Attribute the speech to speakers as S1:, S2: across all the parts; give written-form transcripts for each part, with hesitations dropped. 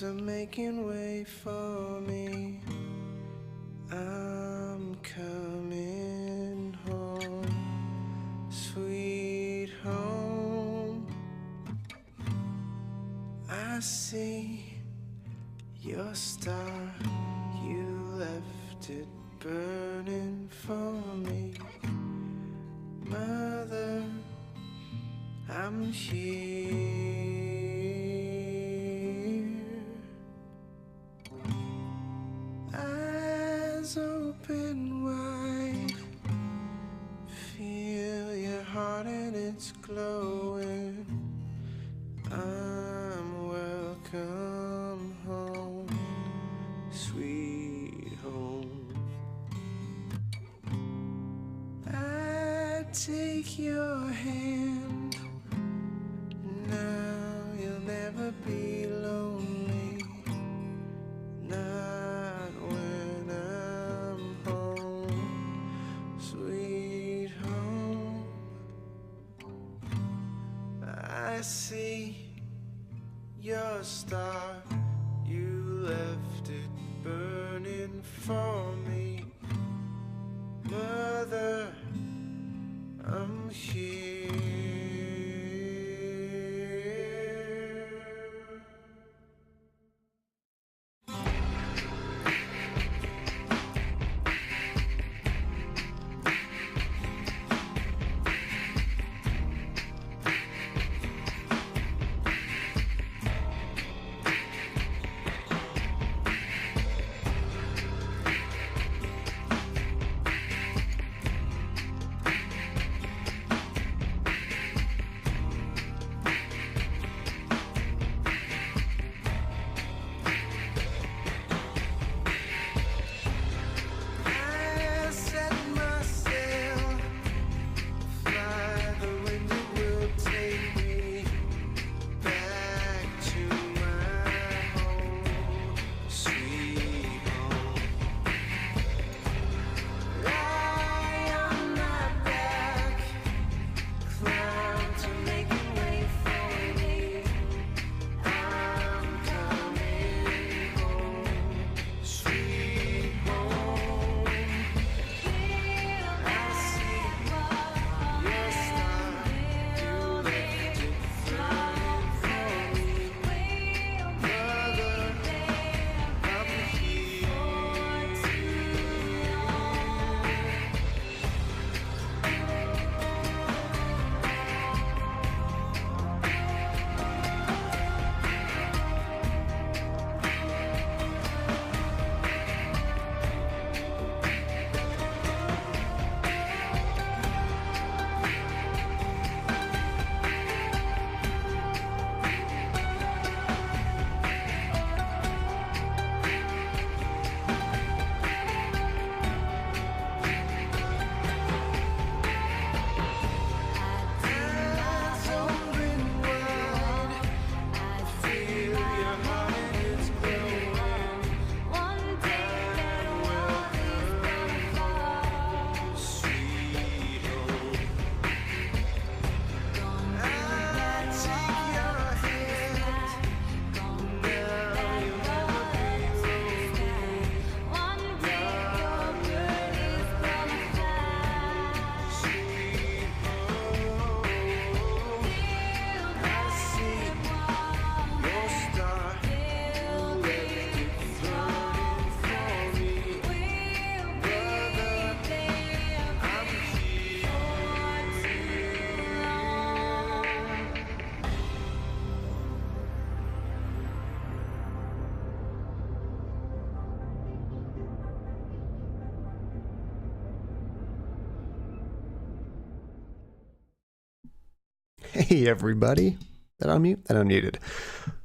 S1: to making way for me. I'm coming home, sweet home. I see your star, you left it burning for me. Mother, I'm here. Eyes open wide, feel your heart and it's glowing. I'm welcome home, sweet home. I take your hand, now you'll never be lonely. Not when I'm home, sweet home. I see your star, you left it burning for me. Mother, I'm here.
S2: Hey everybody. That unmute? That unmuted.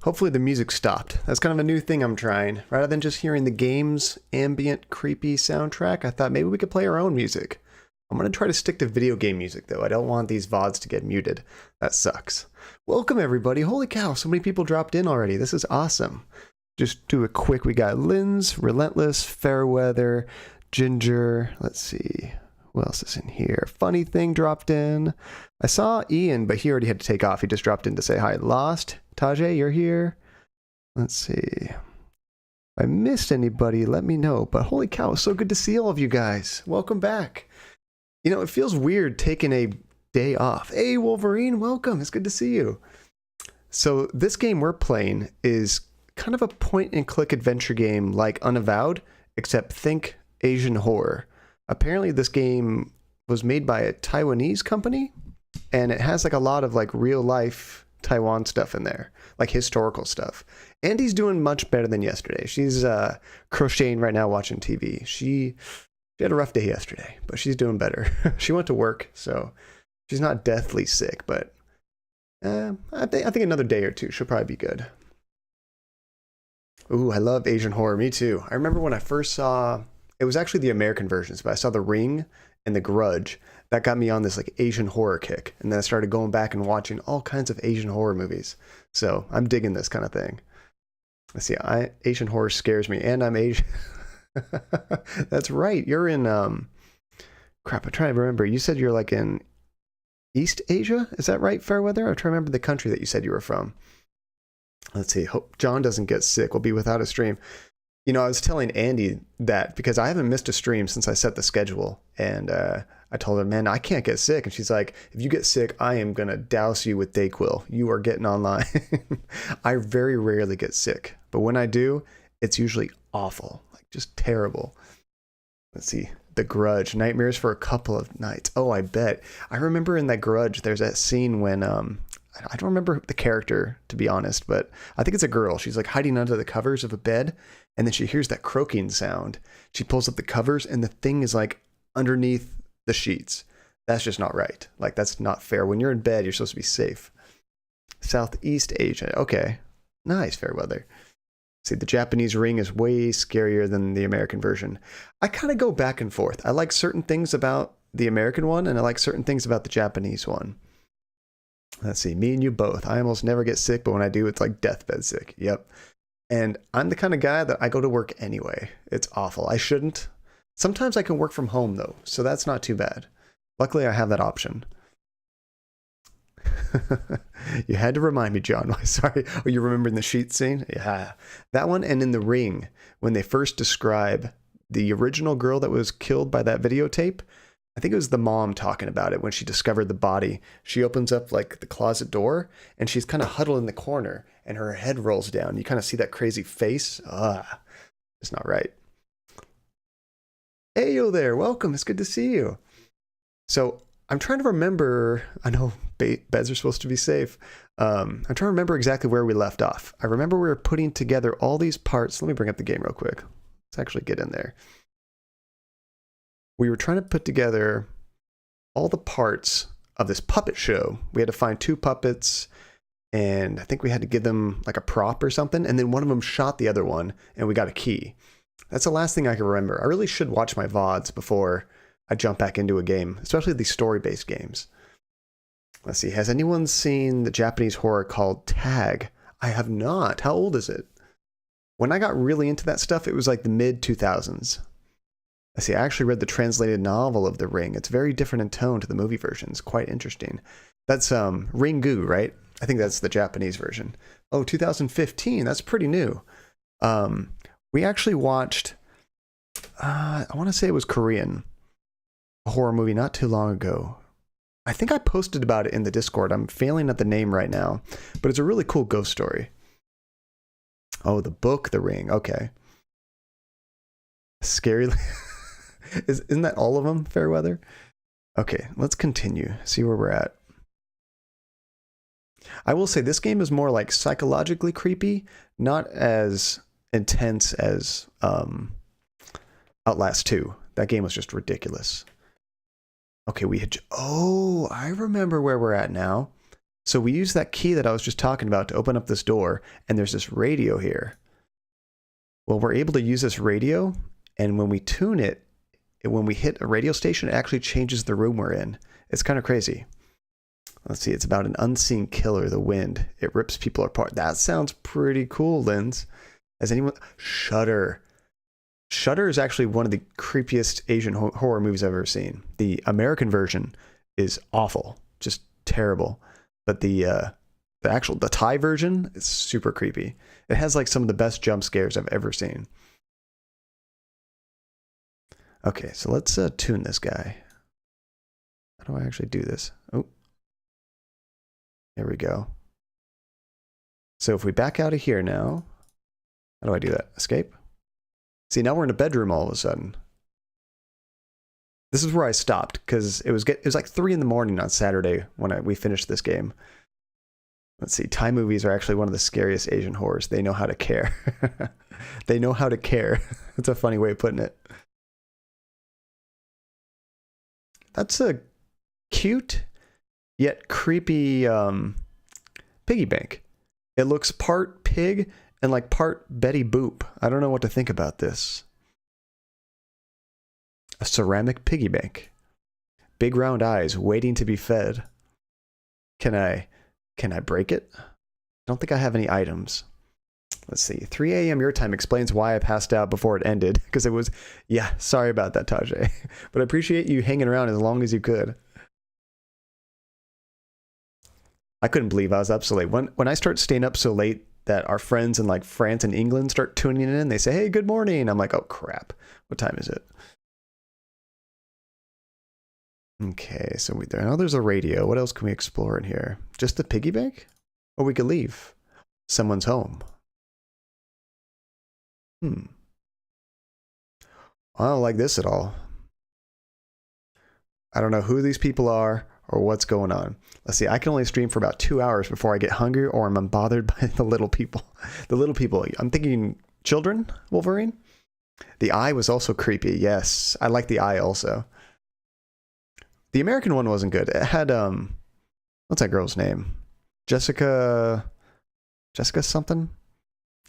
S2: Hopefully the music stopped. That's kind of a new thing I'm trying. Rather than just hearing the game's ambient, creepy soundtrack, I thought maybe we could play our own music. I'm going to try to stick to video game music though. I don't want these VODs to get muted. That sucks. Welcome everybody. Holy cow, so many people dropped in already. This is awesome. Just do a quick, we got Lynn's, Relentless, Fairweather, Ginger, let's see. Who else is in here? Funny Thing dropped in. I saw Ian, but he already had to take off. He just dropped in to say hi. Lost. Tajay, you're here. Let's see. If I missed anybody, let me know. But holy cow, it's so good to see all of you guys. Welcome back. You know, it feels weird taking a day off. Hey, Wolverine, welcome. It's good to see you. So this game we're playing is kind of a point-and-click adventure game like Unavowed, except think Asian horror. Apparently this game was made by a Taiwanese company, and it has like a lot of like real-life Taiwan stuff in there, like historical stuff. Andy's doing much better than yesterday. She's crocheting right now, watching TV. She had a rough day yesterday, but she's doing better. She went to work, so she's not deathly sick, but I think another day or two she'll probably be good. Ooh, I love Asian horror. Me too. I remember when I first saw, it was actually the American versions, but I saw The Ring and The Grudge. That got me on this like Asian horror kick, and then I started going back and watching all kinds of Asian horror movies. So I'm digging this kind of thing. Let's see, Asian horror scares me, and I'm Asian. That's right. You're in crap. I'm trying to remember. You said you're like in East Asia. Is that right, Fairweather? I'm trying to remember the country that you said you were from. Let's see. Hope John doesn't get sick. We'll be without a stream. You know, I was telling Andy that because I haven't missed a stream since I set the schedule, and I told her, man, I can't get sick. And she's like, if you get sick, I am going to douse you with Dayquil. You are getting online. I very rarely get sick, but when I do, it's usually awful, like just terrible. Let's see. The Grudge. Nightmares for a couple of nights. Oh, I bet. I remember in that Grudge, there's that scene when, I don't remember the character, to be honest, but I think it's a girl. She's like hiding under the covers of a bed, and then she hears that croaking sound. She pulls up the covers, and the thing is like underneath the sheets. That's just not right. Like, that's not fair. When you're in bed, you're supposed to be safe. Southeast Asia. Okay. Nice, Fairweather. See, the Japanese Ring is way scarier than the American version. I kind of go back and forth. I like certain things about the American one, and I like certain things about the Japanese one. Let's see, me and you both. I almost never get sick, but when I do, it's like deathbed sick. Yep. And I'm the kind of guy that I go to work anyway. It's awful. I shouldn't. Sometimes I can work from home, though, so that's not too bad. Luckily, I have that option. You had to remind me, John. Sorry. Oh, you remembering the sheet scene? Yeah. That one, and in The Ring, when they first describe the original girl that was killed by that videotape, I think it was the mom talking about it when she discovered the body. She opens up like the closet door, and she's kind of huddled in the corner, and her head rolls down. You kind of see that crazy face. It's not right. Hey, yo there. Welcome. It's good to see you. So I'm trying to remember, I know beds are supposed to be safe. I'm trying to remember exactly where we left off. I remember we were putting together all these parts. Let me bring up the game real quick. Let's actually get in there. We were trying to put together all the parts of this puppet show. We had to find 2 puppets, and I think we had to give them like a prop or something, and then one of them shot the other one, and we got a key. That's the last thing I can remember. I really should watch my VODs before I jump back into a game, especially these story-based games. Let's see, has anyone seen the Japanese horror called Tag? I have not. How old is it? When I got really into that stuff, it was like the mid-2000s. Let's see, I actually read the translated novel of The Ring. It's very different in tone to the movie version. It's quite interesting. That's Ringu, right? I think that's the Japanese version. Oh, 2015. That's pretty new. We actually watched, I want to say it was Korean, a horror movie not too long ago. I think I posted about it in the Discord. I'm failing at the name right now, but it's a really cool ghost story. Oh, the book, The Ring. Okay. Scary. Isn't that all of them, Fairweather? Okay, let's continue. See where we're at. I will say this game is more like psychologically creepy, not as intense as Outlast 2. That game was just ridiculous. Okay, I remember where we're at now. So we use that key that I was just talking about to open up this door, and there's this radio here. Well, we're able to use this radio, and when we tune it, when we hit a radio station, it actually changes the room we're in. It's kind of crazy. Let's see, it's about an unseen killer, the wind. It rips people apart. That sounds pretty cool, Linz. Has anyone... Shudder. Shudder is actually one of the creepiest Asian horror movies I've ever seen. The American version is awful. Just terrible. But the The Thai version is super creepy. It has like some of the best jump scares I've ever seen. Okay, so let's tune this guy. How do I actually do this? Oh, there we go. So if we back out of here now, how do I do that? Escape? See, now we're in a bedroom all of a sudden. This is where I stopped because it was like 3 in the morning on Saturday when we finished this game. Let's see, Thai movies are actually one of the scariest Asian horrors. They know how to care. They know how to care. That's a funny way of putting it. That's a cute yet creepy piggy bank. It looks part pig and like part Betty Boop. I don't know what to think about this. A ceramic piggy bank. Big round eyes waiting to be fed. Can I break it? I don't think I have any items. Let's see. 3 a.m. your time explains why I passed out before it ended. Because it was, yeah, sorry about that, Tajay. But I appreciate you hanging around as long as you could. I couldn't believe I was up so late. When I start staying up so late that our friends in like France and England start tuning in, they say, hey, good morning. I'm like, oh, crap. What time is it? Okay, so now there's a radio. What else can we explore in here? Just the piggy bank? Or we could leave. Someone's home. I don't like this at all. I don't know who these people are or what's going on. Let's see, I can only stream for about 2 hours before I get hungry or I'm unbothered by the little people. The little people. I'm thinking children, Wolverine? The eye was also creepy. Yes, I like the eye also. The American one wasn't good. It had, what's that girl's name? Jessica something?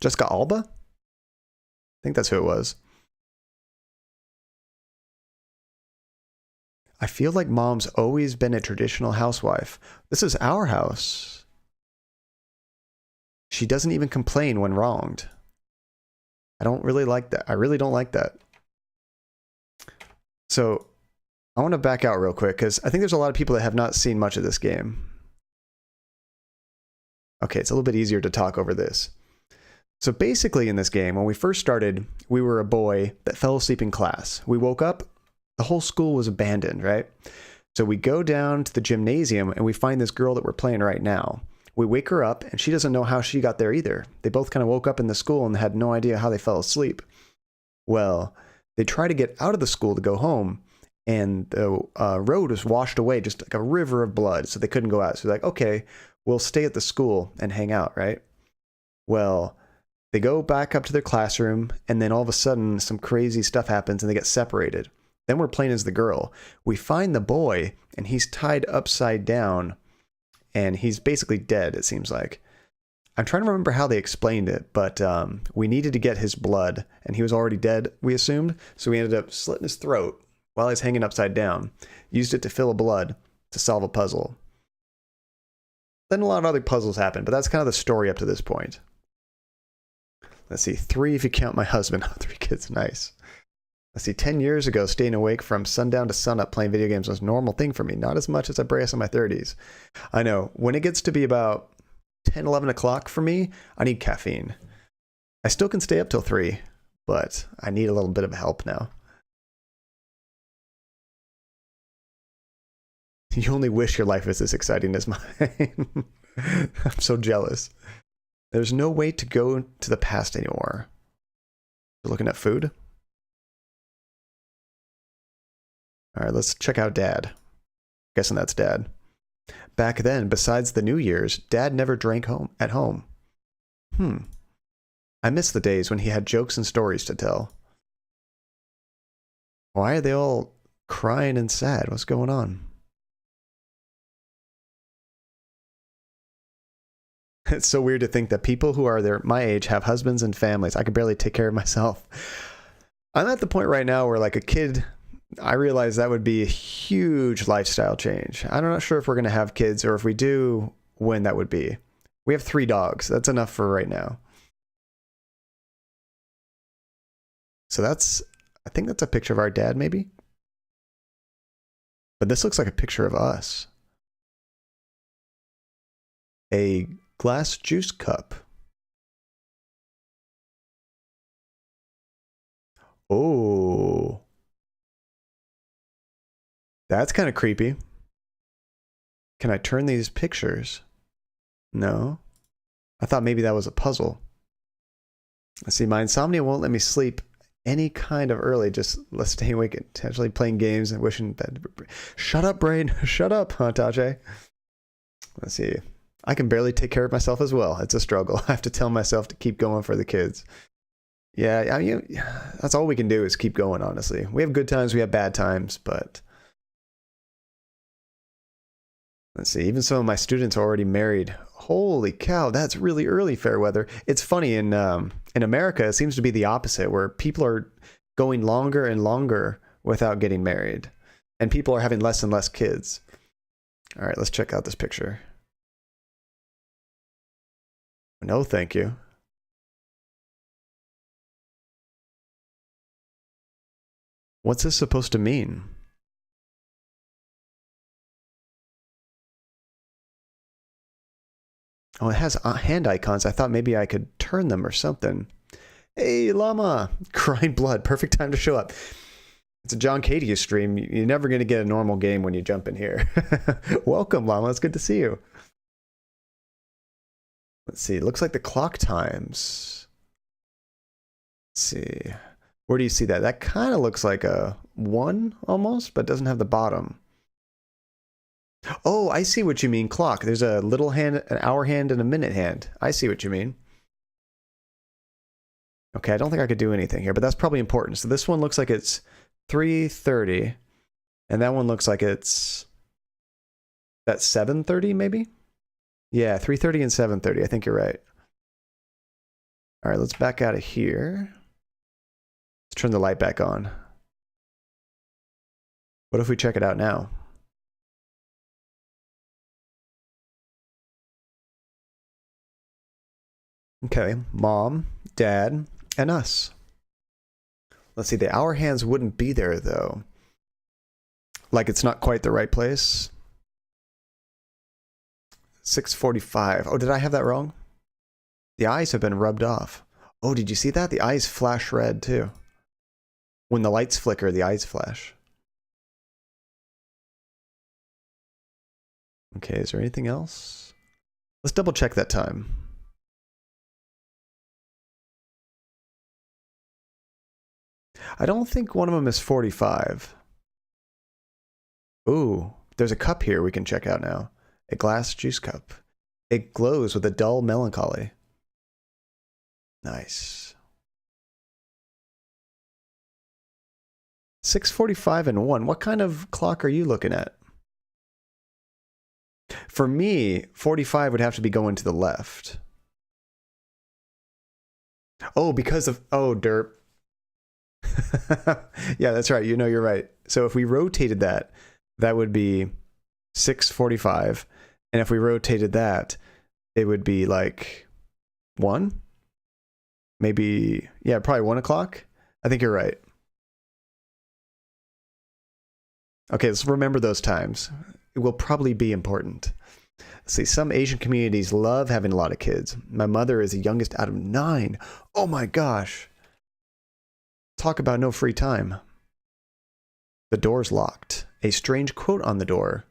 S2: Jessica Alba? I think that's who it was. I feel like Mom's always been a traditional housewife. This is our house. She doesn't even complain when wronged. I don't really like that. I really don't like that. So I want to back out real quick because I think there's a lot of people that have not seen much of this game. Okay, it's a little bit easier to talk over this. So basically in this game, when we first started, we were a boy that fell asleep in class. We woke up, the whole school was abandoned, right? So we go down to the gymnasium and we find this girl that we're playing right now. We wake her up and she doesn't know how she got there either. They both kind of woke up in the school and had no idea how they fell asleep. Well, they try to get out of the school to go home and the road was washed away, just like a river of blood, so they couldn't go out. So they're like, okay, we'll stay at the school and hang out, right? Well, they go back up to their classroom, and then all of a sudden, some crazy stuff happens, and they get separated. Then we're playing as the girl. We find the boy, and he's tied upside down, and he's basically dead, it seems like. I'm trying to remember how they explained it, but we needed to get his blood, and he was already dead, we assumed, so we ended up slitting his throat while he's hanging upside down. Used it to fill blood to solve a puzzle. Then a lot of other puzzles happen, but that's kind of the story up to this point. Let's see, 3 if you count my husband. 3 kids, nice. Let's see, 10 years ago, staying awake from sundown to sunup playing video games was a normal thing for me. Not as much as I brass in my 30s. I know, when it gets to be about 10, 11 o'clock for me, I need caffeine. I still can stay up till 3, but I need a little bit of help now. You only wish your life was as exciting as mine. I'm so jealous. There's no way to go to the past anymore. You're looking at food? Alright, let's check out Dad. Guessing that's Dad. Back then, besides the New Year's, Dad never drank at home. I miss the days when he had jokes and stories to tell. Why are they all crying and sad? What's going on? It's so weird to think that people who are my age have husbands and families. I could barely take care of myself. I'm at the point right now where, like a kid, I realize that would be a huge lifestyle change. I'm not sure if we're going to have kids, or if we do, when that would be. We have 3 dogs. That's enough for right now. So I think that's a picture of our dad, maybe? But this looks like a picture of us. A Glass juice cup. Oh. That's kind of creepy. Can I turn these pictures? No. I thought maybe that was a puzzle. Let's see, my insomnia won't let me sleep any kind of early. Just let's stay awake, intentionally playing games and wishing that. Shut up, brain. Shut up, Tache. Let's see. I can barely take care of myself as well. It's a struggle. I have to tell myself to keep going for the kids. Yeah, I mean, that's all we can do is keep going, honestly. We have good times, we have bad times, but let's see. Even some of my students are already married. Holy cow, that's really early, Fairweather. It's funny, in America, it seems to be the opposite, where people are going longer and longer without getting married, and people are having less and less kids. All right, let's check out this picture. No, thank you. What's this supposed to mean? Oh, it has hand icons. I thought maybe I could turn them or something. Hey, llama! Crying blood. Perfect time to show up. It's a John Cadius stream. You're never going to get a normal game when you jump in here. Welcome, llama. It's good to see you. Let's see. It looks like the clock times. Let's see. Where do you see that? That kind of looks like a 1 almost, but doesn't have the bottom. Oh, I see what you mean, clock. There's a little hand, an hour hand, and a minute hand. I see what you mean. Okay, I don't think I could do anything here, but that's probably important. So this one looks like it's 3:30, and that one looks like it's that 7:30 maybe? Yeah, 3:30 and 7:30. I think you're right. All right, let's back out of here. Let's turn the light back on. What if we check it out now? Okay, mom, dad, and us. Let's see, the hour hands wouldn't be there though. Like it's not quite the right place. 6:45. Oh, did I have that wrong? The eyes have been rubbed off. Oh, did you see that? The eyes flash red too. When the lights flicker, the eyes flash. Okay, is there anything else? Let's double check that time. I don't think one of them is 45. Ooh, there's a cup here we can check out now. A glass juice cup. It glows with a dull melancholy. Nice. 6:45 and 1. What kind of clock are you looking at? For me, 45 would have to be going to the left. Oh, because of... Oh, derp. Yeah, that's right. You know, you're right. So if we rotated that, that would be 6:45. And if we rotated that, it would be like 1? Maybe, yeah, probably 1 o'clock. I think you're right. Okay, let's remember those times. It will probably be important. Let's see, some Asian communities love having a lot of kids. My mother is the youngest out of 9. Oh my gosh. Talk about no free time. The door's locked. A strange quote on the door.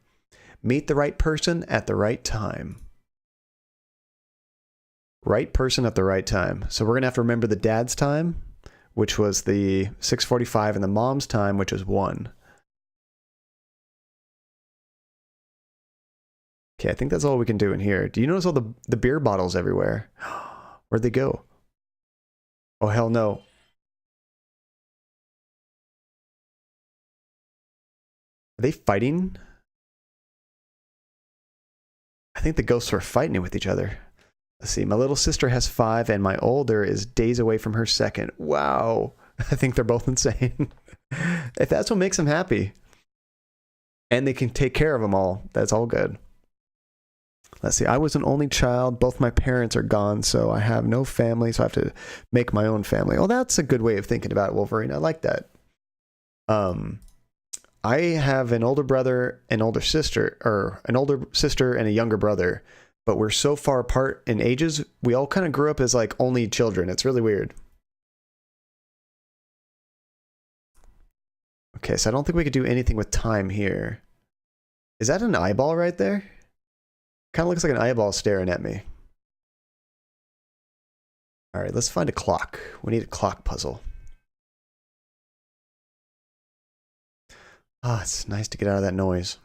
S2: Meet the right person at the right time. Right person at the right time. So we're going to have to remember the dad's time, which was the 6:45, and the mom's time, which was 1. Okay, I think that's all we can do in here. Do you notice all the beer bottles everywhere? Where'd they go? Oh, hell no. Are they fighting? I think the ghosts are fighting with each other. Let's see. My little sister has 5, and my older is days away from her second. Wow. I think they're both insane. If that's what makes them happy, and they can take care of them all, that's all good. Let's see. I was an only child. Both my parents are gone, so I have no family, so I have to make my own family. Oh, that's a good way of thinking about it, Wolverine. I like that. I have an older brother, an older sister, and a younger brother. but we're so far apart in ages. We all kind of grew up as like only children. It's really weird. Okay, so I don't think we could do anything with time here. Is that an eyeball right there? Kind of looks like an eyeball staring at me. All right, let's find a clock. We need a clock puzzle. Ah, it's nice to get out of that noise.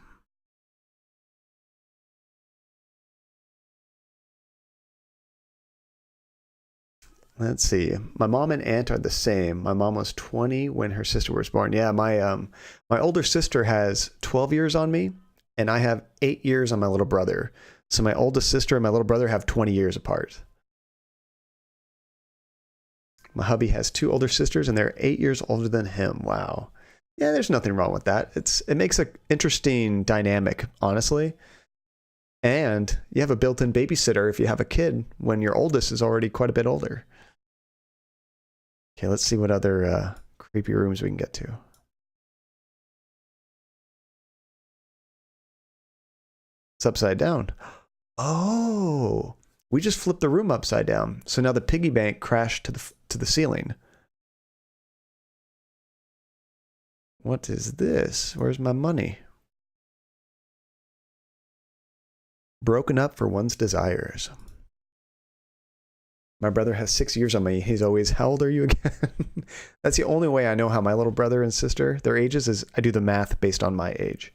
S2: Let's see. My mom and aunt are the same. My mom was 20 when her sister was born. Yeah, my older sister has 12 years on me, and I have 8 years on my little brother. So my oldest sister and my little brother have 20 years apart. My hubby has 2 older sisters, and they're 8 years older than him. Wow. Yeah, there's nothing wrong with that. It makes an interesting dynamic, honestly. And you have a built-in babysitter if you have a kid when your oldest is already quite a bit older. Okay, let's see what other creepy rooms we can get to. It's upside down. Oh, we just flipped the room upside down. So now the piggy bank crashed to the ceiling. What is this? Where's my money? Broken up for one's desires. My brother has 6 years on me. He's always, how old are you again? That's the only way I know how my little brother and sister, their ages, is I do the math based on my age.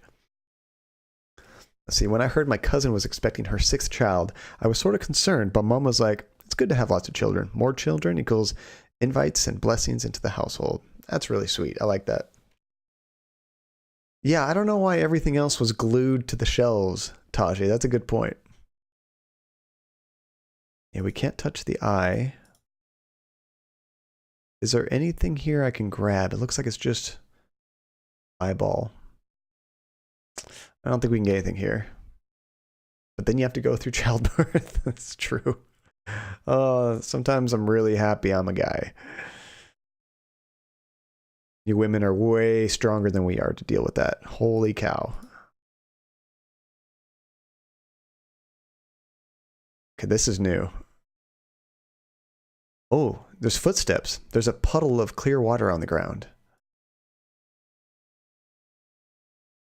S2: Let's see, when I heard my cousin was expecting her 6th child, I was sort of concerned, but mom was like, it's good to have lots of children. More children equals invites and blessings into the household. That's really sweet. I like that. Yeah, I don't know why everything else was glued to the shelves, Taji. That's a good point. Yeah, we can't touch the eye. Is there anything here I can grab? It looks like it's just eyeball. I don't think we can get anything here. But then you have to go through childbirth. That's true. Sometimes I'm really happy I'm a guy. You women are way stronger than we are to deal with that. Holy cow. Okay, this is new. Oh, there's footsteps. There's a puddle of clear water on the ground.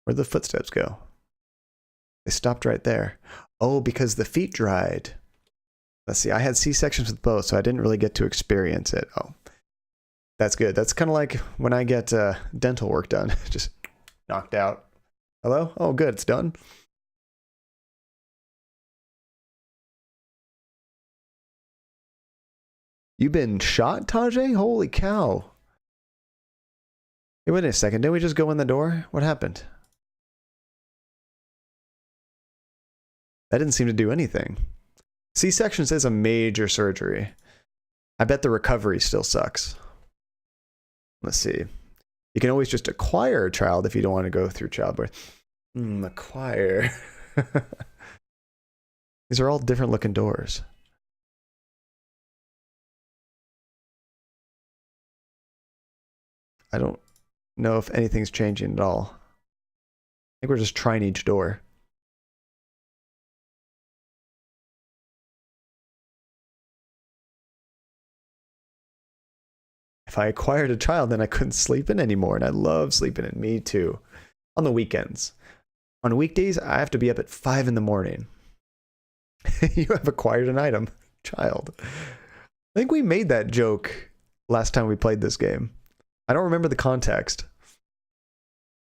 S2: Where'd the footsteps go? They stopped right there. Oh, because the feet dried. Let's see, I had C-sections with both, so I didn't really get to experience it. Oh, that's good. That's kind of like when I get dental work done. Just knocked out. Hello? Oh, good, it's done. You've been shot, Tajay? Holy cow. Hey, wait a second. Didn't we just go in the door? What happened? That didn't seem to do anything. C-sections is a major surgery. I bet the recovery still sucks. Let's see. You can always just acquire a child if you don't want to go through childbirth. Acquire. These are all different looking doors. I don't know if anything's changing at all. I think we're just trying each door. If I acquired a child, then I couldn't sleep in anymore, and I love sleeping in. Me too. On the weekends. On weekdays, I have to be up at 5 in the morning. You have acquired an item, child. I think we made that joke last time we played this game. I don't remember the context.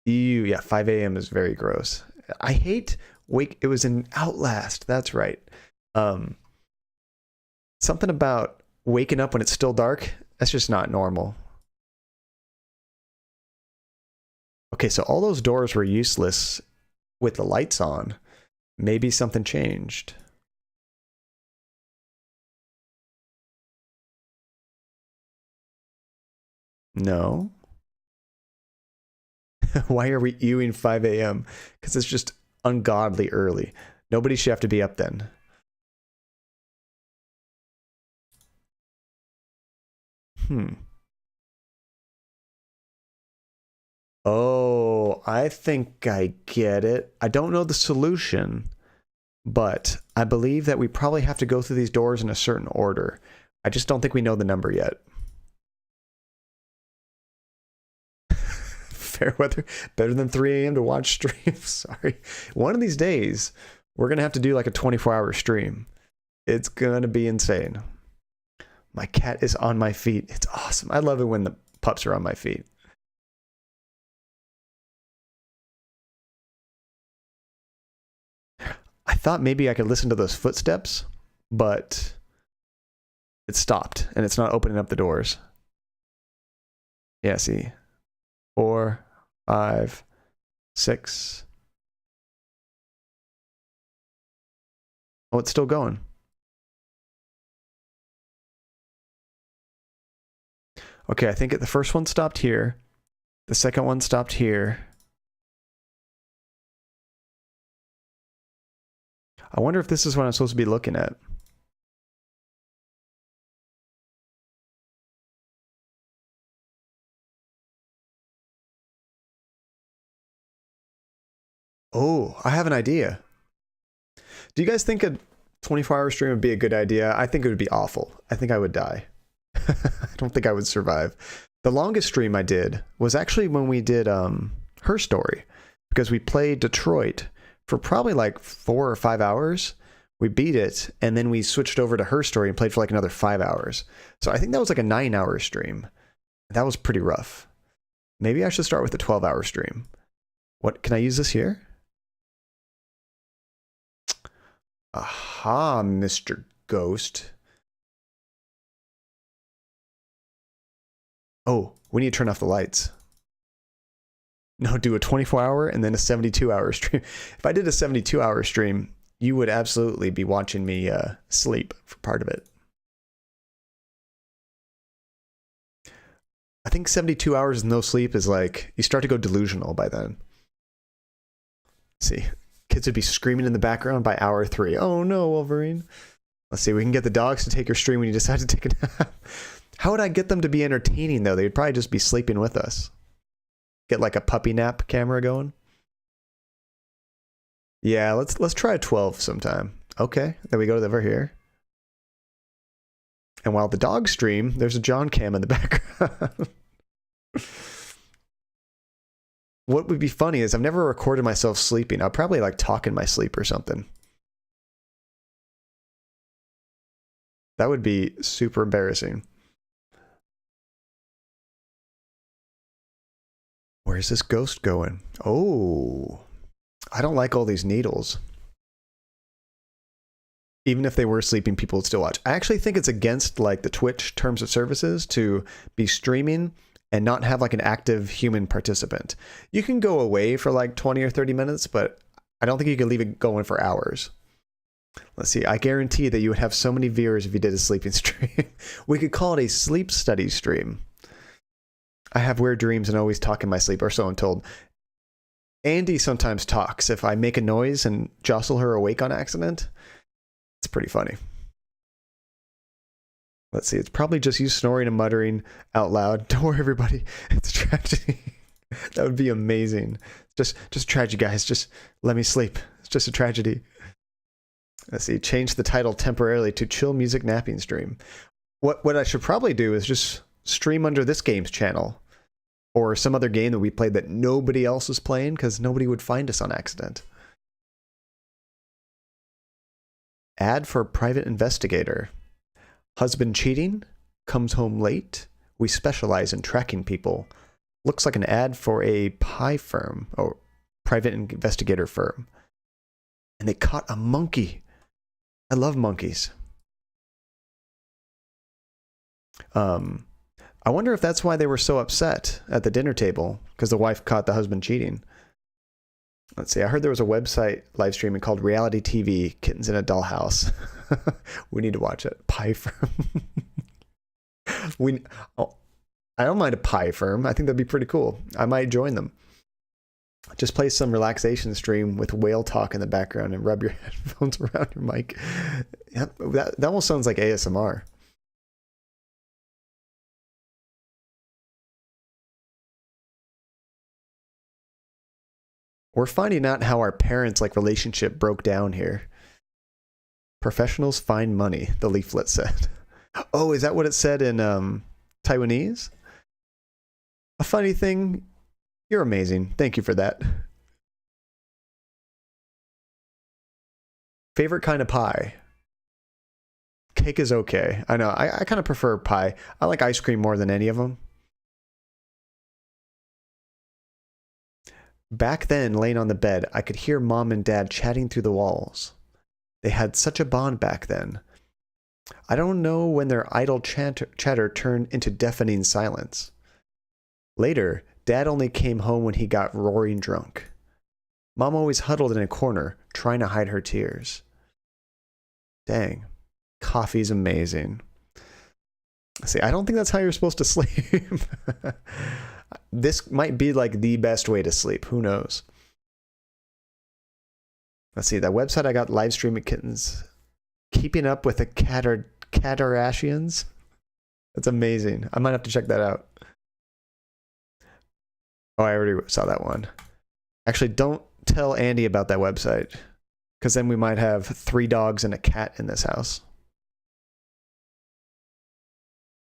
S2: Ew, yeah, 5 a.m. is very gross. I hate it was in Outlast, that's right. Something about waking up when it's still dark, that's just not normal. Okay, so all those doors were useless with the lights on. Maybe something changed. No. Why are we ewing 5 a.m.? Because it's just ungodly early. Nobody should have to be up then. Oh, I think I get it. I don't know the solution, but I believe that we probably have to go through these doors in a certain order. I just don't think we know the number yet. Fair weather, better than 3 a.m. to watch streams. Sorry. One of these days, we're going to have to do like a 24-hour stream. It's going to be insane. My cat is on my feet. It's awesome. I love it when the pups are on my feet. I thought maybe I could listen to those footsteps, but it stopped and it's not opening up the doors. Yeah, see. 4, 5, 6. Oh, it's still going. Okay, I think the first one stopped here. The second one stopped here. I wonder if this is what I'm supposed to be looking at. Oh, I have an idea. Do you guys think a 24-hour stream would be a good idea? I think it would be awful. I think I would die. I don't think I would survive. The longest stream I did was actually when we did Her Story, because we played Detroit for probably like 4 or 5 hours. We beat it, and then we switched over to Her Story and played for like another 5 hours. So I think that was like a 9-hour stream. That was pretty rough. Maybe I should start with a 12-hour stream. What, can I use this here? Aha, Mr. Ghost. Oh, we need to turn off the lights. No, do a 24-hour and then a 72-hour stream. If I did a 72-hour stream, you would absolutely be watching me sleep for part of it. I think 72 hours with no sleep is like, you start to go delusional by then. Let's see, kids would be screaming in the background by hour 3. Oh no, Wolverine. Let's see, we can get the dogs to take your stream when you decide to take a nap. How would I get them to be entertaining though? They'd probably just be sleeping with us. Get like a puppy nap camera going. Yeah, let's try a 12 sometime. Okay, then we go over here. And while the dogs stream, there's a John cam in the background. What would be funny is I've never recorded myself sleeping. I'll probably like talk in my sleep or something. That would be super embarrassing. Where's this ghost going? Oh, I don't like all these needles. Even if they were sleeping, people would still watch. I actually think it's against like the Twitch terms of services to be streaming and not have like an active human participant. You can go away for like 20 or 30 minutes, but I don't think you can leave it going for hours. Let's see. I guarantee that you would have so many viewers if you did a sleeping stream. We could call it a sleep study stream. I have weird dreams and always talk in my sleep, or so I'm told. Andy sometimes talks if I make a noise and jostle her awake on accident. It's pretty funny. Let's see. It's probably just you snoring and muttering out loud. Don't worry, everybody. It's a tragedy. That would be amazing. Just tragedy, guys. Just let me sleep. It's just a tragedy. Let's see. Change the title temporarily to Chill Music Napping Stream. What I should probably do is just stream under this game's channel or some other game that we played that nobody else is playing, because nobody would find us on accident. Ad for private investigator. Husband cheating, comes home late. We specialize in tracking people. Looks like an ad for a pie firm or private investigator firm. And they caught a monkey. I love monkeys. I wonder if that's why they were so upset at the dinner table, because the wife caught the husband cheating. Let's see. I heard there was a website live streaming called Reality TV Kittens in a Dollhouse. We need to watch it. Pie firm. I don't mind a pie firm. I think that'd be pretty cool. I might join them. Just play some relaxation stream with whale talk in the background and rub your headphones around your mic. Yep, that almost sounds like ASMR. We're finding out how our parents' like relationship broke down here. Professionals find money, the leaflet said. Oh, is that what it said in Taiwanese? A funny thing. You're amazing. Thank you for that. Favorite kind of pie? Cake is okay. I know. I kind of prefer pie. I like ice cream more than any of them. Back then, laying on the bed, I could hear Mom and Dad chatting through the walls. They had such a bond back then. I don't know when their idle chatter turned into deafening silence. Later, Dad only came home when he got roaring drunk. Mom always huddled in a corner, trying to hide her tears. Dang. Coffee's amazing. See, I don't think that's how you're supposed to sleep. This might be like the best way to sleep. Who knows? Let's see. That website I got live streaming kittens. Keeping up with the Kardashians. That's amazing. I might have to check that out. Oh, I already saw that one. Actually, don't tell Andy about that website, because then we might have 3 dogs and a cat in this house.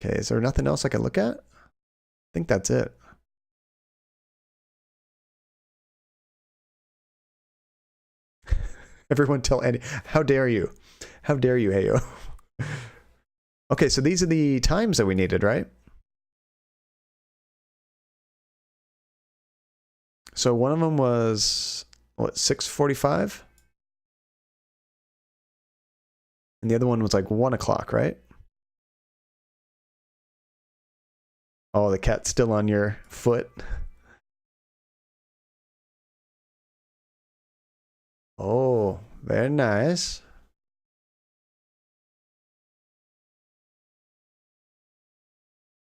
S2: Okay, is there nothing else I can look at? I think that's it. Everyone tell Andy. How dare you? How dare you, Heyo? Okay, so these are the times that we needed, right? So one of them was, what, 6:45? And the other one was like 1 o'clock, right? Oh, the cat's still on your foot. Oh, very nice.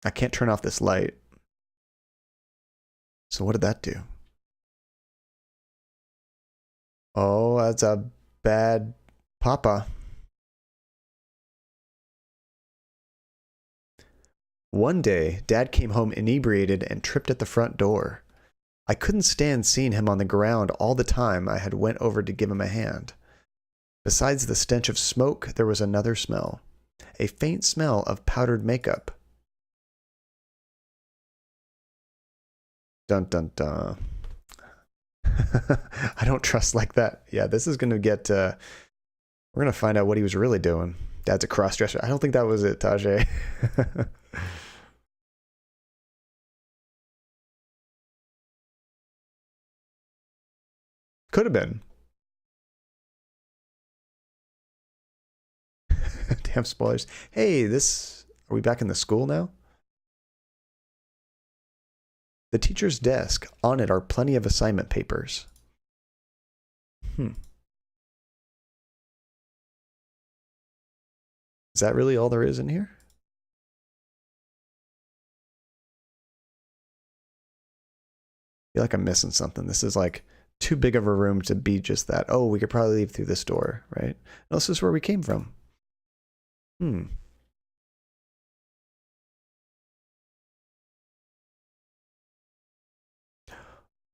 S2: I can't turn off this light. So what did that do? Oh, that's a bad papa. One day, Dad came home inebriated and tripped at the front door. I couldn't stand seeing him on the ground all the time I had went over to give him a hand. Besides the stench of smoke, there was another smell. A faint smell of powdered makeup. Dun dun dun. I don't trust like that. Yeah, this is going to get... we're going to find out what he was really doing. Dad's a cross-dresser. I don't think that was it, Tajay. Could have been. Damn spoilers. Hey, are we back in the school now? The teacher's desk. On it are plenty of assignment papers. Is that really all there is in here? I feel like I'm missing something. This is like too big of a room to be just that. Oh, we could probably leave through this door, right? No, this is where we came from.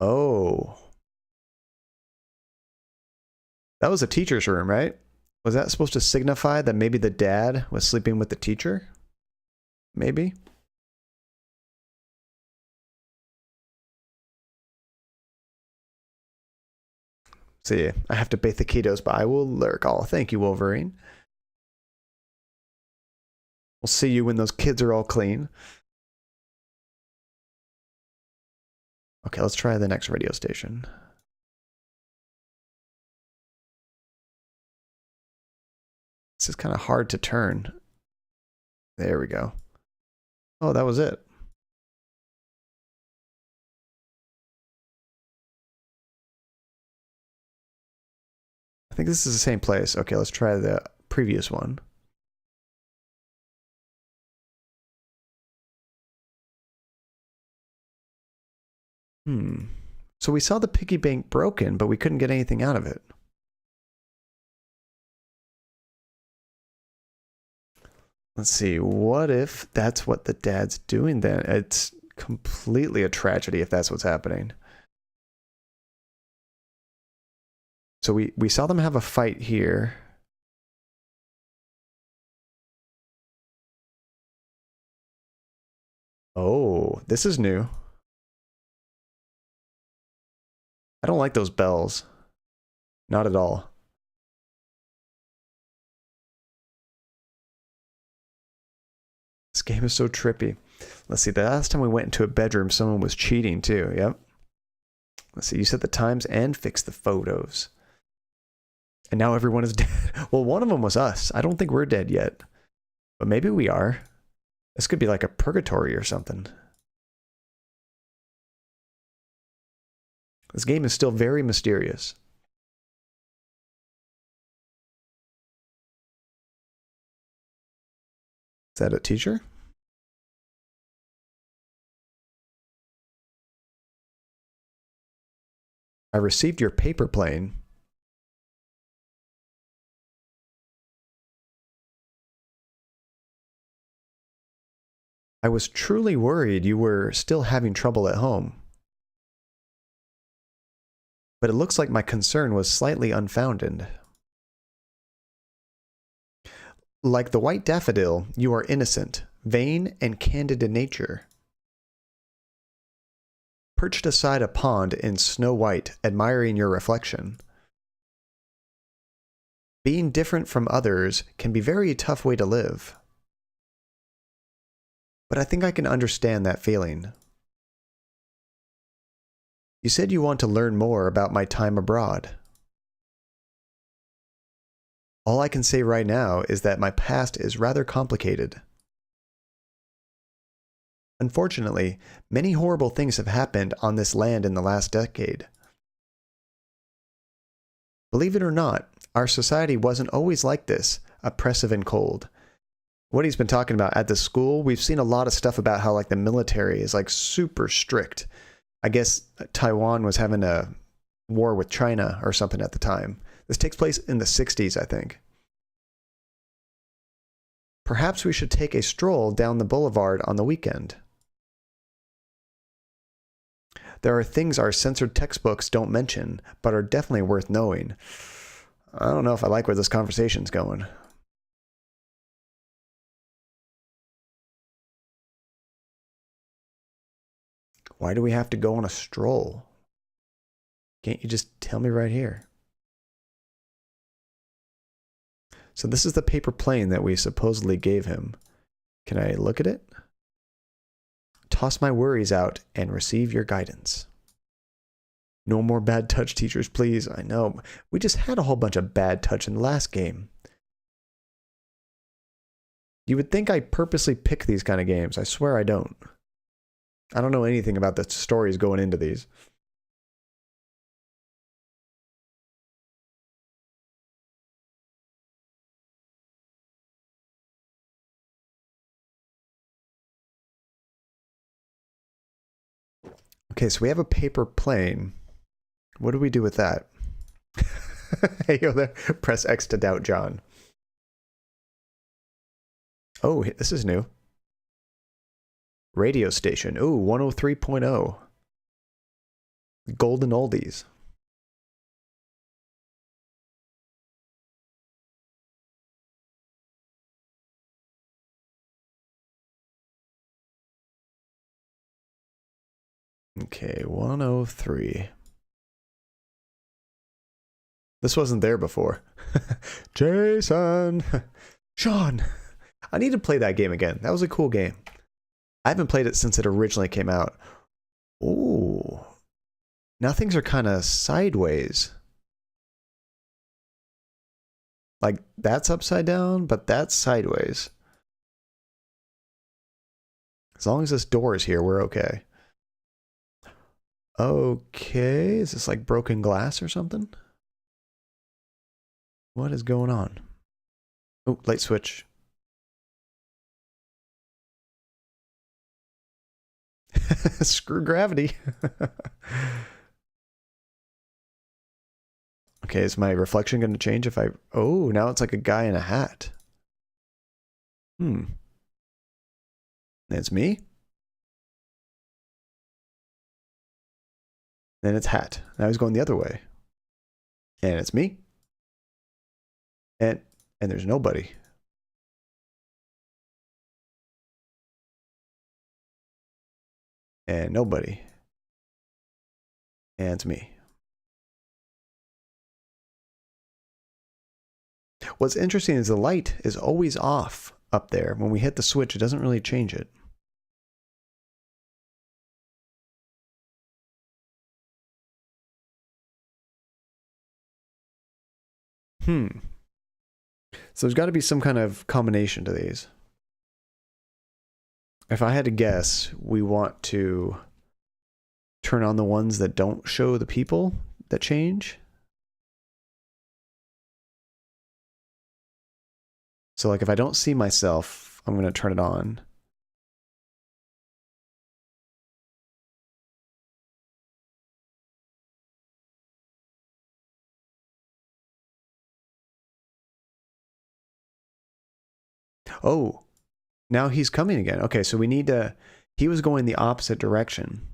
S2: Oh. That was a teacher's room, right? Was that supposed to signify that maybe the dad was sleeping with the teacher? Maybe? See, I have to bathe the kiddos, but I will lurk. Oh, thank you, Wolverine. We'll see you when those kids are all clean. Okay, let's try the next radio station. This is kind of hard to turn. There we go. Oh, that was it. I think this is the same place. Okay, let's try the previous one. So we saw the piggy bank broken, but we couldn't get anything out of it. Let's see. What if that's what the dad's doing then? It's completely a tragedy if that's what's happening. So we saw them have a fight here. Oh, this is new. I don't like those bells. Not at all. This game is so trippy. Let's see, the last time we went into a bedroom, someone was cheating too. Yep. Let's see, you set the times and fix the photos. And now everyone is dead. Well, one of them was us. I don't think we're dead yet. But maybe we are. This could be like a purgatory or something. This game is still very mysterious. Is that a teacher? I received your paper plane. I was truly worried you were still having trouble at home. But it looks like my concern was slightly unfounded. Like the white daffodil, you are innocent, vain, and candid in nature. Perched aside a pond in snow white, admiring your reflection. Being different from others can be a very tough way to live. But I think I can understand that feeling. You said you want to learn more about my time abroad. All I can say right now is that my past is rather complicated. Unfortunately, many horrible things have happened on this land in the last decade. Believe it or not, our society wasn't always like this, oppressive and cold. What he's been talking about at the school, we've seen a lot of stuff about how like the military is like super strict. I guess Taiwan was having a war with China or something at the time. This takes place in the 60s, I think. Perhaps we should take a stroll down the boulevard on the weekend. There are things our censored textbooks don't mention, but are definitely worth knowing. I don't know if I like where this conversation's going. Why do we have to go on a stroll? Can't you just tell me right here? So this is the paper plane that we supposedly gave him. Can I look at it? Toss my worries out and receive your guidance. No more bad touch, teachers, please. I know. We just had a whole bunch of bad touch in the last game. You would think I purposely pick these kind of games. I swear I don't. I don't know anything about the stories going into these. Okay, so we have a paper plane. What do we do with that? Hey, yo there. Press X to doubt John. Oh, this is new. Radio station. Ooh, 103.0. Golden oldies. Okay, 103. This wasn't there before. Jason! Sean! I need to play that game again. That was a cool game. I haven't played it since it originally came out. Ooh. Now things are kind of sideways. Like, that's upside down, but that's sideways. As long as this door is here, we're okay. Okay, is this like broken glass or something? What is going on? Oh, light switch. Screw gravity. Okay, is my reflection going to change if I... Oh, now it's like a guy in a hat. It's me? Then it's hat. Now he's going the other way. And it's me. And there's nobody. And nobody. And it's me. What's interesting is the light is always off up there. When we hit the switch, it doesn't really change it. So there's got to be some kind of combination to these. If I had to guess, we want to turn on the ones that don't show the people that change. So like if I don't see myself, I'm going to turn it on. Oh, now he's coming again. Okay, so we need to... He was going the opposite direction.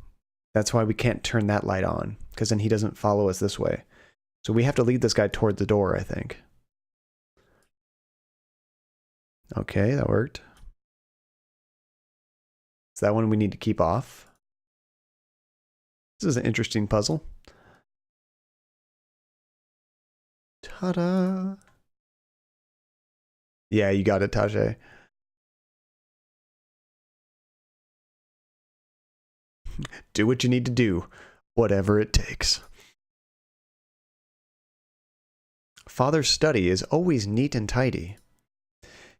S2: That's why we can't turn that light on, because then he doesn't follow us this way. So we have to lead this guy toward the door, I think. Okay, that worked. Is that one we need to keep off? This is an interesting puzzle. Ta-da! Yeah, you got it, Tajay. Do what you need to do, whatever it takes. Father's study is always neat and tidy.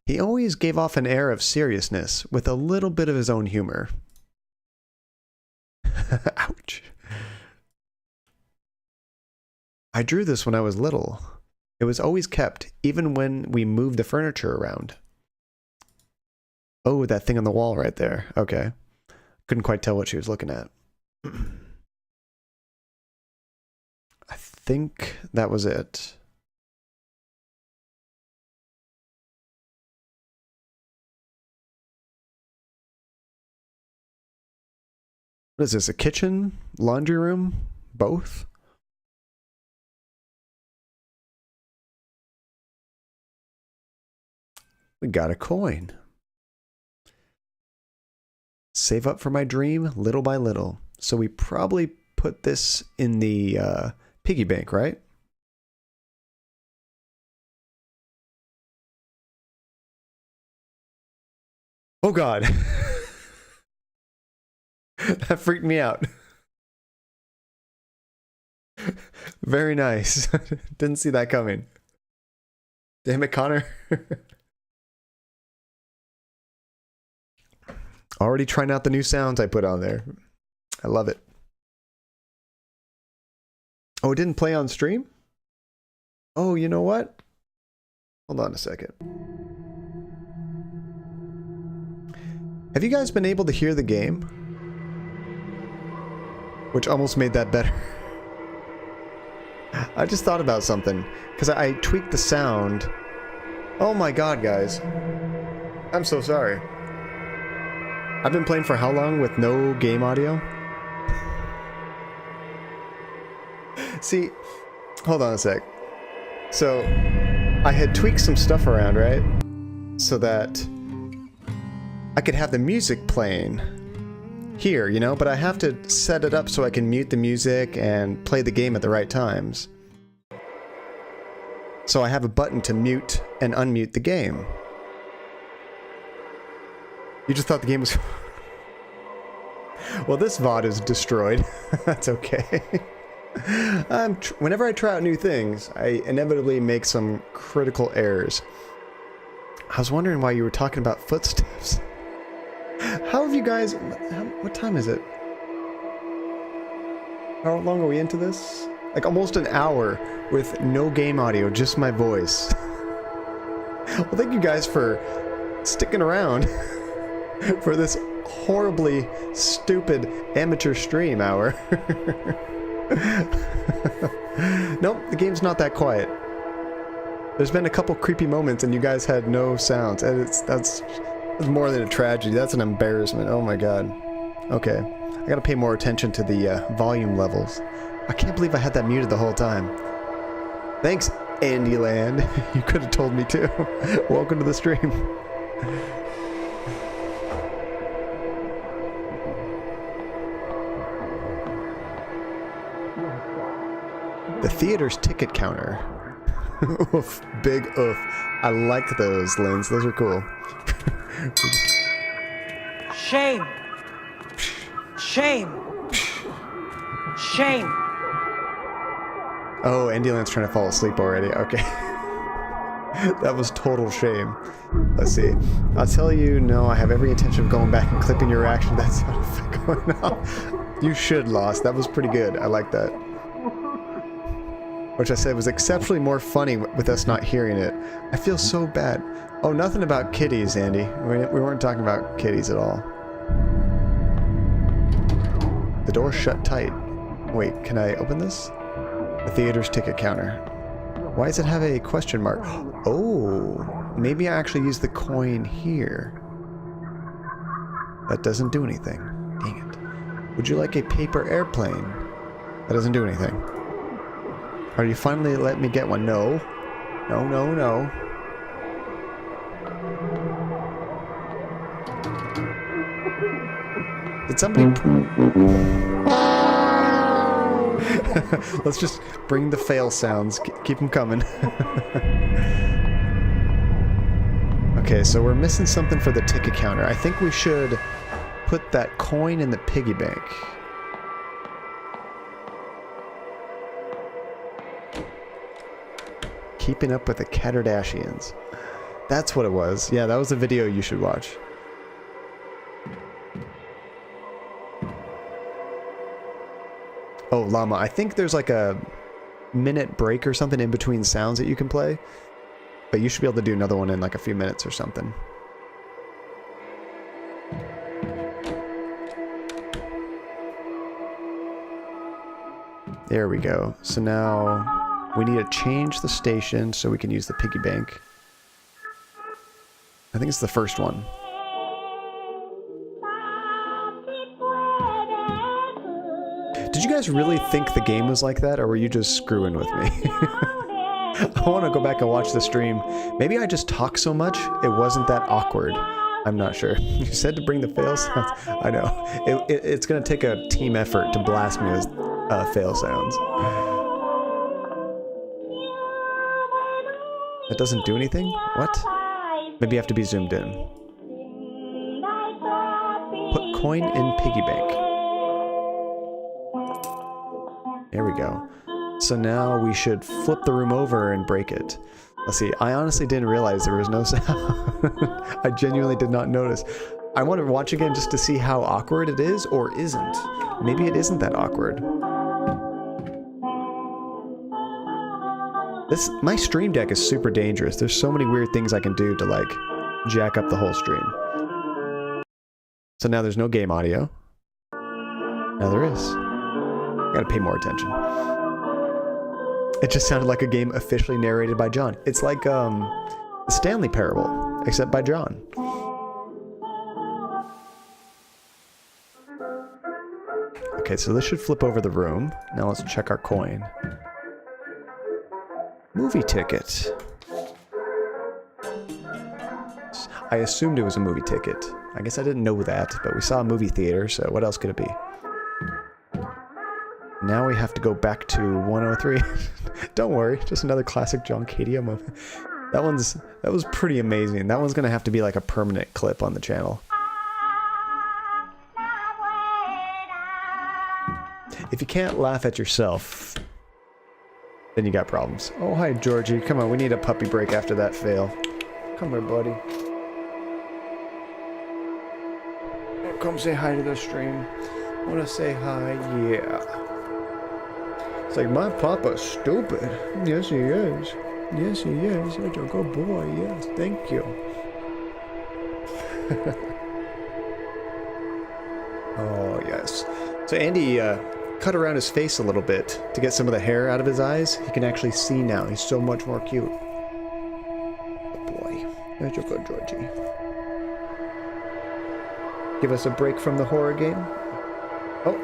S2: He always gave off an air of seriousness with a little bit of his own humor. Ouch. I drew this when I was little. It was always kept, even when we moved the furniture around. Oh, that thing on the wall right there. Okay. Couldn't quite tell what she was looking at. I think that was it. What is this, a kitchen? Laundry room? Both? We got a coin. Save up for my dream little by little. So we probably put this in the piggy bank, right? Oh God. That freaked me out. Very nice. Didn't see that coming. Damn it, Connor. Already trying out the new sounds I put on there. I love it. Oh, it didn't play on stream? Oh, you know what? Hold on a second. Have you guys been able to hear the game? Which almost made that better. I just thought about something, because I tweaked the sound. Oh my God, guys. I'm so sorry. I've been playing for how long with no game audio? See, hold on a sec. So, I had tweaked some stuff around, right? So that I could have the music playing here, you know? But I have to set it up so I can mute the music and play the game at the right times. So I have a button to mute and unmute the game. You just thought the game was... Well, this VOD is destroyed. That's okay. Whenever I try out new things, I inevitably make some critical errors. I was wondering why you were talking about footsteps. How have you guys... What time is it? How long are we into this? Like almost an hour with no game audio, just my voice. Well, thank you guys for sticking around for this horribly stupid amateur stream hour. Nope, the game's not that quiet. There's been a couple creepy moments and you guys had no sounds, and that's more than a tragedy. That's an embarrassment. Oh my God. Okay, I gotta pay more attention to the volume levels. I can't believe I had that muted the whole time. Thanks, Andyland. You could have told me too. Welcome to the stream. theater's ticket counter. Oof, big oof. I like those, Linz. Those are cool.
S3: Shame. Shame. Shame.
S2: Oh, Andy Lance trying to fall asleep already. Okay. That was total shame. Let's see. I'll tell you, no, I have every intention of going back and clipping your reaction. That's not going on. You should, Lost. That was pretty good. I like that. Which I said was exceptionally more funny with us not hearing it. I feel so bad. Oh, nothing about kitties, Andy. We weren't talking about kitties at all. The door's shut tight. Wait, can I open this? The theater's ticket counter. Why does it have a question mark? Oh, maybe I actually use the coin here. That doesn't do anything. Dang it. Would you like a paper airplane? That doesn't do anything. Are you finally let me get one? No. No, no, no. Did somebody... Let's just bring the fail sounds. Keep them coming. Okay, so we're missing something for the ticket counter. I think we should put that coin in the piggy bank. Keeping up with the Kardashians. That's what it was. Yeah, that was a video you should watch. Oh, Llama, I think there's like a minute break or something in between sounds that you can play. But you should be able to do another one in like a few minutes or something. There we go. So now we need to change the station so we can use the piggy bank. I think it's the first one. Did you guys really think the game was like that, or were you just screwing with me? I want to go back and watch the stream. Maybe I just talk so much, it wasn't that awkward. I'm not sure. You said to bring the fail sounds? I know. It's going to take a team effort to blast me with fail sounds. That doesn't do anything? What? Maybe you have to be zoomed in. Put coin in piggy bank. There we go. So now we should flip the room over and break it. Let's see, I honestly didn't realize there was no sound. I genuinely did not notice. I want to watch again just to see how awkward it is, or isn't. Maybe it isn't that awkward. My stream deck is super dangerous. There's so many weird things I can do to like jack up the whole stream. So now there's no game audio. Now there is. Gotta pay more attention. It just sounded like a game officially narrated by John. It's like the Stanley Parable, except by John. Okay, so this should flip over the room. Now let's check our coin. Movie ticket. I assumed it was a movie ticket. I guess I didn't know that, but we saw a movie theater, so what else could it be? Now we have to go back to 103. Don't worry, just another classic John Cadia moment. That was pretty amazing. That one's gonna have to be like a permanent clip on the channel. If you can't laugh at yourself, then you got problems. Oh, hi, Georgie. Come on, we need a puppy break after that fail. Come here, buddy. Come say hi to the stream. Wanna say hi? Yeah. It's like, my papa's stupid. Yes, he is. Yes, he is. Such a good boy. Yes, thank you. Oh, yes. So Andy cut around his face a little bit to get some of the hair out of his eyes. He can actually see now. He's so much more cute. Good boy. That's a good Georgie. Give us a break from the horror game. Oh.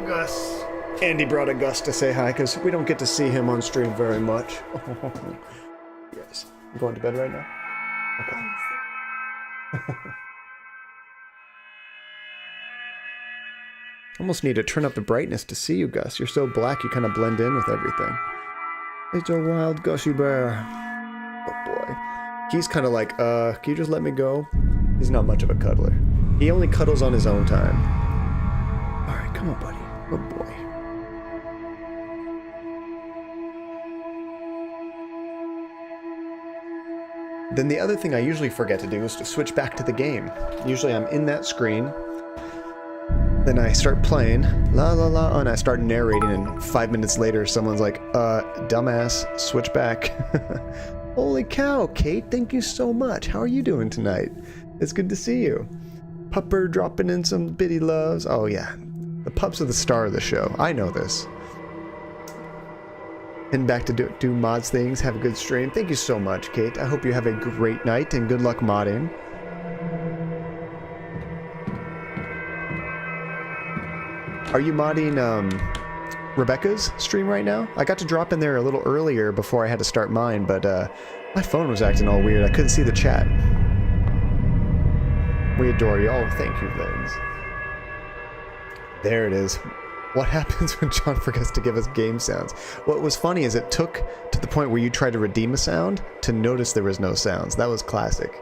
S2: Gus. Andy brought a Gus to say hi, because we don't get to see him on stream very much. Yes. You going to bed right now? Okay. Almost need to turn up the brightness to see you, Gus. You're so black, you kind of blend in with everything. It's a wild gushy bear. Oh boy. He's kind of like, can you just let me go? He's not much of a cuddler. He only cuddles on his own time. Alright, come on, buddy. Good boy. Then the other thing I usually forget to do is to switch back to the game. Usually I'm in that screen. Then I start playing, la la la, and I start narrating, and 5 minutes later someone's like, dumbass, switch back. Holy cow, Kate, thank you so much. How are you doing tonight? It's good to see you. Pupper dropping in some bitty loves. Oh yeah, the pups are the star of the show. I know this. And back to do mods things, have a good stream. Thank you so much, Kate. I hope you have a great night, and good luck modding. Are you modding Rebecca's stream right now? I got to drop in there a little earlier before I had to start mine, but my phone was acting all weird. I couldn't see the chat. We adore you. Oh, thank you, Vince. There it is. What happens when John forgets to give us game sounds? What was funny is it took to the point where you tried to redeem a sound to notice there was no sounds. That was classic.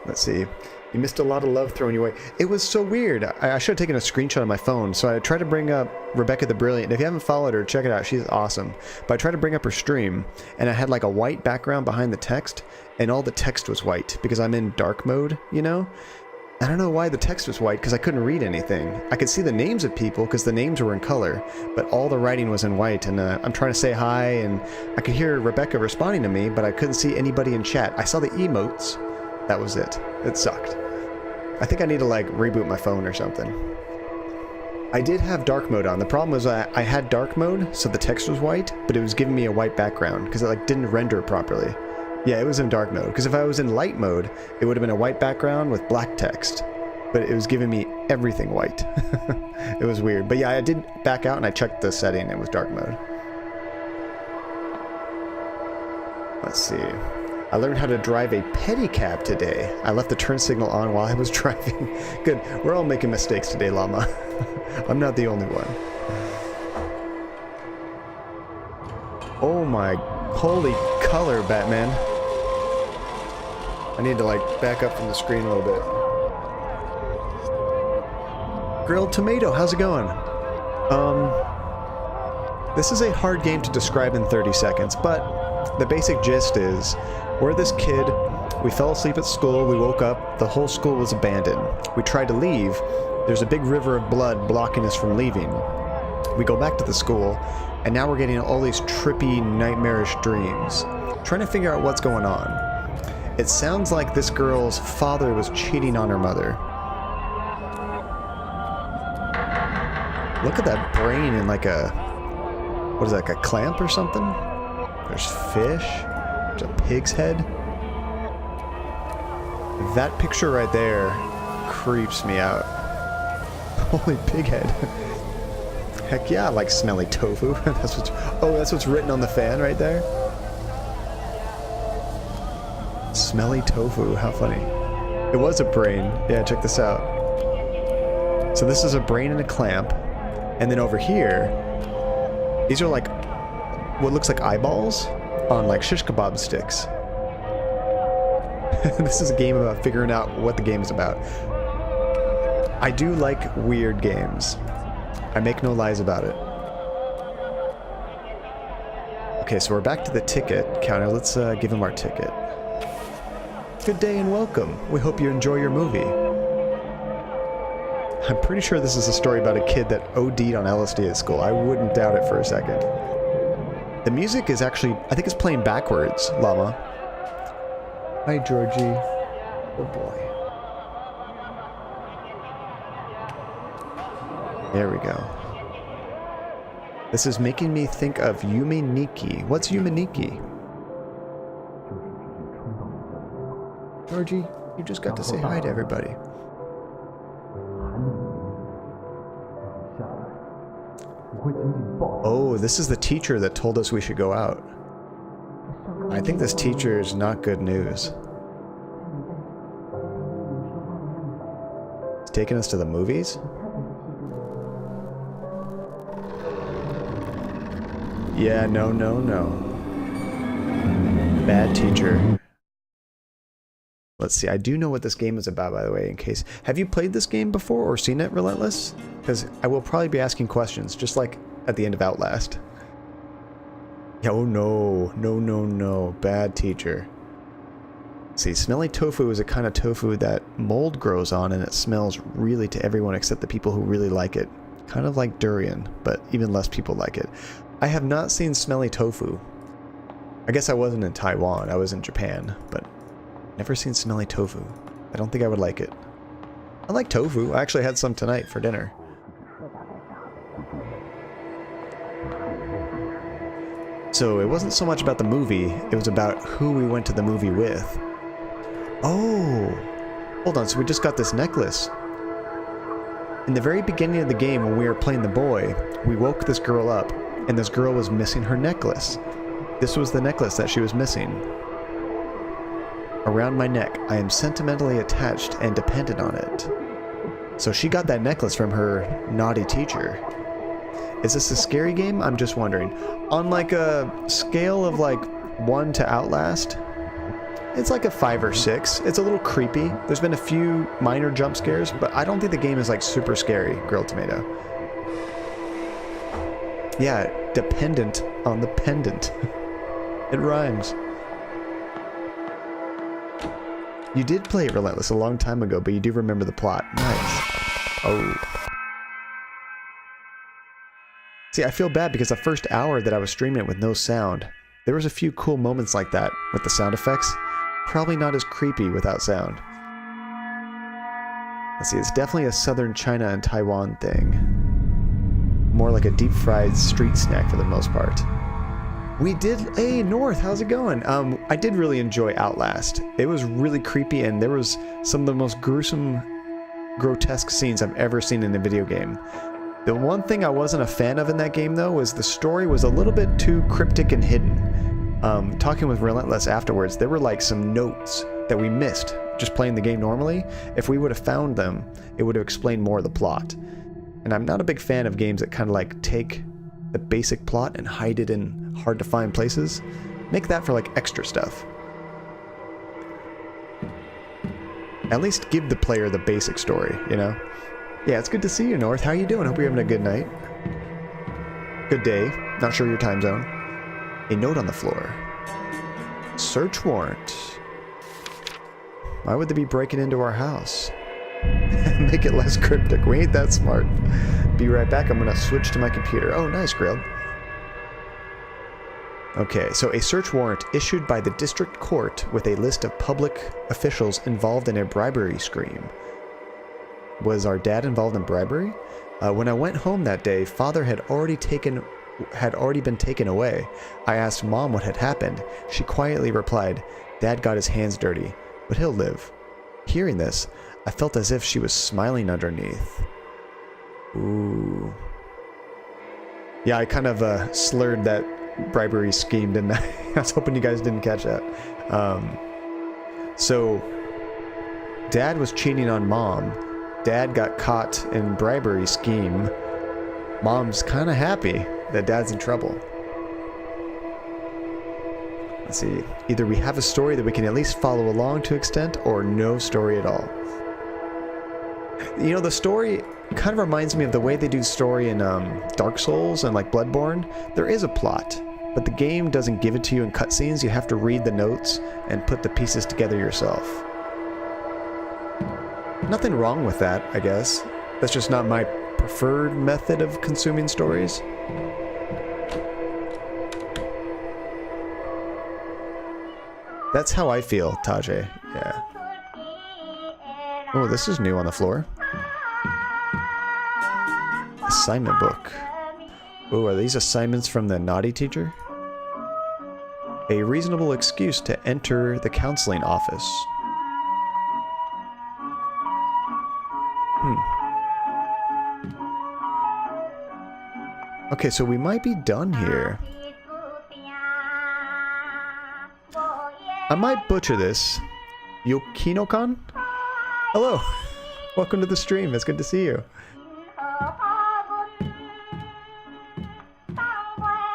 S2: Let's see. You missed a lot of love thrown your way. It was so weird. I should have taken a screenshot on my phone. So I tried to bring up Rebecca the Brilliant. And if you haven't followed her, check it out. She's awesome. But I tried to bring up her stream, and I had like a white background behind the text, and all the text was white because I'm in dark mode, you know? I don't know why the text was white, because I couldn't read anything. I could see the names of people because the names were in color, but all the writing was in white, and I'm trying to say hi, and I could hear Rebecca responding to me, but I couldn't see anybody in chat. I saw the emotes. That was it. It sucked. I think I need to like reboot my phone or something. I did have dark mode on. The problem was I had dark mode, so the text was white, but it was giving me a white background because it like didn't render properly. Yeah, it was in dark mode, because if I was in light mode, it would have been a white background with black text, but it was giving me everything white. It was weird. But yeah, I did back out and I checked the setting. It was dark mode. Let's see. I learned how to drive a pedicab today. I left the turn signal on while I was driving. Good. We're all making mistakes today, Llama. I'm not the only one. Oh my holy color, Batman. I need to like back up from the screen a little bit. Grilled tomato, how's it going? This is a hard game to describe in 30 seconds, but the basic gist is we're this kid, we fell asleep at school, we woke up, the whole school was abandoned. We tried to leave, there's a big river of blood blocking us from leaving. We go back to the school, and now we're getting all these trippy, nightmarish dreams. Trying to figure out what's going on. It sounds like this girl's father was cheating on her mother. Look at that brain in like a... what is that, like a clamp or something? There's fish. There's a pig's head. That picture right there creeps me out. Holy pig head. Heck yeah, I like smelly tofu. That's what's written on the fan right there. Smelly tofu, how funny. It was a brain. Yeah, check this out. So this is a brain and a clamp. And then over here, these are like what looks like eyeballs on like shish kebab sticks. This is a game about figuring out what the game is about. I do like weird games. I make no lies about it. Okay, so we're back to the ticket counter. Let's give him our ticket. Good day and welcome. We hope you enjoy your movie. I'm pretty sure this is a story about a kid that OD'd on LSD at school. I wouldn't doubt it for a second. The music is actually, I think it's playing backwards, Llama. Hi, Georgie. Oh boy. There we go. This is making me think of Yume Nikki. What's Yume Nikki? Georgie, you just got to say hi to everybody. Oh, this is the teacher that told us we should go out. I think this teacher is not good news. He's taking us to the movies? Yeah, no, no, no. Bad teacher. Let's see, I do know what this game is about, by the way, in case... Have you played this game before or seen it, Relentless? Because I will probably be asking questions, just like at the end of Outlast. Oh no, no, no, no, bad teacher. See, smelly tofu is a kind of tofu that mold grows on, and it smells really to everyone except the people who really like it. Kind of like durian, but even less people like it. I have not seen smelly tofu. I guess I wasn't in Taiwan, I was in Japan, but never seen smelly tofu. I don't think I would like it. I like tofu. I actually had some tonight for dinner. So it wasn't so much about the movie, it was about who we went to the movie with. Oh! Hold on, so we just got this necklace. In the very beginning of the game, when we were playing the boy, we woke this girl up, and this girl was missing her necklace. This was the necklace that she was missing. Around my neck, I am sentimentally attached and dependent on it. So she got that necklace from her naughty teacher. Is this a scary game? I'm just wondering. On like a scale of like 1 to Outlast, it's like a 5 or 6. It's a little creepy. There's been a few minor jump scares, but I don't think the game is like super scary, Grilled Tomato. Yeah, dependent on the pendant. It rhymes. You did play it, Relentless, a long time ago, but you do remember the plot. Nice. Oh. See, I feel bad because the first hour that I was streaming it with no sound, there was a few cool moments like that with the sound effects. Probably not as creepy without sound. Let's see, it's definitely a southern China and Taiwan thing. More like a deep-fried street snack for the most part. We did... Hey, North, how's it going? I did really enjoy Outlast. It was really creepy, and there was some of the most gruesome, grotesque scenes I've ever seen in a video game. The one thing I wasn't a fan of in that game, though, was the story was a little bit too cryptic and hidden. Talking with Relentless afterwards, there were like some notes that we missed just playing the game normally. If we would have found them, it would have explained more of the plot. And I'm not a big fan of games that kind of like take the basic plot and hide it in hard to find places. Make that for like extra stuff. At least give the player the basic story, you know? Yeah, it's good to see you, North. How you doing? Hope you're having a good night. Good day. Not sure your time zone. A note on the floor. Search warrant. Why would they be breaking into our house? Make it less cryptic. We ain't that smart. Be right back. I'm gonna switch to my computer. Oh, nice, Grilled. Okay, so a search warrant issued by the district court with a list of public officials involved in a bribery scheme. Was our dad involved in bribery? When I went home that day, Father had already been taken away. I asked Mom what had happened. She quietly replied, "Dad got his hands dirty, but he'll live." Hearing this, I felt as if she was smiling underneath. Ooh. Yeah, I kind of slurred that bribery scheme, didn't I? I was hoping you guys didn't catch that. So, Dad was cheating on Mom. Dad got caught in bribery scheme. Mom's kind of happy that Dad's in trouble. Let's see. Either we have a story that we can at least follow along to extent, or no story at all. You know, the story kind of reminds me of the way they do story in Dark Souls and like Bloodborne. There is a plot, but the game doesn't give it to you in cutscenes. You have to read the notes and put the pieces together yourself. Nothing wrong with that, I guess. That's just not my preferred method of consuming stories. That's how I feel, Tajay. Yeah. Oh, this is new on the floor. Assignment book. Oh, are these assignments from the naughty teacher? A reasonable excuse to enter the counseling office. Okay, so we might be done here. I might butcher this. Yokino-kan? Hello! Welcome to the stream, it's good to see you.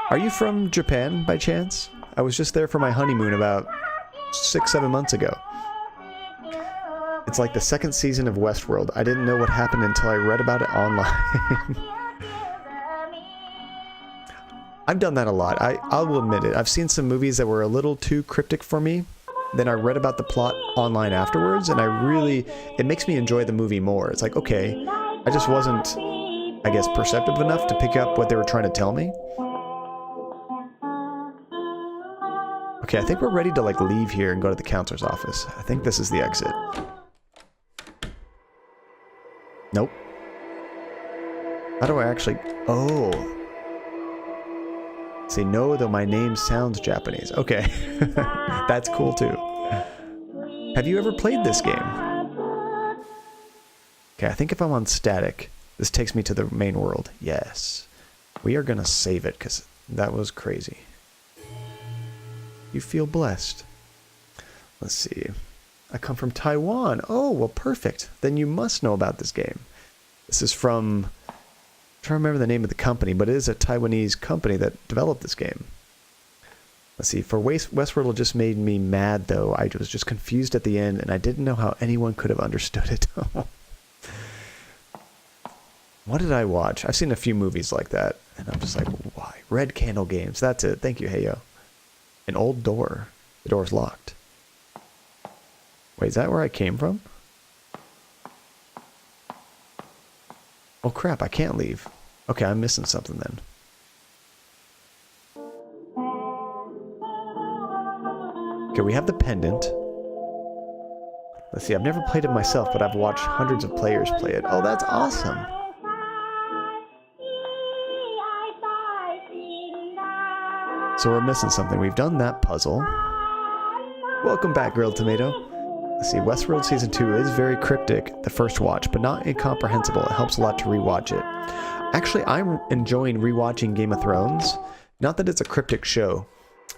S2: Are you from Japan by chance? I was just there for my honeymoon about 6-7 months ago. It's like the second season of Westworld. I didn't know what happened until I read about it online. I've done that a lot. I'll admit it. I've seen some movies that were a little too cryptic for me. Then I read about the plot online afterwards, and it makes me enjoy the movie more. It's like, okay, I just wasn't, I guess, perceptive enough to pick up what they were trying to tell me. Okay, I think we're ready to, like, leave here and go to the counselor's office. I think this is the exit. Nope. How do I actually... Oh. See, no, though my name sounds Japanese. Okay. That's cool, too. Have you ever played this game? Okay, I think if I'm on static, this takes me to the main world. Yes. We are gonna save it, because that was crazy. You feel blessed. Let's see. I come from Taiwan. Oh, well, perfect. Then you must know about this game. This is from... I'm trying to remember the name of the company, but it is a Taiwanese company that developed this game. Let's see. For Westworld just made me mad, though. I was just confused at the end, and I didn't know how anyone could have understood it. What did I watch? I've seen a few movies like that, and I'm just like, why? Red Candle Games. That's it. Thank you, Heyo. An old door. The door's locked. Wait, is that where I came from? Oh crap, I can't leave. Okay, I'm missing something then. Okay, we have the pendant. Let's see, I've never played it myself, but I've watched hundreds of players play it. Oh, that's awesome! So we're missing something. We've done that puzzle. Welcome back, Grilled Tomato. Let's see, Westworld Season 2 is very cryptic, the first watch, but not incomprehensible. It helps a lot to rewatch it. Actually, I'm enjoying rewatching Game of Thrones. Not that it's a cryptic show,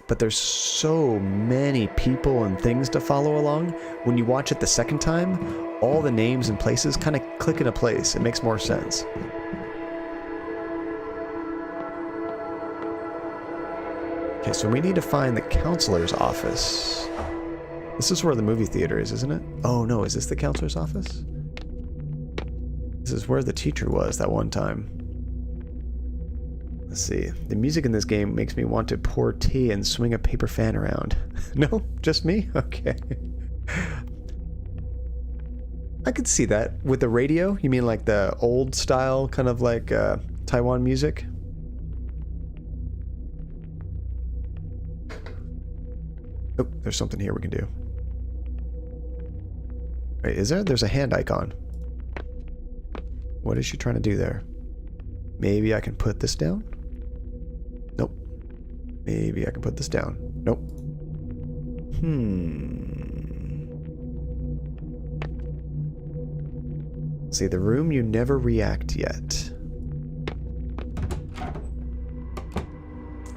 S2: but there's so many people and things to follow along. When you watch it the second time, all the names and places kind of click into place. It makes more sense. Okay, so we need to find the counselor's office. This is where the movie theater is, isn't it? Oh no, is this the counselor's office? This is where the teacher was that one time. Let's see. The music in this game makes me want to pour tea and swing a paper fan around. No? Just me? Okay. I could see that. With the radio? You mean like the old style, kind of like Taiwan music? Oh, there's something here we can do. Wait, is there? There's a hand icon. What is she trying to do there? Maybe I can put this down? Nope. Maybe I can put this down. Nope. See, the room you never react yet.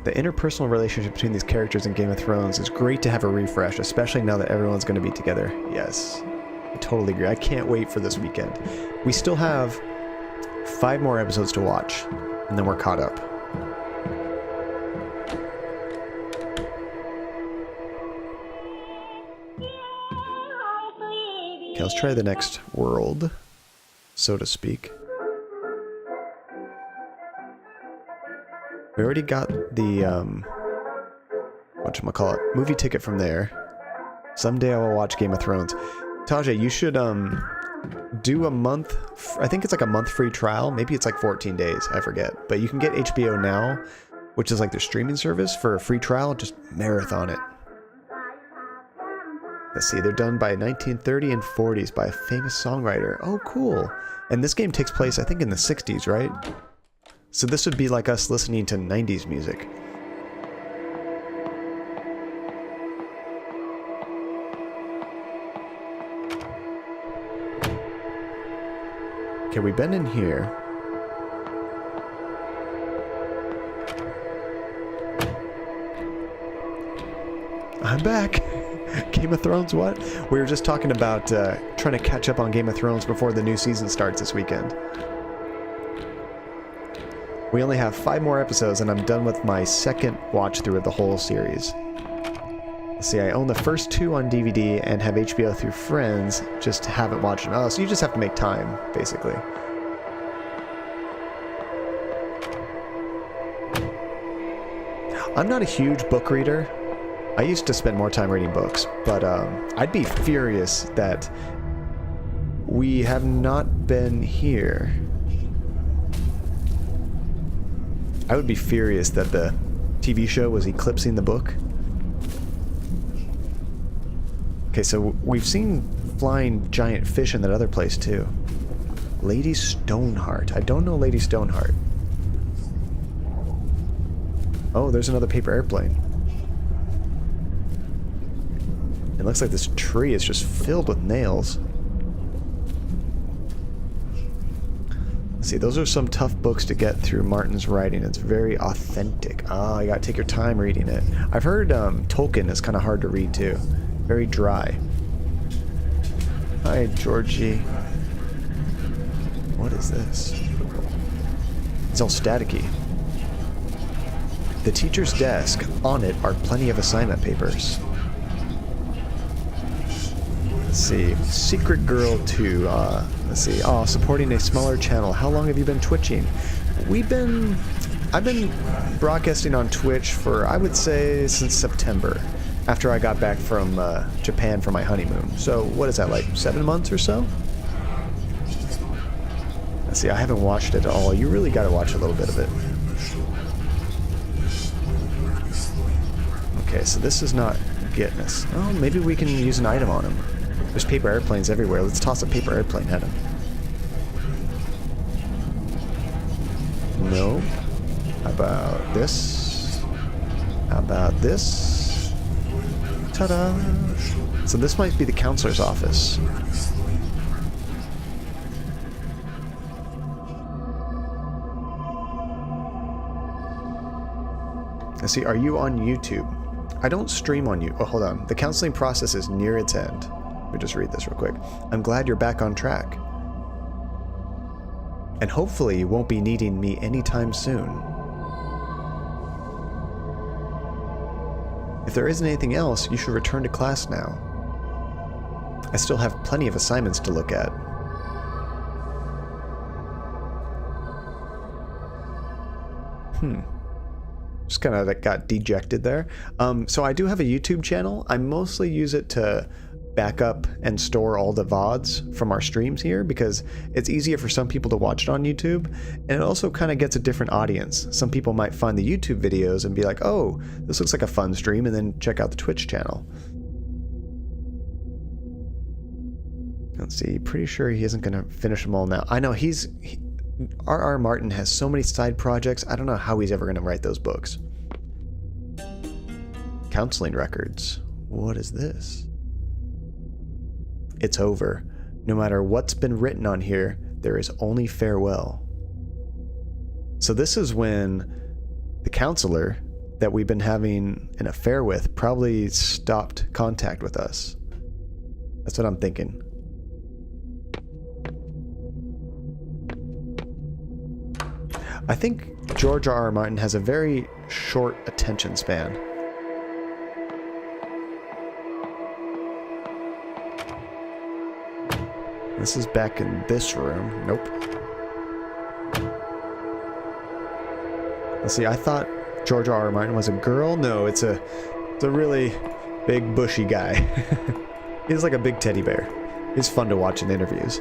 S2: The interpersonal relationship between these characters in Game of Thrones is great to have a refresh, especially now that everyone's going to be together. Yes, I totally agree. I can't wait for this weekend. We still have 5 more episodes to watch, and then we're caught up. Okay, let's try the next world, so to speak. We already got the, whatchamacallit, movie ticket from there. Someday I will watch Game of Thrones. Tajay, you should, do a month, I think it's like a month free trial. Maybe it's like 14 days, I forget. But you can get HBO Now, which is like their streaming service, for a free trial. Just marathon it. Let's see, they're done by 1930 and 40s by a famous songwriter. Oh, cool. And this game takes place, I think, in the 60s, right? So this would be like us listening to 90s music. Okay, we've been in here. I'm back. Game of Thrones, what? We were just talking about trying to catch up on Game of Thrones before the new season starts this weekend. We only have 5 more episodes and I'm done with my second watch through of the whole series. Let's see, I own the first 2 on DVD and have HBO through friends, just haven't watched them. Oh, so you just have to make time, basically. I'm not a huge book reader. I used to spend more time reading books, but I'd be furious that we have not been here. I would be furious that the TV show was eclipsing the book. Okay, so we've seen flying giant fish in that other place too. Lady Stoneheart. I don't know Lady Stoneheart. Oh, there's another paper airplane. It looks like this tree is just filled with nails. Let's see, those are some tough books to get through Martin's writing. It's very authentic. Ah, you gotta take your time reading it. I've heard Tolkien is kind of hard to read too. Very dry. Hi, Georgie. What is this? It's all staticky. The teacher's desk. On it are plenty of assignment papers. Let's see. Secret Girl 2. Let's see. Oh, supporting a smaller channel. How long have you been twitching? I've been broadcasting on Twitch for, I would say, since September. After I got back from Japan for my honeymoon. So, what is that, like 7 months or so? Let's see, I haven't watched it at all. You really gotta watch a little bit of it. Okay, so this is not getting us. Oh, maybe we can use an item on him. There's paper airplanes everywhere. Let's toss a paper airplane at him. No. How about this? How about this? Ta-da! So this might be the counselor's office. Let's see, are you on YouTube? I don't stream on you. Oh, hold on. The counseling process is near its end. Let me just read this real quick. I'm glad you're back on track. And hopefully you won't be needing me anytime soon. If there isn't anything else, you should return to class now. I still have plenty of assignments to look at. Just kind of got dejected there. So I do have a YouTube channel. I mostly use it to back up and store all the VODs from our streams here because it's easier for some people to watch it on YouTube, and it also kind of gets a different audience. Some people might find the YouTube videos and be like, oh, this looks like a fun stream, and then check out the Twitch channel. Let's see, pretty sure he isn't going to finish them all now. I know R.R. Martin has so many side projects, I don't know how he's ever going to write those books. Counseling records. What is this? It's over. No matter what's been written on here, there is only farewell. So this is when the counselor that we've been having an affair with probably stopped contact with us. That's what I'm thinking. I think George R.R. Martin has a very short attention span. This is back in this room. Nope. Let's see, I thought George R.R. Martin was a girl. No, it's a really big, bushy guy. He's like a big teddy bear. He's fun to watch in interviews.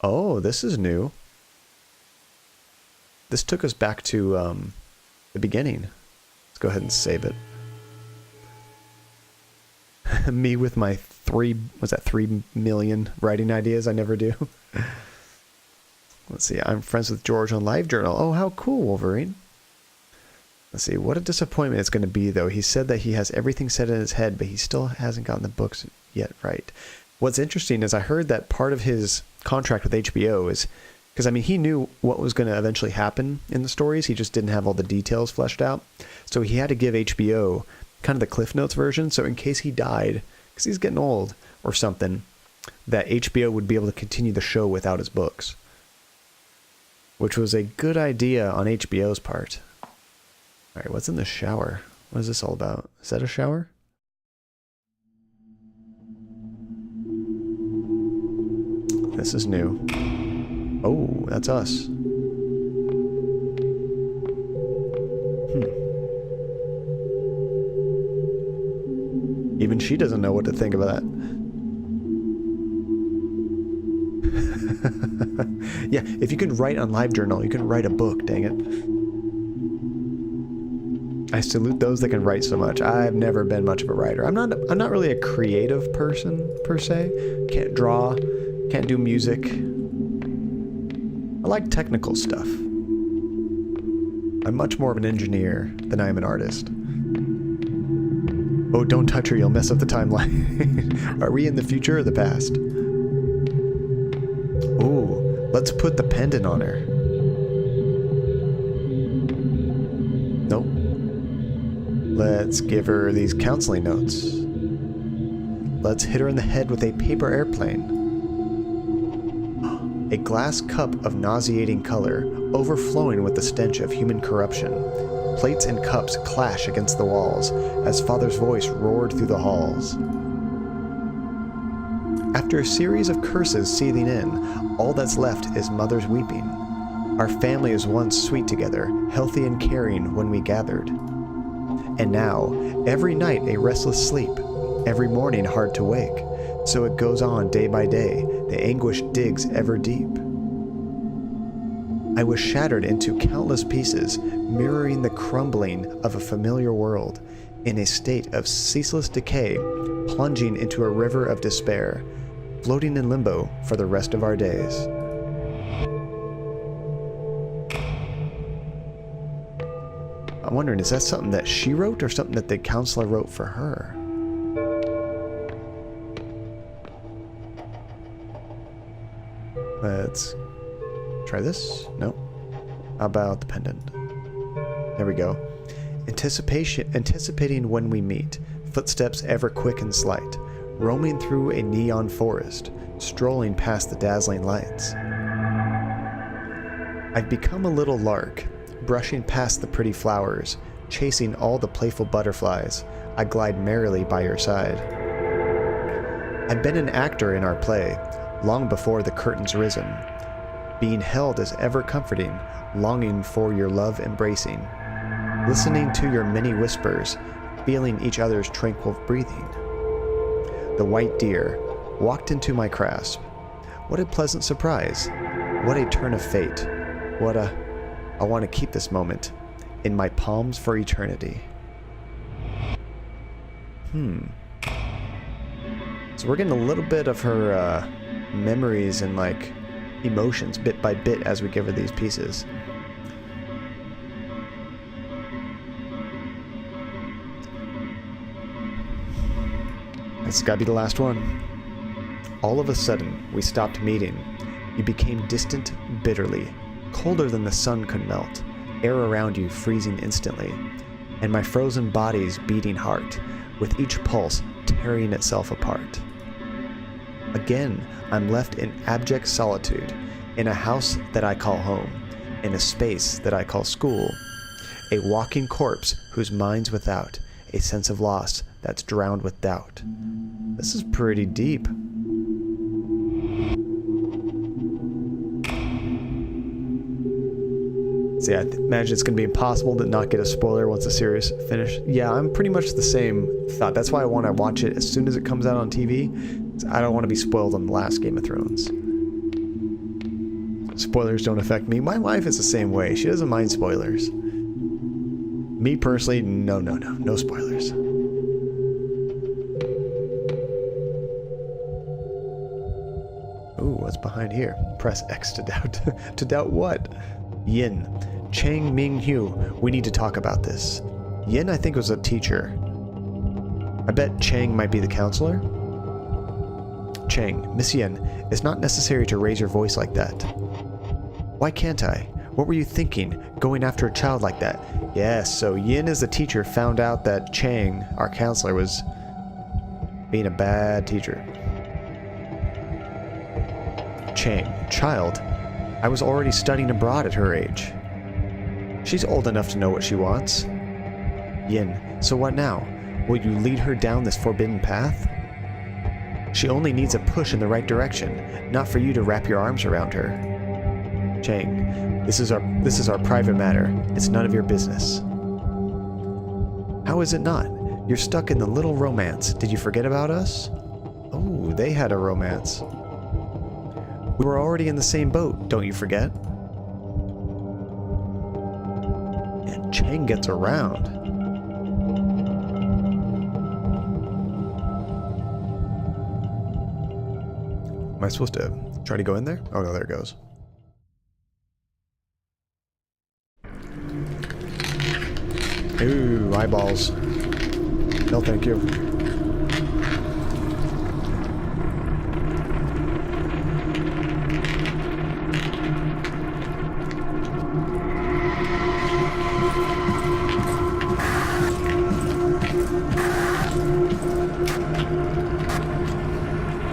S2: Oh, this is new. This took us back to the beginning. Let's go ahead and save it. Me with my 3 million writing ideas I never do. Let's see, I'm friends with George on LiveJournal. Oh, how cool, Wolverine. Let's see, what a disappointment it's going to be, though. He said that he has everything set in his head, but he still hasn't gotten the books yet right. What's interesting is I heard that part of his contract with HBO is, because I mean, he knew what was going to eventually happen in the stories, he just didn't have all the details fleshed out. So he had to give HBO kind of the Cliff Notes version, so in case he died, because he's getting old or something, that HBO would be able to continue the show without his books, which was a good idea on HBO's part. All right, what's in the shower? What is this all about? Is that a shower? This is new. Oh, that's us. Even she doesn't know what to think about that. Yeah, if you can write on LiveJournal, you can write a book, dang it. I salute those that can write so much. I've never been much of a writer. I'm not really a creative person, per se. Can't draw, can't do music. I like technical stuff. I'm much more of an engineer than I am an artist. Oh, don't touch her, you'll mess up the timeline. Are we in the future or the past? Ooh, let's put the pendant on her. Nope. Let's give her these counseling notes. Let's hit her in the head with a paper airplane. A glass cup of nauseating color, overflowing with the stench of human corruption. Plates and cups clash against the walls as Father's voice roared through the halls. After a series of curses seething in, all that's left is Mother's weeping. Our family was once sweet together, healthy and caring when we gathered. And now, every night a restless sleep, every morning hard to wake. So it goes on day by day, the anguish digs ever deep. I was shattered into countless pieces, mirroring the crumbling of a familiar world, in a state of ceaseless decay, plunging into a river of despair, floating in limbo for the rest of our days. I'm wondering, is that something that she wrote or something that the counselor wrote for her? Let's try this. No. How about the pendant? There we go. Anticipating when we meet, footsteps ever quick and slight, roaming through a neon forest, strolling past the dazzling lights. I've become a little lark, brushing past the pretty flowers, chasing all the playful butterflies. I glide merrily by your side. I've been an actor in our play, long before the curtain's risen. Being held is ever comforting, longing for your love embracing. Listening to your many whispers, feeling each other's tranquil breathing. The white deer walked into my grasp. What a pleasant surprise. What a turn of fate. I want to keep this moment in my palms for eternity. So we're getting a little bit of her memories and like emotions bit by bit as we give her these pieces. This has got to be the last one. All of a sudden, we stopped meeting. You became distant bitterly, colder than the sun could melt, air around you freezing instantly, and my frozen body's beating heart, with each pulse tearing itself apart. Again, I'm left in abject solitude, in a house that I call home, in a space that I call school, a walking corpse whose mind's without, a sense of loss that's drowned with doubt. This is pretty deep. See, I imagine it's going to be impossible to not get a spoiler once the series finished. Yeah, I'm pretty much the same thought. That's why I want to watch it as soon as it comes out on TV. I don't want to be spoiled on the last Game of Thrones. Spoilers don't affect me. My wife is the same way. She doesn't mind spoilers. Me personally, no spoilers. Ooh, what's behind here? Press X to doubt. To doubt what? Yin. Chang Ming Hu. We need to talk about this. Yin, I think, was a teacher. I bet Chang might be the counselor. Chang, Miss Yin, it's not necessary to raise your voice like that. Why can't I? What were you thinking, going after a child like that? Yes, so Yin as the teacher found out that Chang, our counselor, was being a bad teacher. Chang, child. I was already studying abroad at her age. She's old enough to know what she wants. Yin, so what now? Will you lead her down this forbidden path? She only needs a push in the right direction, not for you to wrap your arms around her. Chang, this is our private matter. It's none of your business. How is it not? You're stuck in the little romance. Did you forget about us? Oh, they had a romance. We were already in the same boat, don't you forget? And Chang gets around. Am I supposed to try to go in there? Oh no, there it goes. Ooh, eyeballs. No, thank you.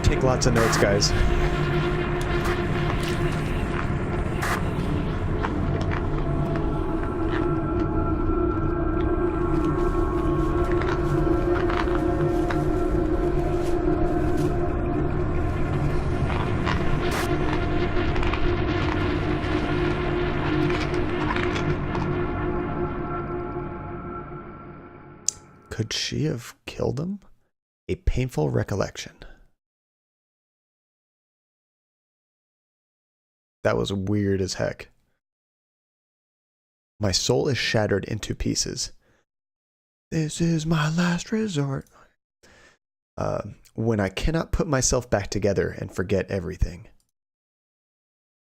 S2: Take lots of notes, guys. Could she have killed him? A painful recollection. That was weird as heck. My soul is shattered into pieces. This is my last resort. When I cannot put myself back together and forget everything.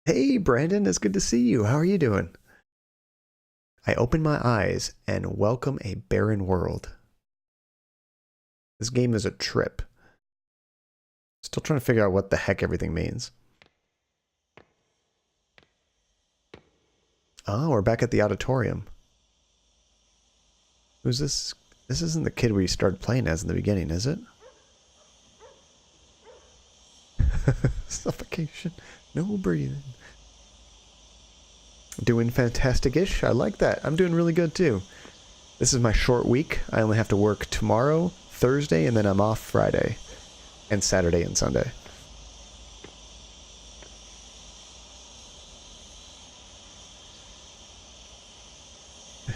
S2: Hey, Brandon, it's good to see you. How are you doing? I open my eyes and welcome a barren world. This game is a trip. Still trying to figure out what the heck everything means. Oh, we're back at the auditorium. Who's this? This isn't the kid we started playing as in the beginning, is it? Suffocation. No breathing. Doing fantastic-ish. I like that. I'm doing really good too. This is my short week. I only have to work tomorrow, Thursday, and then I'm off Friday. And Saturday and Sunday.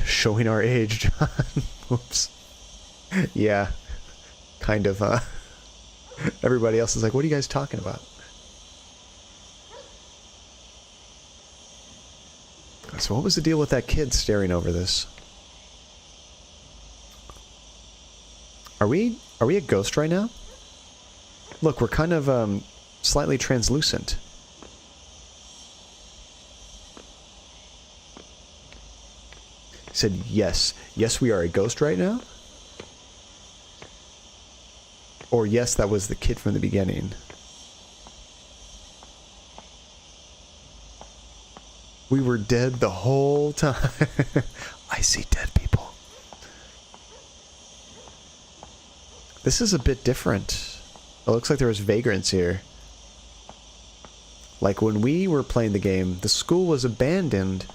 S2: Showing our age, John. Whoops. Yeah. Kind of, everybody else is like, what are you guys talking about? So what was the deal with that kid staring over this? Are we a ghost right now? Look, we're kind of, slightly translucent. He said, yes. Yes, we are a ghost right now? Or yes, that was the kid from the beginning. We were dead the whole time. I see dead people. This is a bit different. It looks like there was vagrants here. Like when we were playing the game, the school was abandoned,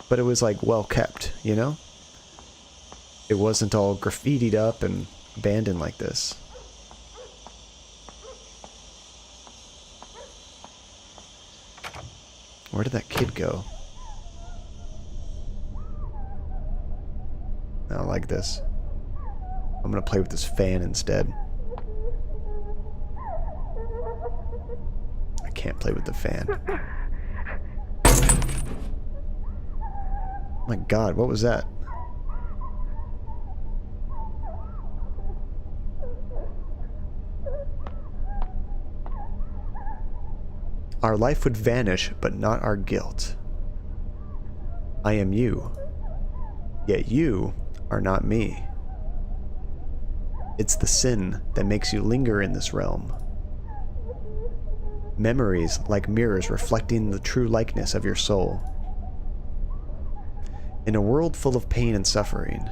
S2: but it was like well kept, you know? It wasn't all graffitied up and abandoned like this. Where did that kid go? I don't like this. I'm gonna play with this fan instead. I can't play with the fan. My God, what was that? Our life would vanish, but not our guilt. I am you, yet you are not me. It's the sin that makes you linger in this realm. Memories like mirrors reflecting the true likeness of your soul. In a world full of pain and suffering,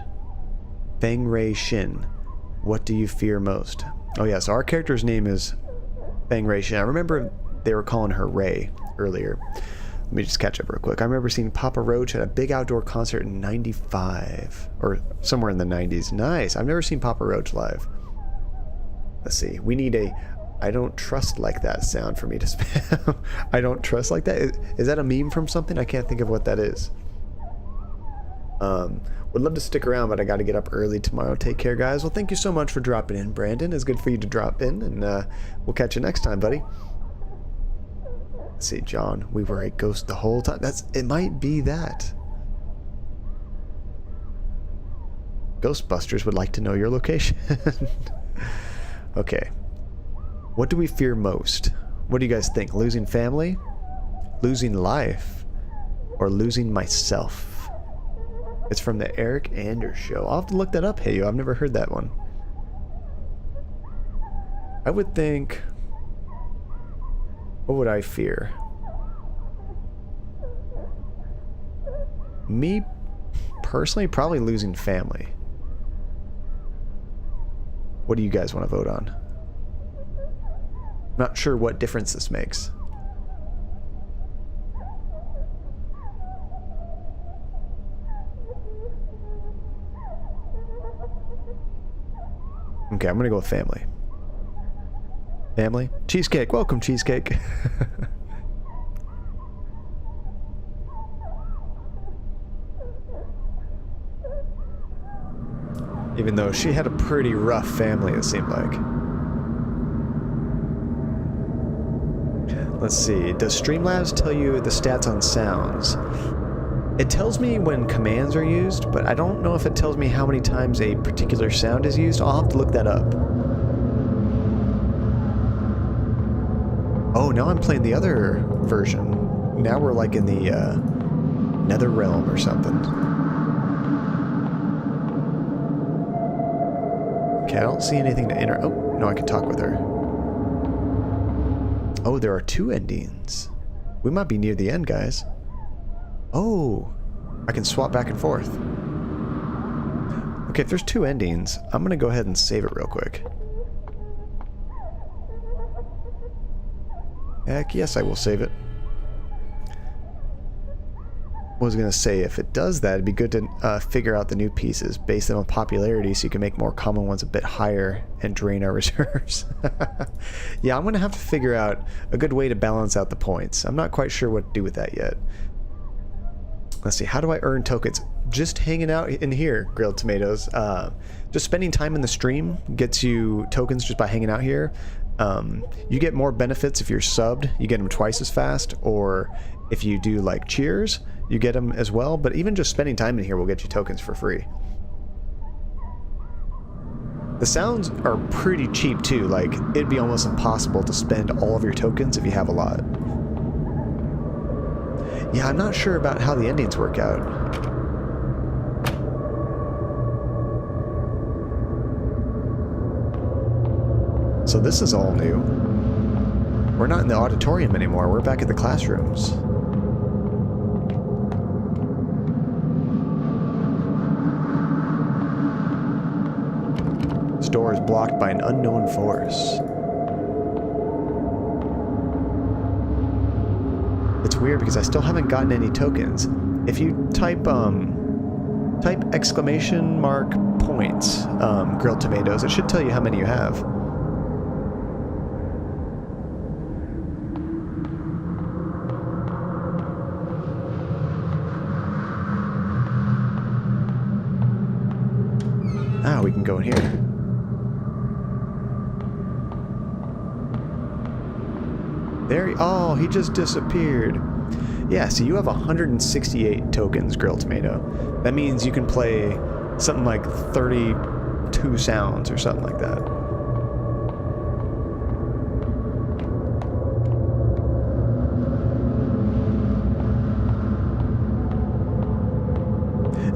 S2: Feng Rei Shin, what do you fear most? Oh yes, our character's name is Feng Rei Shin. I remember they were calling her Ray earlier. Let me just catch up real quick. I remember seeing Papa Roach at a big outdoor concert in 95 or somewhere in the 90s. Nice. I've never seen Papa Roach live. Let's see. We need a I don't trust like that sound for me to spam. I don't trust like that. Is that a meme from something? I can't think of what that is. Would love to stick around, but I got to get up early tomorrow. Take care, guys. Well, thank you so much for dropping in, Brandon. It's good for you to drop in, and we'll catch you next time, buddy. Let's see, John. We were a ghost the whole time. It might be that. Ghostbusters would like to know your location. Okay. What do we fear most? What do you guys think? Losing family? Losing life? Or losing myself? It's from the Eric Anders show. I'll have to look that up, hey yo. I've never heard that one. I would think... What would I fear? Me, personally, probably losing family. What do you guys want to vote on? I'm not sure what difference this makes. Okay, I'm gonna go with family. Family? Cheesecake. Welcome, Cheesecake. Even though she had a pretty rough family, it seemed like. Let's see. Does Streamlabs tell you the stats on sounds? It tells me when commands are used, but I don't know if it tells me how many times a particular sound is used. I'll have to look that up. Oh, now I'm playing the other version. Now we're like in the Nether Realm or something. Okay, I don't see anything to enter. Oh, no, I can talk with her. Oh, there are 2 endings. We might be near the end, guys. Oh, I can swap back and forth. Okay, if there's 2 endings, I'm gonna go ahead and save it real quick. Heck yes, I will save it. I was gonna say, if it does that, it'd be good to figure out the new pieces, base them on popularity so you can make more common ones a bit higher and drain our reserves. Yeah, I'm gonna have to figure out a good way to balance out the points. I'm not quite sure what to do with that yet. Let's see, how do I earn tokens? Just hanging out in here, Grilled Tomatoes. Just spending time in the stream gets you tokens just by hanging out here. You get more benefits if you're subbed. You get them twice as fast, or if you do like cheers, you get them as well. But even just spending time in here will get you tokens for free. The sounds are pretty cheap too. Like, it'd be almost impossible to spend all of your tokens if you have a lot. Yeah, I'm not sure about how the endings work out. So this is all new. We're not in the auditorium anymore. We're back at the classrooms. This door is blocked by an unknown force. It's weird because I still haven't gotten any tokens. If you type exclamation mark points, Grilled Tomatoes, it should tell you how many you have. Ah, we can go in here. Oh, he just disappeared. Yeah, so you have 168 tokens, Grilled Tomato. That means you can play something like 32 sounds or something like that.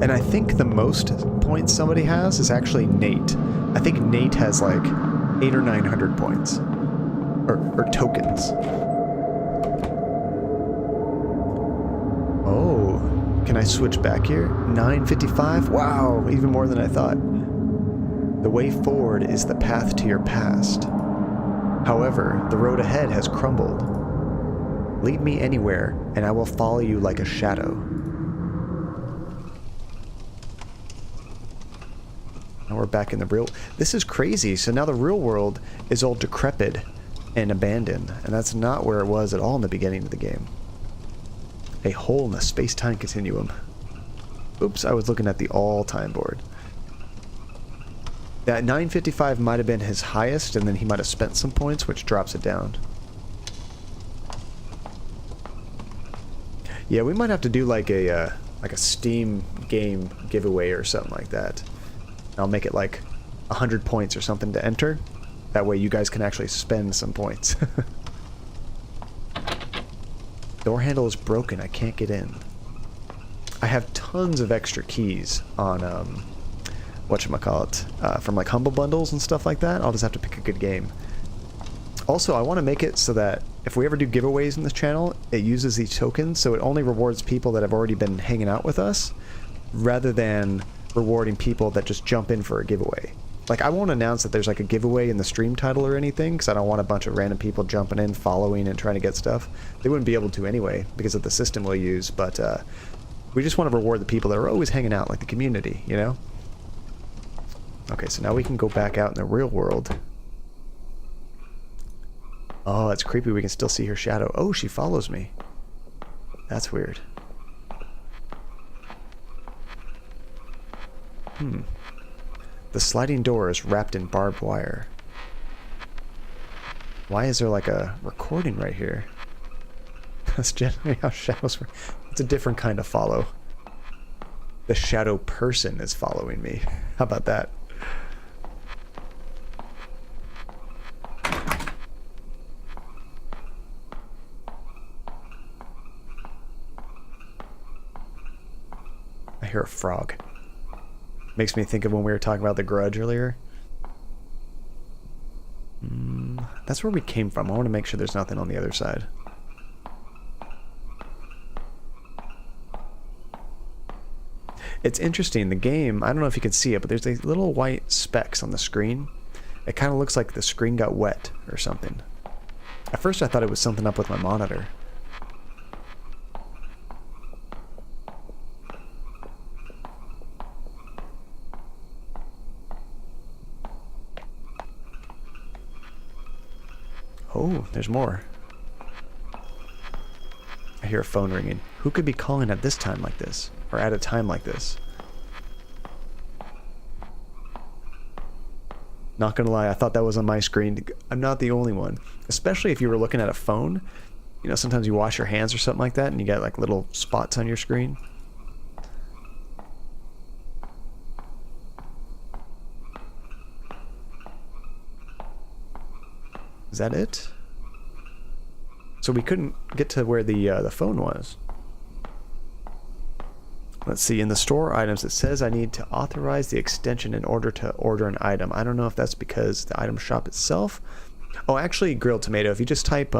S2: And I think the most points somebody has is actually Nate. I think Nate has like 800 or 900 points. Or tokens. Oh, can I switch back here? 955? Wow, even more than I thought. The way forward is the path to your past. However, the road ahead has crumbled. Lead me anywhere, and I will follow you like a shadow. Now we're back in the real... This is crazy. So now the real world is all decrepit and abandoned, and that's not where it was at all in the beginning of the game. A hole in the space-time continuum. Oops, I was looking at the all-time board. That 955 might have been his highest, and then he might have spent some points, which drops it down. Yeah, we might have to do like a Steam game giveaway or something like that. I'll make it like 100 points or something to enter. That way you guys can actually spend some points. Door handle is broken. I can't get in. I have tons of extra keys on, whatchamacallit, from like Humble Bundles and stuff like that. I'll just have to pick a good game. Also, I want to make it so that if we ever do giveaways in this channel, it uses these tokens, so it only rewards people that have already been hanging out with us, rather than rewarding people that just jump in for a giveaway. Like, I won't announce that there's like a giveaway in the stream title or anything, because I don't want a bunch of random people jumping in, following, and trying to get stuff. They wouldn't be able to anyway, because of the system we'll use, but we just want to reward the people that are always hanging out, like the community, you know? Okay, so now we can go back out in the real world. Oh, that's creepy. We can still see her shadow. Oh, she follows me. That's weird. The sliding door is wrapped in barbed wire. Why is there like a recording right here? That's generally how shadows work. It's a different kind of follow. The shadow person is following me. How about that? I hear a frog. Makes me think of when we were talking about The Grudge earlier. That's where we came from. I want to make sure there's nothing on the other side. It's interesting, the game, I don't know if you can see it, but there's these little white specks on the screen. It kind of looks like the screen got wet or something. At first I thought it was something up with my monitor. Oh, there's more. I hear a phone ringing. Who could be calling at this time like this? Or at a time like this? Not gonna lie, I thought that was on my screen. I'm not the only one. Especially if you were looking at a phone. You know, sometimes you wash your hands or something like that and you get like little spots on your screen. Is that it? So we couldn't get to where the phone was. Let's see, in the store items it says I need to authorize the extension in order to order an item. I don't know if that's because the item shop itself. Oh, actually, Grilled Tomato, if you just type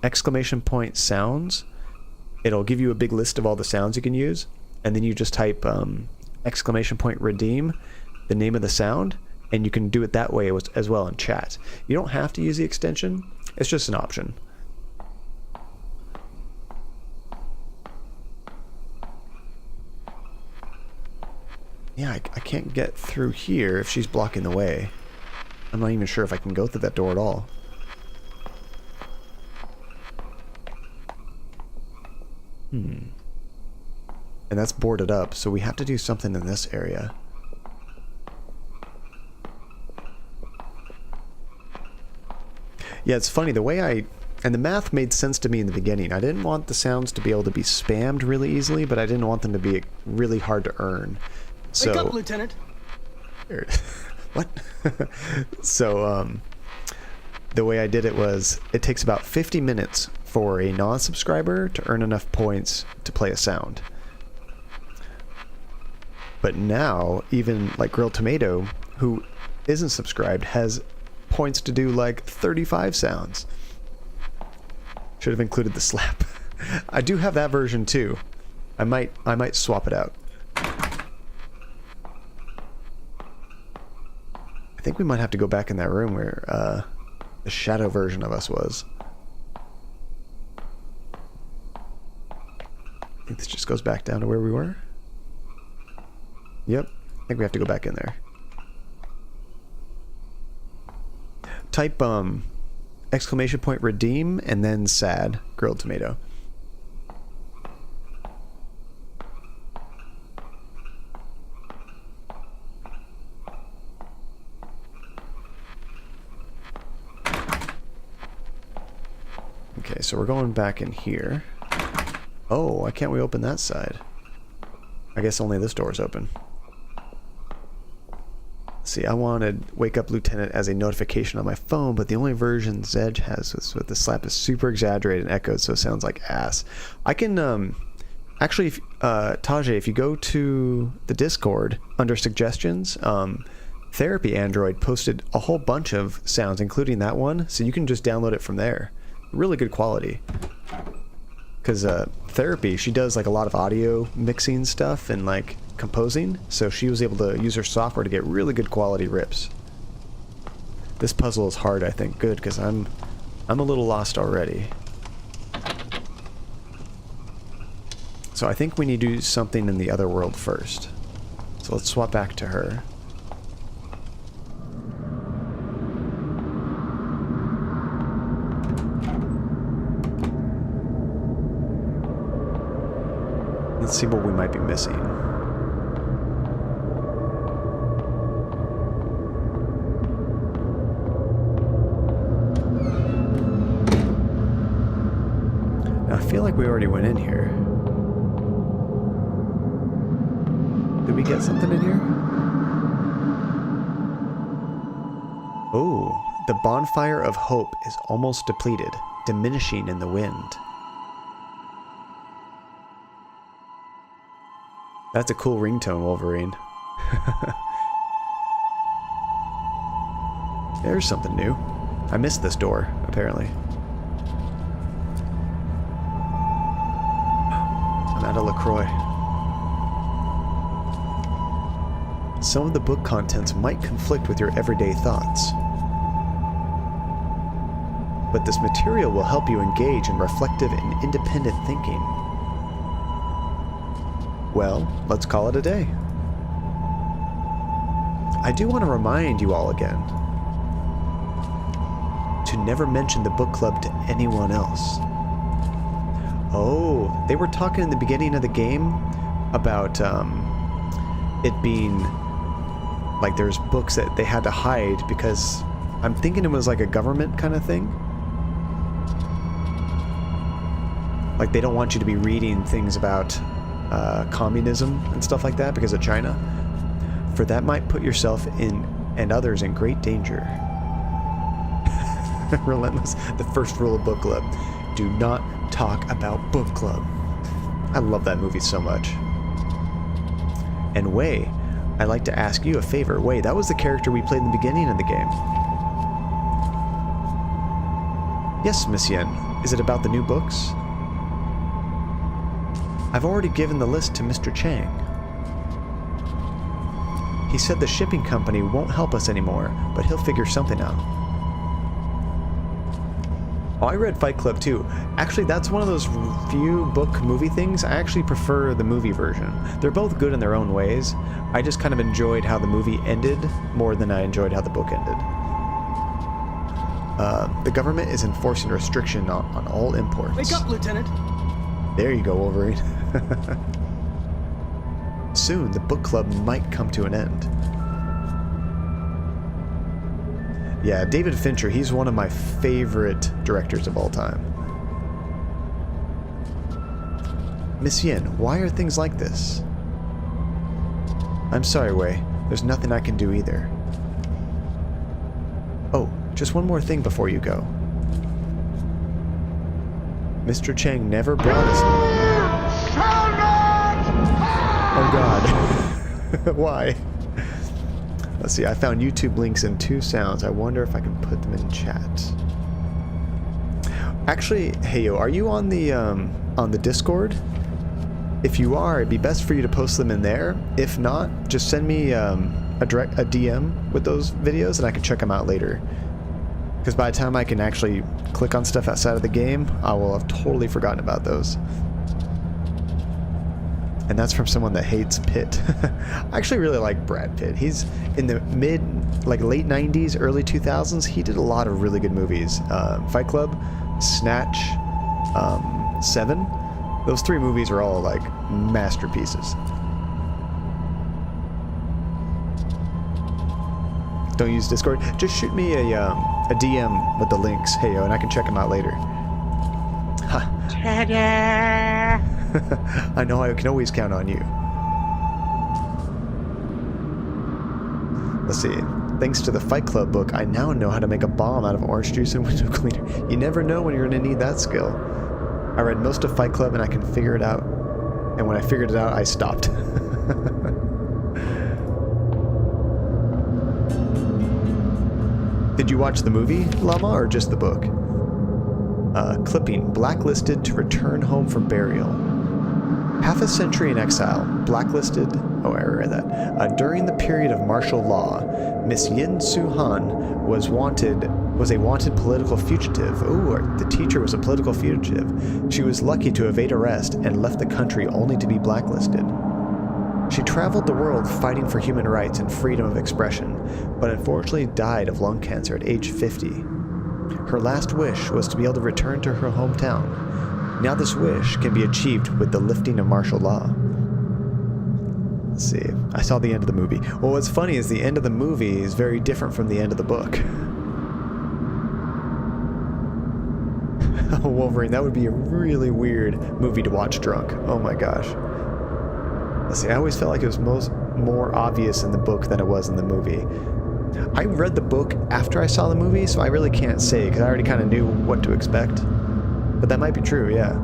S2: exclamation point sounds, it'll give you a big list of all the sounds you can use, and then you just type exclamation point redeem, the name of the sound, and you can do it that way as well in chat. You don't have to use the extension, it's just an option. Yeah, I can't get through here if she's blocking the way. I'm not even sure if I can go through that door at all. And that's boarded up, so we have to do something in this area. Yeah, it's funny, the way and the math made sense to me in the beginning. I didn't want the sounds to be able to be spammed really easily, but I didn't want them to be really hard to earn. So,
S3: wake up, Lieutenant.
S2: What? So, the way I did it was, it takes about 50 minutes for a non-subscriber to earn enough points to play a sound. But now, even like Grilled Tomato, who isn't subscribed, has points to do like 35 sounds. Should have included the slap. I do have that version too. I might swap it out. I think we might have to go back in that room where the shadow version of us was. goes back down to where we were. Yep, I think we have to go back in there. Type exclamation point redeem and then sad grilled tomato. Okay, so we're going back in here. Oh, why can't we open that side? I guess only this door is open. See, I wanted Wake Up Lieutenant as a notification on my phone, but the only version Zedge has with the slap is super exaggerated and echoed, so it sounds like ass. I can, actually, Tajay, if you go to the Discord, under suggestions, Therapy Android posted a whole bunch of sounds, including that one, so you can just download it from there. Really good quality. Because Therapy, she does like a lot of audio mixing stuff and like composing, so she was able to use her software to get really good quality rips. This puzzle is hard, I think. Good, because I'm a little lost already. So I think we need to do something in the other world first. So let's swap back to her. Let's see what we might be missing. Now, I feel like we already went in here. Did we get something in here? Oh, the bonfire of hope is almost depleted, diminishing in the wind. That's a cool ringtone, Wolverine. There's something new. I missed this door, apparently. I'm out of LaCroix. Some of the book contents might conflict with your everyday thoughts. But this material will help you engage in reflective and independent thinking. Well, let's call it a day. I do want to remind you all again to never mention the book club to anyone else. Oh, they were talking in the beginning of the game about it being like there's books that they had to hide because I'm thinking it was like a government kind of thing. Like they don't want you to be reading things about communism and stuff like that because of China. For that might put yourself in and others in great danger. Relentless. The first rule of book club. Do not talk about book club. I love that movie so much. And Wei, I'd like to ask you a favor. Wei, that was the character we played in the beginning of the game. Yes, Miss Yen. Is it about the new books? I've already given the list to Mr. Chang. He said the shipping company won't help us anymore, but he'll figure something out. Oh, I read Fight Club too. Actually, that's one of those few book movie things. I actually prefer the movie version. They're both good in their own ways. I just kind of enjoyed how the movie ended more than I enjoyed how the book ended. The government is enforcing restriction on all imports.
S4: Wake up, Lieutenant!
S2: There you go, Wolverine. Soon, the book club might come to an end. Yeah, David Fincher, he's one of my favorite directors of all time. Miss Yin, why are things like this? I'm sorry, Wei. There's nothing I can do either. Oh, just one more thing before you go. Mr. Chang never brought us... Oh god. Why? Let's see, I found YouTube links and 2 sounds. I wonder if I can put them in chat. Actually, Heyo, are you on the Discord? If you are, it'd be best for you to post them in there. If not, just send me a DM with those videos and I can check them out later. Because by the time I can actually click on stuff outside of the game, I will have totally forgotten about those. And that's from someone that hates Pitt. I actually really like Brad Pitt. He's in the late 90s, early 2000s. He did a lot of really good movies. Fight Club, Snatch, Seven. Those 3 movies are all like masterpieces. Don't use Discord. Just shoot me a DM with the links, heyo, and I can check them out later.
S3: Ta-da!
S2: I know I can always count on you. Let's see. Thanks to the Fight Club book, I now know how to make a bomb out of orange juice and window cleaner. You never know when you're going to need that skill. I read most of Fight Club and I can figure it out. And when I figured it out, I stopped. Did you watch the movie, Llama, or just the book? Clipping. Blacklisted to return home for burial. Half a century in exile. Blacklisted. Oh, I read that. During the period of martial law, Miss Yin Su Han was a wanted political fugitive. Ooh, the teacher was a political fugitive. She was lucky to evade arrest and left the country only to be blacklisted. She traveled the world fighting for human rights and freedom of expression, but unfortunately died of lung cancer at age 50. Her last wish was to be able to return to her hometown. Now this wish can be achieved with the lifting of martial law. Let's see. I saw the end of the movie. Well, what's funny is the end of the movie is very different from the end of the book. Wolverine, that would be a really weird movie to watch drunk. Oh my gosh. Let's see, I always felt like it was more obvious in the book than it was in the movie. I read the book after I saw the movie, so I really can't say, because I already kind of knew what to expect. But that might be true, yeah.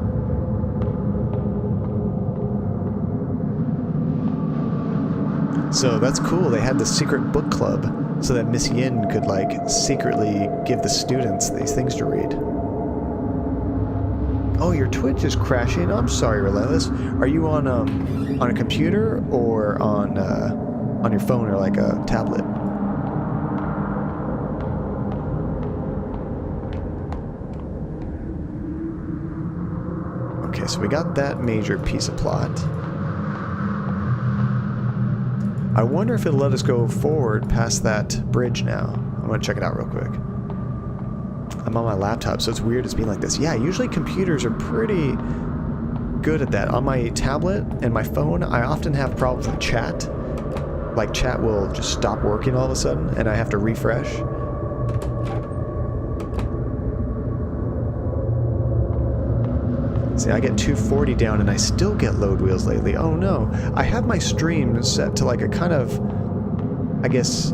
S2: So that's cool, they had the secret book club, so that Miss Yin could, like, secretly give the students these things to read. Oh, your Twitch is crashing. I'm sorry, Relentless. Are you on a computer or on your phone or like a tablet? Okay, so we got that major piece of plot. I wonder if it'll let us go forward past that bridge now. I'm gonna check it out real quick. I'm on my laptop, so it's weird it's being like this. Yeah, usually computers are pretty good at that. On my tablet and my phone, I often have problems with chat. Like, chat will just stop working all of a sudden, and I have to refresh. See, I get 240 down, and I still get load wheels lately. Oh no. I have my stream set to like a kind of, I guess,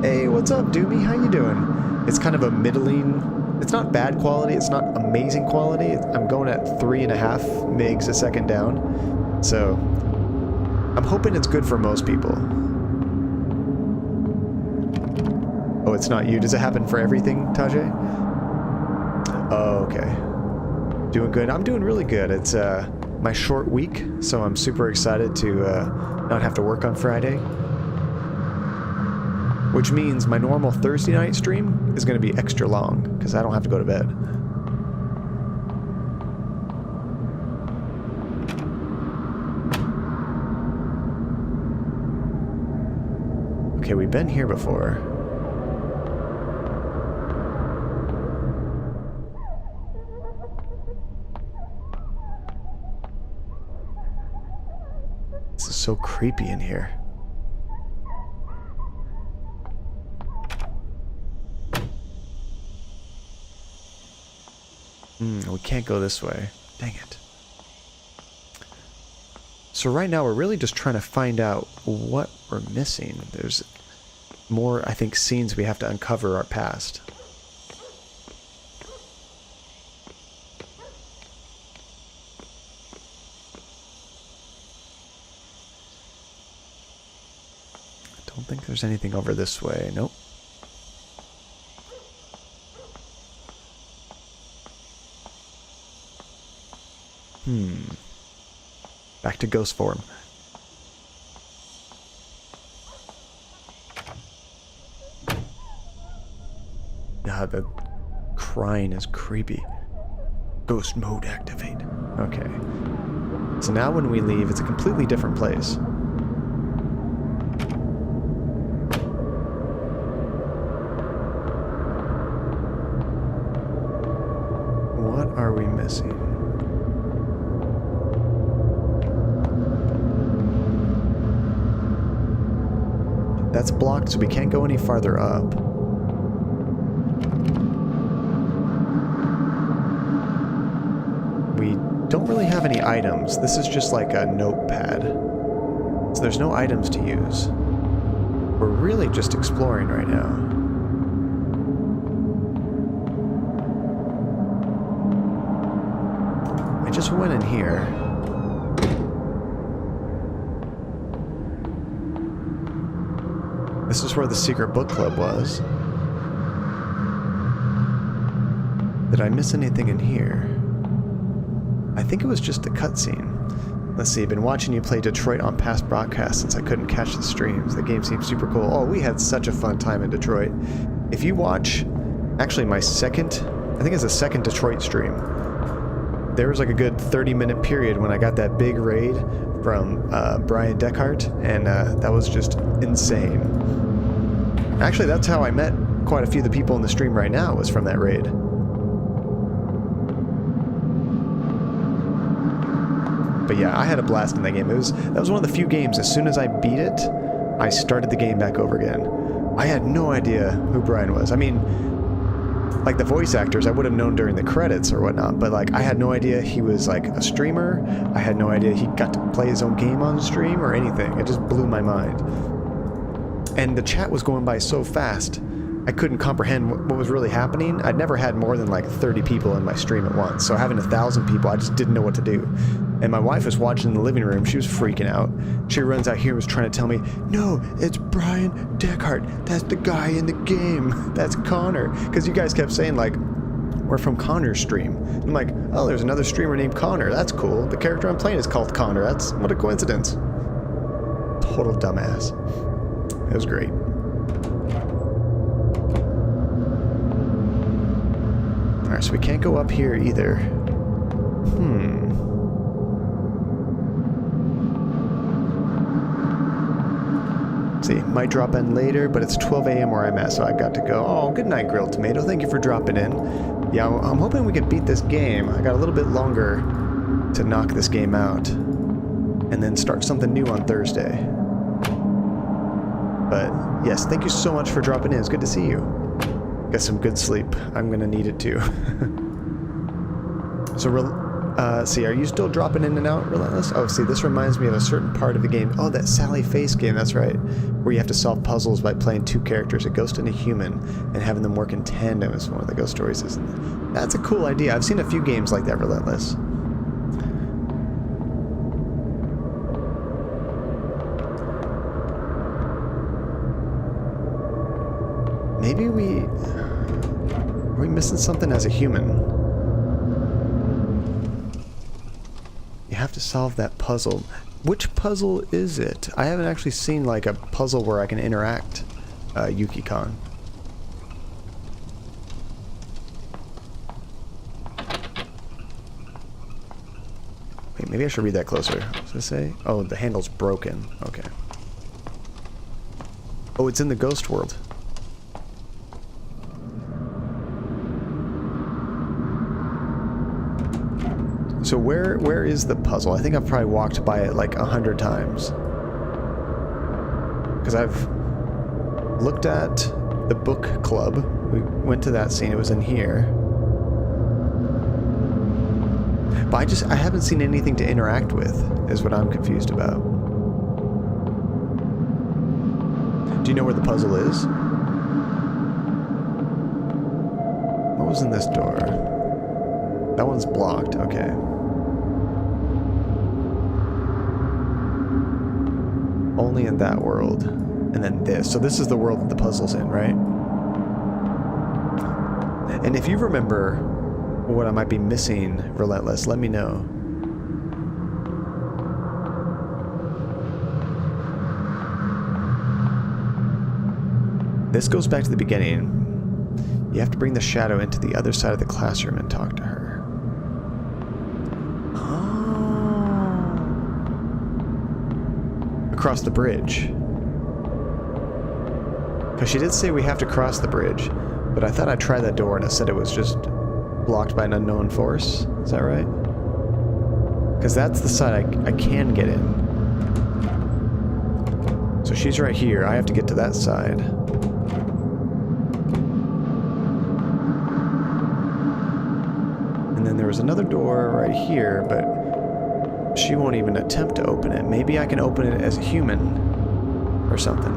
S2: hey, what's up, Doomy? How you doing? It's kind of a middling. It's not bad quality, it's not amazing quality. I'm going at 3.5 megs a second down. So, I'm hoping it's good for most people. Oh, it's not you. Does it happen for everything, Tajay? Oh, okay. Doing good. I'm doing really good. It's my short week, so I'm super excited to not have to work on Friday. Which means my normal Thursday night stream is going to be extra long, because I don't have to go to bed. Okay, we've been here before. This is so creepy in here. We can't go this way. Dang it. So right now we're really just trying to find out what we're missing. There's more, I think, scenes we have to uncover our past. I don't think there's anything over this way. Nope. Back to ghost form. God, the crying is creepy. Ghost mode activate. Okay. So now when we leave, it's a completely different place. What are we missing? That's blocked, so we can't go any farther up. We don't really have any items. This is just like a notepad. So there's no items to use. We're really just exploring right now. I just went in here. This is where the secret book club was. Did I miss anything in here? I think it was just a cutscene. Let's see, I've been watching you play Detroit on past broadcasts since I couldn't catch the streams. The game seems super cool. Oh, we had such a fun time in Detroit. If you watch, actually my second, I think it's the second Detroit stream, there was like a good 30-minute period when I got that big raid from Brian Deckhart, and that was just insane. Actually, that's how I met quite a few of the people in the stream right now, was from that raid. But yeah, I had a blast in that game. That was one of the few games, as soon as I beat it, I started the game back over again. I had no idea who Brian was. I mean, like the voice actors, I would have known during the credits or whatnot, but like I had no idea he was like a streamer. I had no idea he got to play his own game on stream or anything. It just blew my mind. And the chat was going by so fast, I couldn't comprehend what was really happening. I'd never had more than like 30 people in my stream at once, so having 1,000 people, I just didn't know what to do. And my wife was watching in the living room. She was freaking out. She runs out here and was trying to tell me, no, it's Brian Deckhart. That's the guy in the game. That's Connor. Because you guys kept saying, like, we're from Connor's stream. I'm like, oh, there's another streamer named Connor. That's cool. The character I'm playing is called Connor. What a coincidence. Total dumbass. It was great. Alright, so we can't go up here either. See, might drop in later, but it's 12 a.m. where I'm at, so I got to go. Oh, good night, Grilled Tomato. Thank you for dropping in. Yeah, I'm hoping we can beat this game. I got a little bit longer to knock this game out, and then start something new on Thursday. But yes, thank you so much for dropping in. It's good to see you. Get some good sleep. I'm gonna need it too. So, see, are you still dropping in and out, Relentless? Oh, see, this reminds me of a certain part of the game. Oh, that Sally Face game, that's right. Where you have to solve puzzles by playing two characters, a ghost and a human, and having them work in tandem is one of the ghost stories. That's a cool idea. I've seen a few games like that, Relentless. Maybe are we missing something as a human? You have to solve that puzzle. Which puzzle is it? I haven't actually seen like a puzzle where I can interact Yuki-Con. Wait, maybe I should read that closer. What does it say? Oh, the handle's broken. Okay. Oh, it's in the ghost world. So where is the puzzle? I think I've probably walked by it like 100 times. Because I've looked at the book club. We went to that scene. It was in here. But I haven't seen anything to interact with, is what I'm confused about. Do you know where the puzzle is? What was in this door? That one's blocked. Okay. Only in that world. And then this. So this is the world that the puzzle's in, right? And if you remember what I might be missing, Relentless, let me know. This goes back to the beginning. You have to bring the shadow into the other side of the classroom and talk to her. Oh. across the bridge. Because she did say we have to cross the bridge, but I thought I'd try that door and it said it was just blocked by an unknown force. Is that right? Because that's the side I can get in. So she's right here. I have to get to that side. And then there was another door right here, but she won't even attempt to open it. Maybe I can open it as a human or something.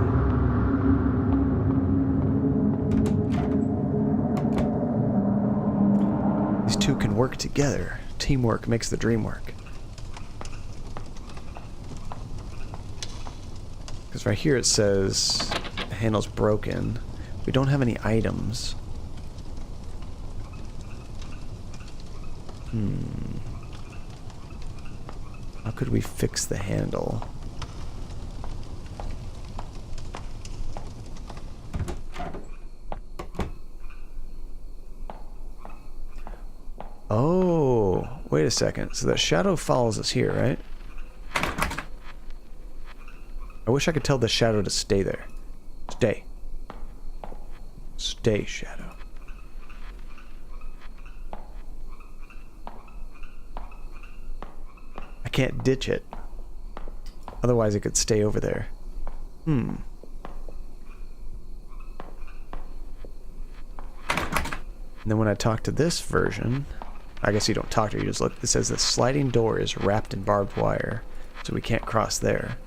S2: These two can work together. Teamwork makes the dream work. Because right here it says the handle's broken. We don't have any items. How could we fix the handle? Oh, wait a second. So that shadow follows us here, right? I wish I could tell the shadow to stay there. Stay. Stay, shadow. I can't ditch it. Otherwise it could stay over there. And then when I talk to this version, I guess you don't talk to her, you just look. It says the sliding door is wrapped in barbed wire, so we can't cross there.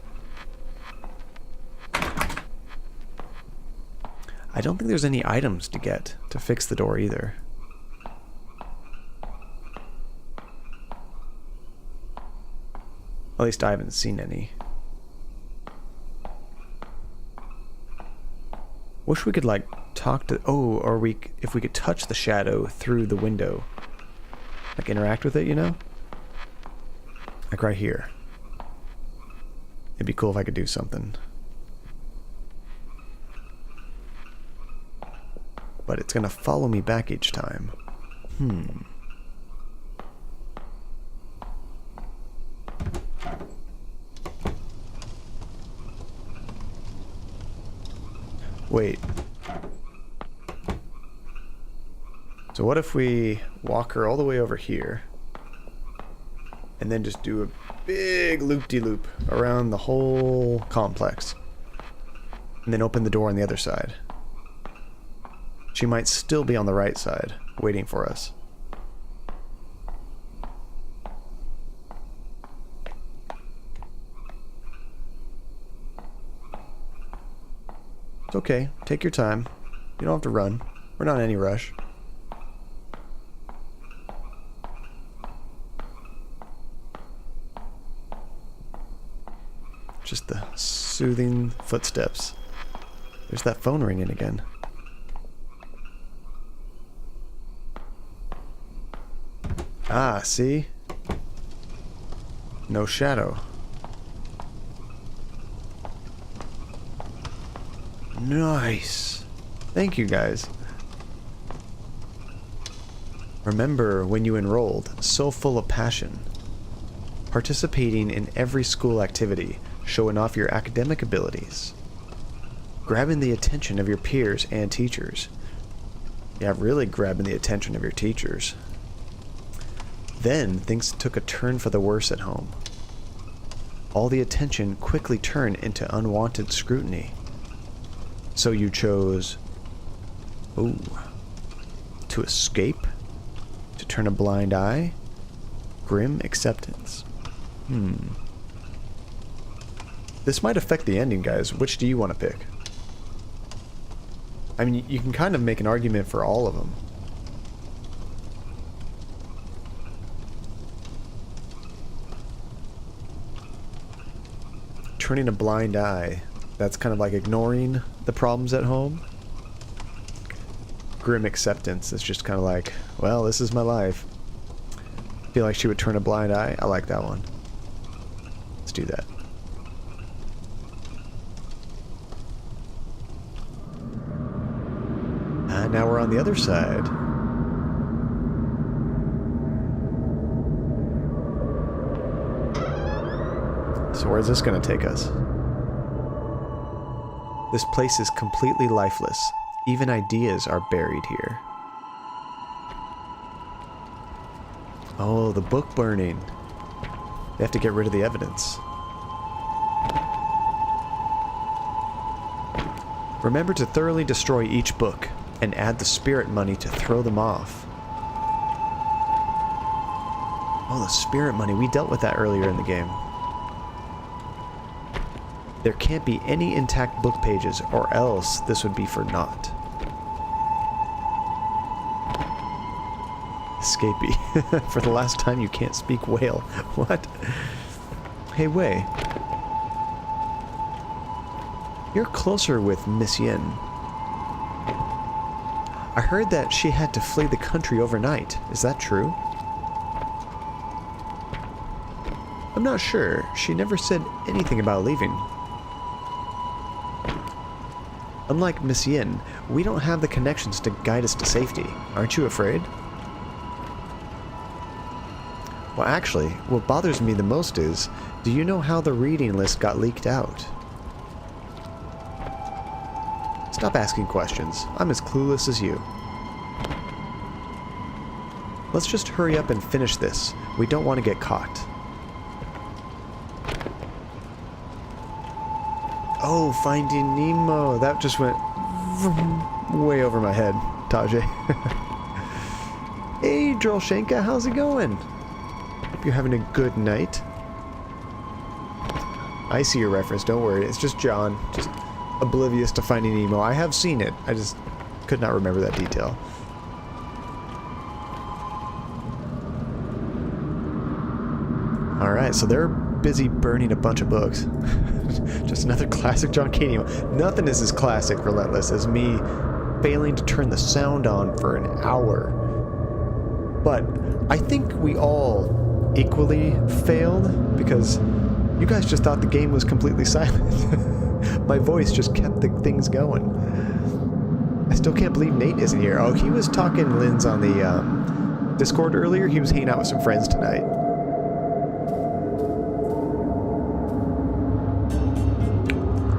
S2: I don't think there's any items to get to fix the door either. At least I haven't seen any. Wish we could like talk to, or if we could touch the shadow through the window. Like interact with it, you know? Like right here. It'd be cool if I could do something. But it's gonna follow me back each time. Wait. So what if we walk her all the way over here and then just do a big loop-de-loop around the whole complex and then open the door on the other side? She might still be on the right side, waiting for us. It's okay. Take your time. You don't have to run. We're not in any rush. Just the soothing footsteps. There's that phone ringing again. Ah, see? No shadow. Nice. Thank you, guys. Remember when you enrolled, so full of passion. Participating in every school activity, showing off your academic abilities. Grabbing the attention of your peers and teachers. Yeah, really grabbing the attention of your teachers. Then things took a turn for the worse at home. All the attention quickly turned into unwanted scrutiny. So you chose, to escape? To turn a blind eye? Grim acceptance. This might affect the ending, guys. Which do you want to pick? I mean, you can kind of make an argument for all of them. Turning a blind eye. That's kind of like ignoring the problems at home. Grim acceptance is just kind of like, well, this is my life. Feel like she would turn a blind eye. I like that one. Let's do that. And now we're on the other side. So where's this going to take us? This place is completely lifeless. Even ideas are buried here. Oh, the book burning. They have to get rid of the evidence. Remember to thoroughly destroy each book and add the spirit money to throw them off. Oh, the spirit money. We dealt with that earlier in the game. There can't be any intact book pages, or else this would be for naught. Escapee. For the last time, you can't speak whale. What? Hey, Wei. You're closer with Miss Yin. I heard that she had to flee the country overnight. Is that true? I'm not sure. She never said anything about leaving. Unlike Miss Yin, we don't have the connections to guide us to safety. Aren't you afraid? Well, actually, what bothers me the most is, do you know how the reading list got leaked out? Stop asking questions. I'm as clueless as you. Let's just hurry up and finish this. We don't want to get caught. Oh, Finding Nemo. That just went way over my head, Tajay. Hey, Drolshenka, how's it going? Hope you're having a good night. I see your reference, don't worry. It's just John, just oblivious to Finding Nemo. I have seen it. I just could not remember that detail. Alright, so they're busy burning a bunch of books. Just another classic John Caney. Nothing is as classic Relentless as me failing to turn the sound on for an hour. But I think we all equally failed because you guys just thought the game was completely silent. My voice just kept the things going. I still can't believe Nate isn't here. Oh, he was talking Lynn's on the Discord earlier. He was hanging out with some friends tonight.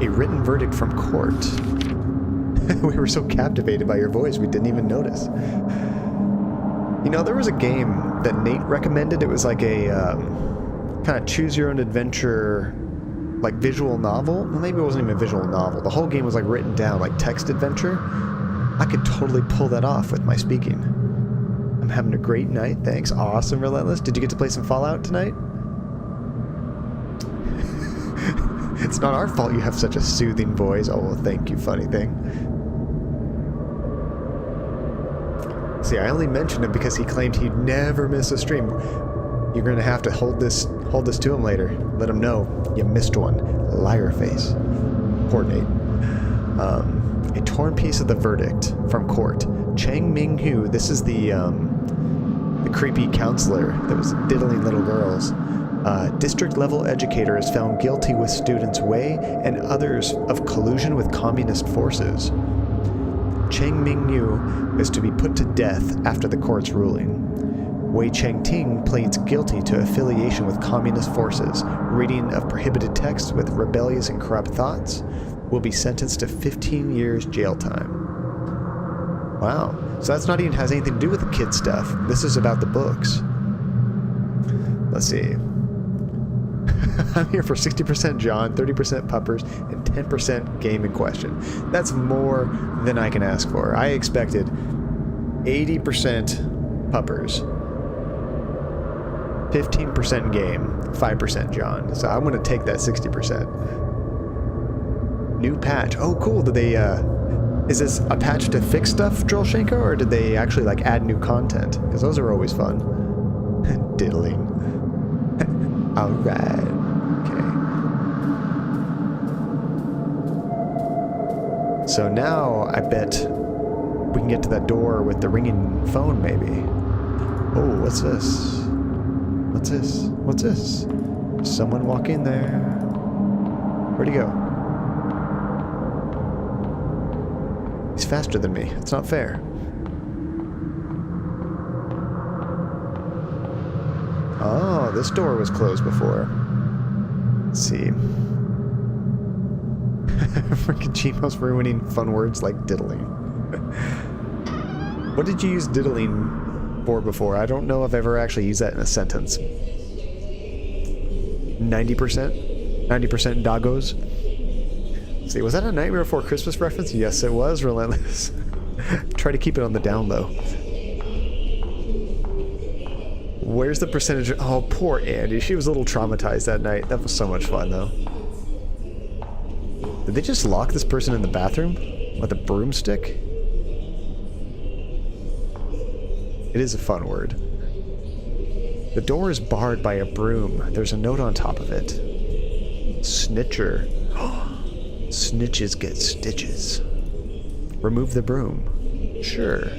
S2: A written verdict from court. We were so captivated by your voice, we didn't even notice. You know, there was a game that Nate recommended. It was like a kind of choose-your-own-adventure, like visual novel. Well, maybe it wasn't even a visual novel. The whole game was like written down, like text adventure. I could totally pull that off with my speaking. I'm having a great night, thanks. Awesome, Relentless. Did you get to play some Fallout tonight? It's not our fault you have such a soothing voice. Oh, well, thank you, funny thing. See, I only mentioned him because he claimed he'd never miss a stream. You're gonna have to hold this to him later. Let him know you missed one. Liar face. Poor Nate. A torn piece of the verdict from court. Chang Ming-hu, this is the creepy counselor that was diddling little girls. District-level educator is found guilty with students Wei and others of collusion with communist forces. Cheng Ming-yu is to be put to death after the court's ruling. Wei Chengting pleads guilty to affiliation with communist forces, reading of prohibited texts with rebellious and corrupt thoughts, will be sentenced to 15 years jail time. Wow. So that's not even has anything to do with the kid stuff. This is about the books. Let's see. I'm here for 60% John, 30% Puppers, and 10% game in question. That's more than I can ask for. I expected 80% Puppers, 15% game, 5% John. So I'm going to take that 60%. New patch. Oh, cool. Did they, is this a patch to fix stuff, Drolshenko, or did they actually, like, add new content? Because those are always fun. Diddling. Alright. Okay. So now, I bet we can get to that door with the ringing phone, maybe. Oh, what's this? What's this? What's this? Someone walk in there. Where'd he go? He's faster than me. It's not fair. Oh, this door was closed before. Let's see. Freaking Gmail's ruining fun words like diddling. What did you use diddling for before? I don't know if I've ever actually used that in a sentence. 90%? 90% doggos? Let's see, was that a Nightmare Before Christmas reference? Yes, it was. Relentless. Try to keep it on the down low. Where's the percentage? Oh, poor Andy. She was a little traumatized that night. That was so much fun, though. Did they just lock this person in the bathroom with a broomstick? It is a fun word. The door is barred by a broom. There's a note on top of it. Snitcher. Snitches get stitches. Remove the broom. Sure.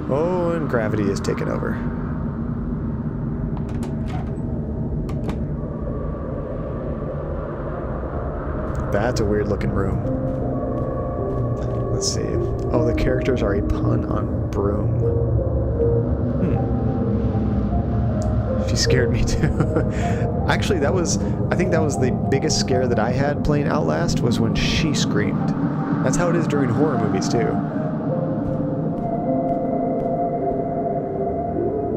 S2: Oh, and gravity is taken over. That's a weird looking room. Let's see. Oh, the characters are a pun on broom. She scared me too. Actually, I think that was the biggest scare that I had playing Outlast, was when she screamed. That's how it is during horror movies too.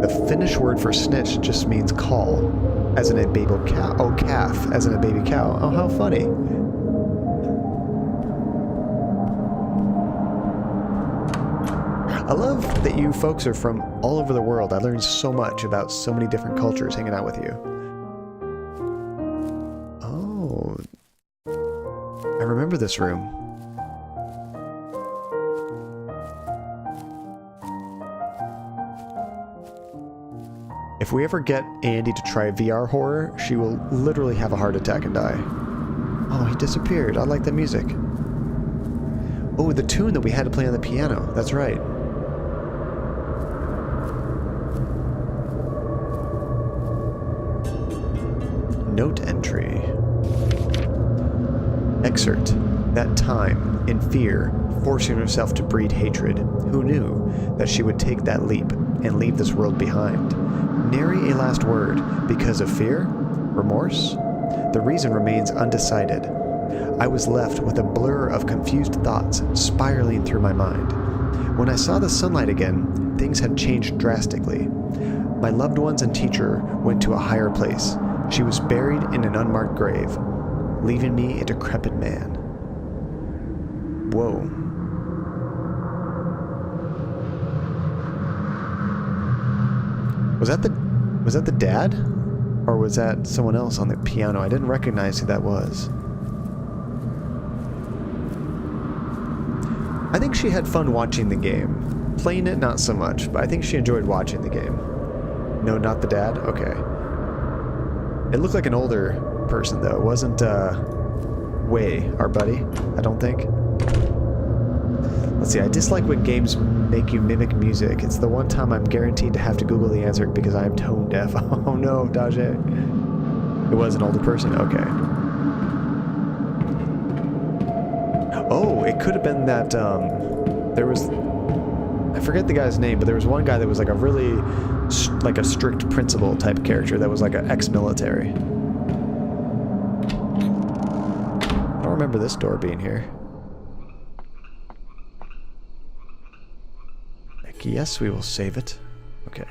S2: The Finnish word for snitch just means call, as in a baby cow. Oh, calf, as in a baby cow. Oh, how funny. I love that you folks are from all over the world. I learned so much about so many different cultures hanging out with you. Oh. I remember this room. If we ever get Andy to try VR horror, she will literally have a heart attack and die. Oh, he disappeared. I like the music. Oh, the tune that we had to play on the piano. That's right. Note entry. Excerpt. That time, in fear, forcing herself to breed hatred, who knew that she would take that leap and leave this world behind? Nary a last word, because of fear? Remorse? The reason remains undecided. I was left with a blur of confused thoughts spiraling through my mind. When I saw the sunlight again, things had changed drastically. My loved ones and teacher went to a higher place. She was buried in an unmarked grave, leaving me a decrepit man. Whoa. Was that the dad? Or was that someone else on the piano? I didn't recognize who that was. I think she had fun watching the game. Playing it, not so much, but I think she enjoyed watching the game. No, not the dad? Okay. It looked like an older person, though. It wasn't, Way, our buddy, I don't think. Let's see, I dislike when games make you mimic music. It's the one time I'm guaranteed to have to Google the answer because I am tone deaf. Oh no, Dajé. It was an older person? Okay. Oh, it could have been that, there was... I forget the guy's name, but there was one guy that was like a really, like a strict principal type character that was like an ex-military. I don't remember this door being here. Yes, we will save it. Okay.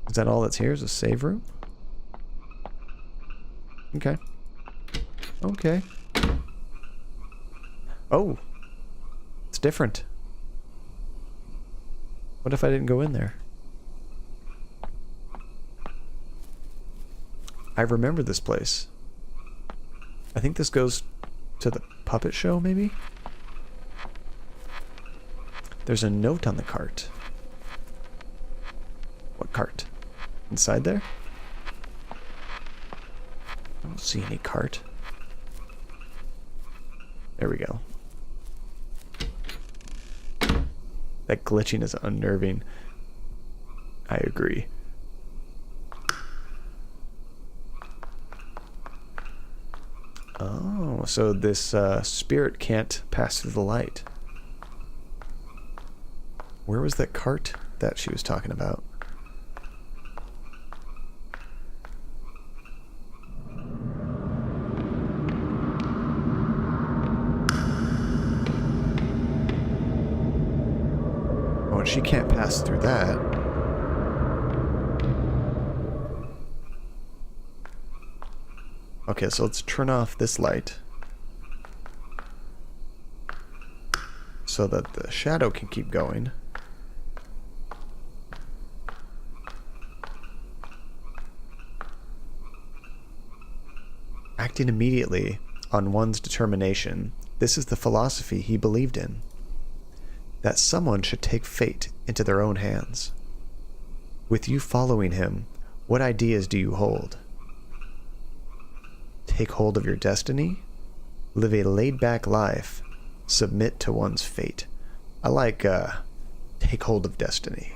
S2: Is that all that's here? Is a save room? Okay. Okay. Oh. It's different. What if I didn't go in there? I remember this place. I think this goes to the puppet show, maybe? There's a note on the cart. What cart? Inside there? I don't see any cart. There we go. That glitching is unnerving. I agree. Oh, so this spirit can't pass through the light. Where was that cart that she was talking about? she can't pass through that. Okay, so let's turn off this light so that the shadow can keep going. Acting immediately on one's determination, this is the philosophy he believed in. That someone should take fate into their own hands. With you following him, what ideas do you hold? Take hold of your destiny, live a laid-back life, submit to one's fate. I like, take hold of destiny.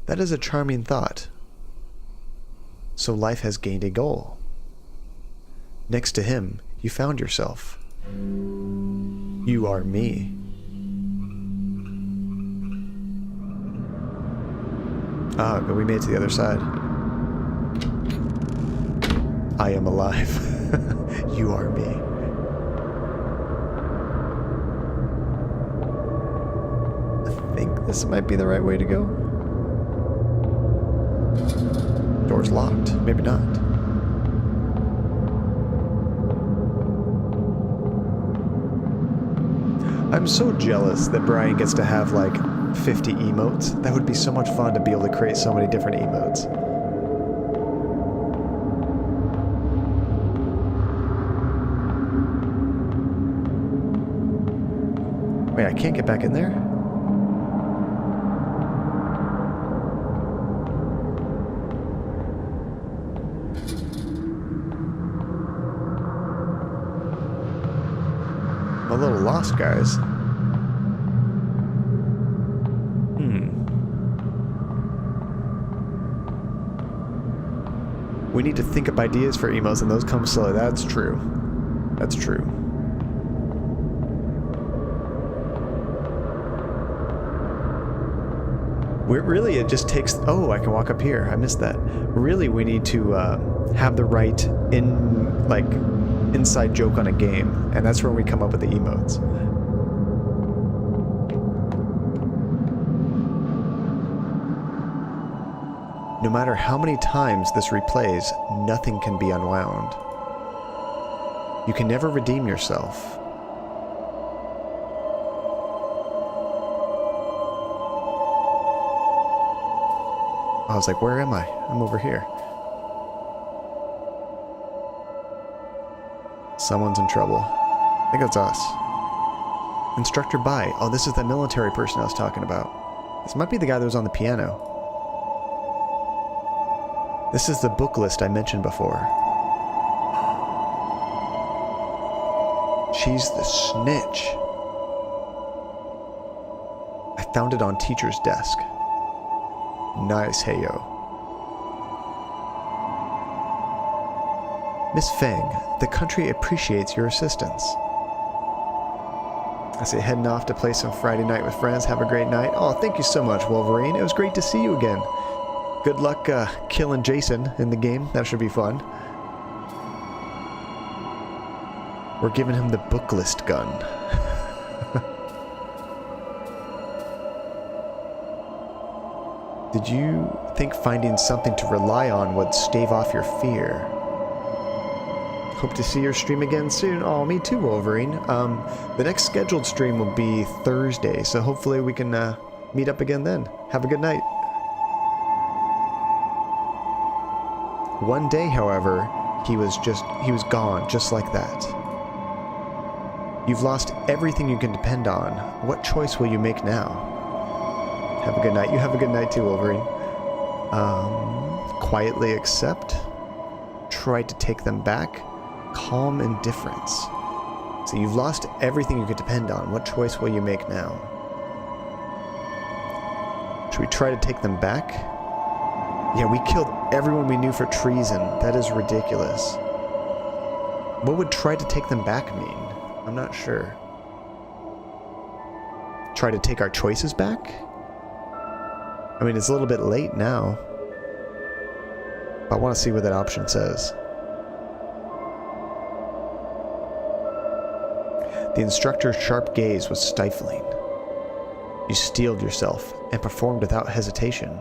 S2: That is a charming thought. So life has gained a goal. Next to him, you found yourself. You are me. Ah, but we made it to the other side. I am alive. You are me. I think this might be the right way to go. Door's locked. Maybe not. I'm so jealous that Brian gets to have like 50 emotes. That would be so much fun to be able to create so many different emotes. Wait, I can't get back in there? I'm a little lost, guys. We need to think up ideas for emotes, and those come slowly. That's true. That's true. Really, it just takes... Oh, I can walk up here. I missed that. Really, we need to have the right inside joke on a game, and that's where we come up with the emotes. No matter how many times this replays, nothing can be unwound. You can never redeem yourself. I was like, where am I? I'm over here. Someone's in trouble. I think it's us. Instructor Bai. Oh, this is the military person I was talking about. This might be the guy that was on the piano. This is the book list I mentioned before. She's the snitch. I found it on teacher's desk. Nice, heyo. Miss Feng, the country appreciates your assistance. I say heading off to play some Friday night with friends. Have a great night. Oh, thank you so much, Wolverine. It was great to see you again. Good luck killing Jason in the game. That should be fun. We're giving him the book list gun. Did you think finding something to rely on would stave off your fear? Hope to see your stream again soon. Oh, me too, Wolverine. The next scheduled stream will be Thursday, so hopefully we can meet up again then. Have a good night. One day, however, he was gone, just like that. You've lost everything you can depend on. What choice will you make now? Have a good night. You have a good night too, Wolverine. Quietly accept. Try to take them back. Calm indifference. So you've lost everything you could depend on. What choice will you make now? Should we try to take them back? Yeah, we killed everyone we knew for treason. That is ridiculous. What would try to take them back mean? I'm not sure. Try to take our choices back? I mean, it's a little bit late now. But I want to see what that option says. The instructor's sharp gaze was stifling. You steeled yourself and performed without hesitation.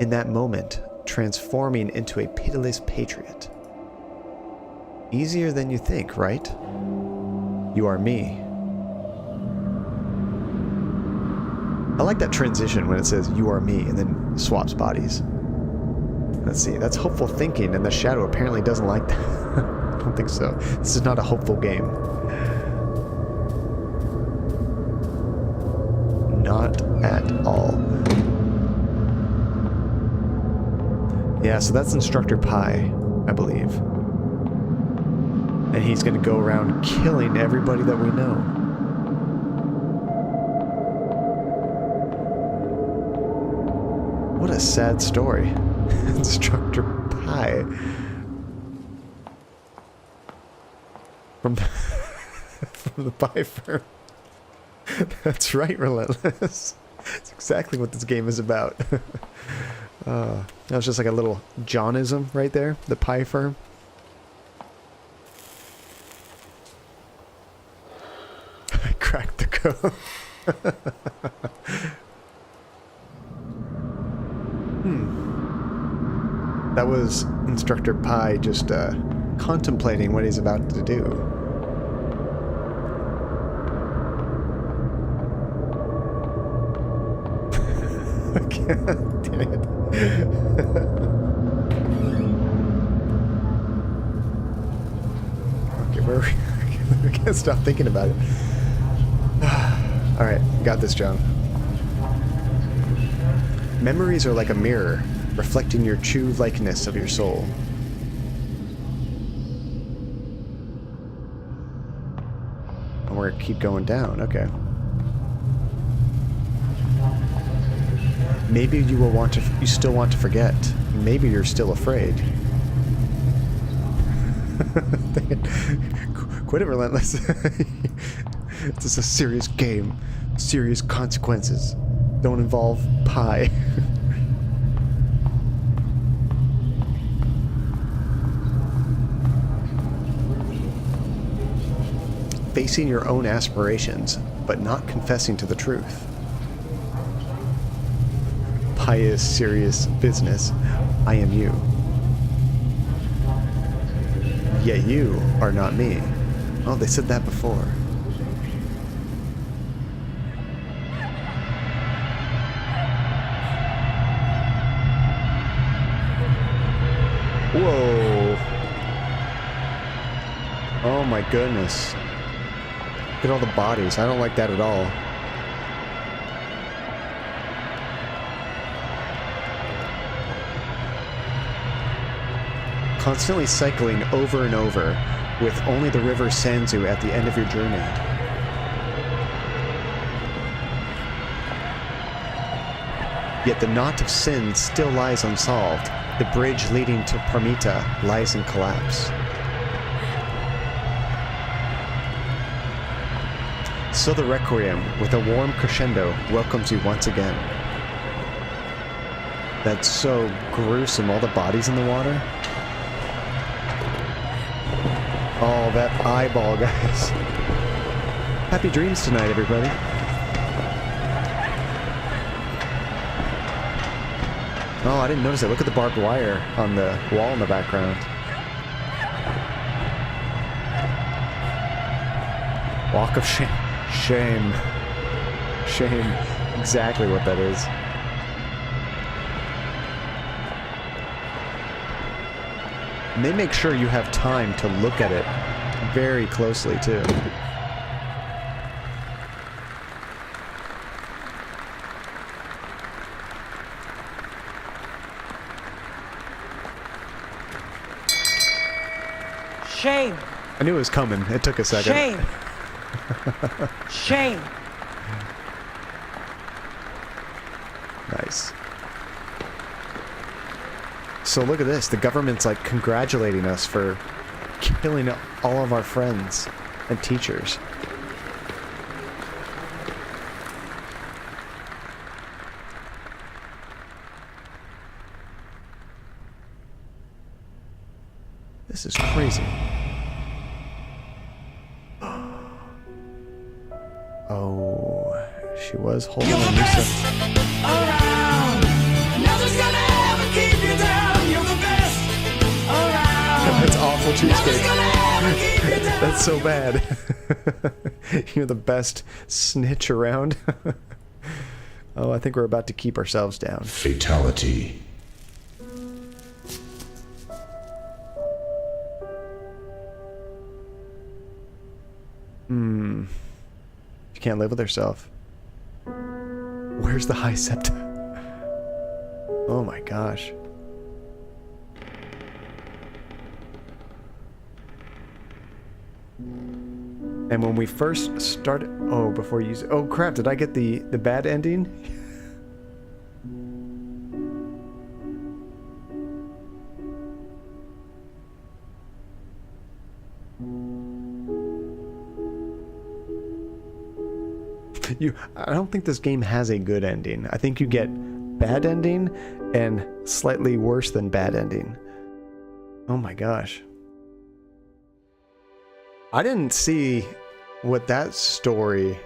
S2: In that moment, transforming into a pitiless patriot. Easier than you think, right? You are me. I like that transition when it says, you are me, and then swaps bodies. Let's see, that's hopeful thinking, and the shadow apparently doesn't like that. I don't think so. This is not a hopeful game. Not at all. Yeah, so that's Instructor Pi, I believe. And he's going to go around killing everybody that we know. What a sad story. Instructor Pi. From the Pi firm. That's right, Relentless. That's exactly what this game is about. That was just like a little Johnism right there. The Pi firm. I cracked the code. That was Instructor Pi just contemplating what he's about to do. Damn it. Okay, where are we? We can't stop thinking about it. Alright, got this, John. Memories are like a mirror, reflecting your true likeness of your soul. And we're gonna keep going down, okay. Maybe you will want to, you still want to forget. Maybe you're still afraid. Quit it, Relentless. This is a serious game. Serious consequences. Don't involve Pi. Facing your own aspirations, but not confessing to the truth. Pi is serious business. I am you. Yet you are not me. Oh, they said that before. Whoa. Oh my goodness. Look at all the bodies. I don't like that at all. Constantly cycling over and over, with only the river Sanzu at the end of your journey. Yet the knot of sin still lies unsolved. The bridge leading to Parmita lies in collapse. So the Requiem, with a warm crescendo, welcomes you once again. That's so gruesome, all the bodies in the water. Oh, that eyeball, guys. Happy dreams tonight, everybody. Oh, I didn't notice it. Look at the barbed wire on the wall in the background. Walk of shame. Shame. Shame. Exactly what that is. And they make sure you have time to look at it very closely, too.
S3: Shame.
S2: I knew it was coming. It took a second.
S3: Shame. Shame.
S2: Nice. So look at this. The government's like congratulating us for killing all of our friends and teachers. This is crazy. She was holding on to something. That's awful cheesecake. That's so bad. You're the best snitch around. Oh, I think we're about to keep ourselves down.
S1: Fatality.
S2: She can't live with herself. Where's the high septa? Oh my gosh. And when we first started... Oh, before you... Oh crap, did I get the bad ending? I don't think this game has a good ending. I think you get bad ending and slightly worse than bad ending. Oh my gosh. I didn't see what that story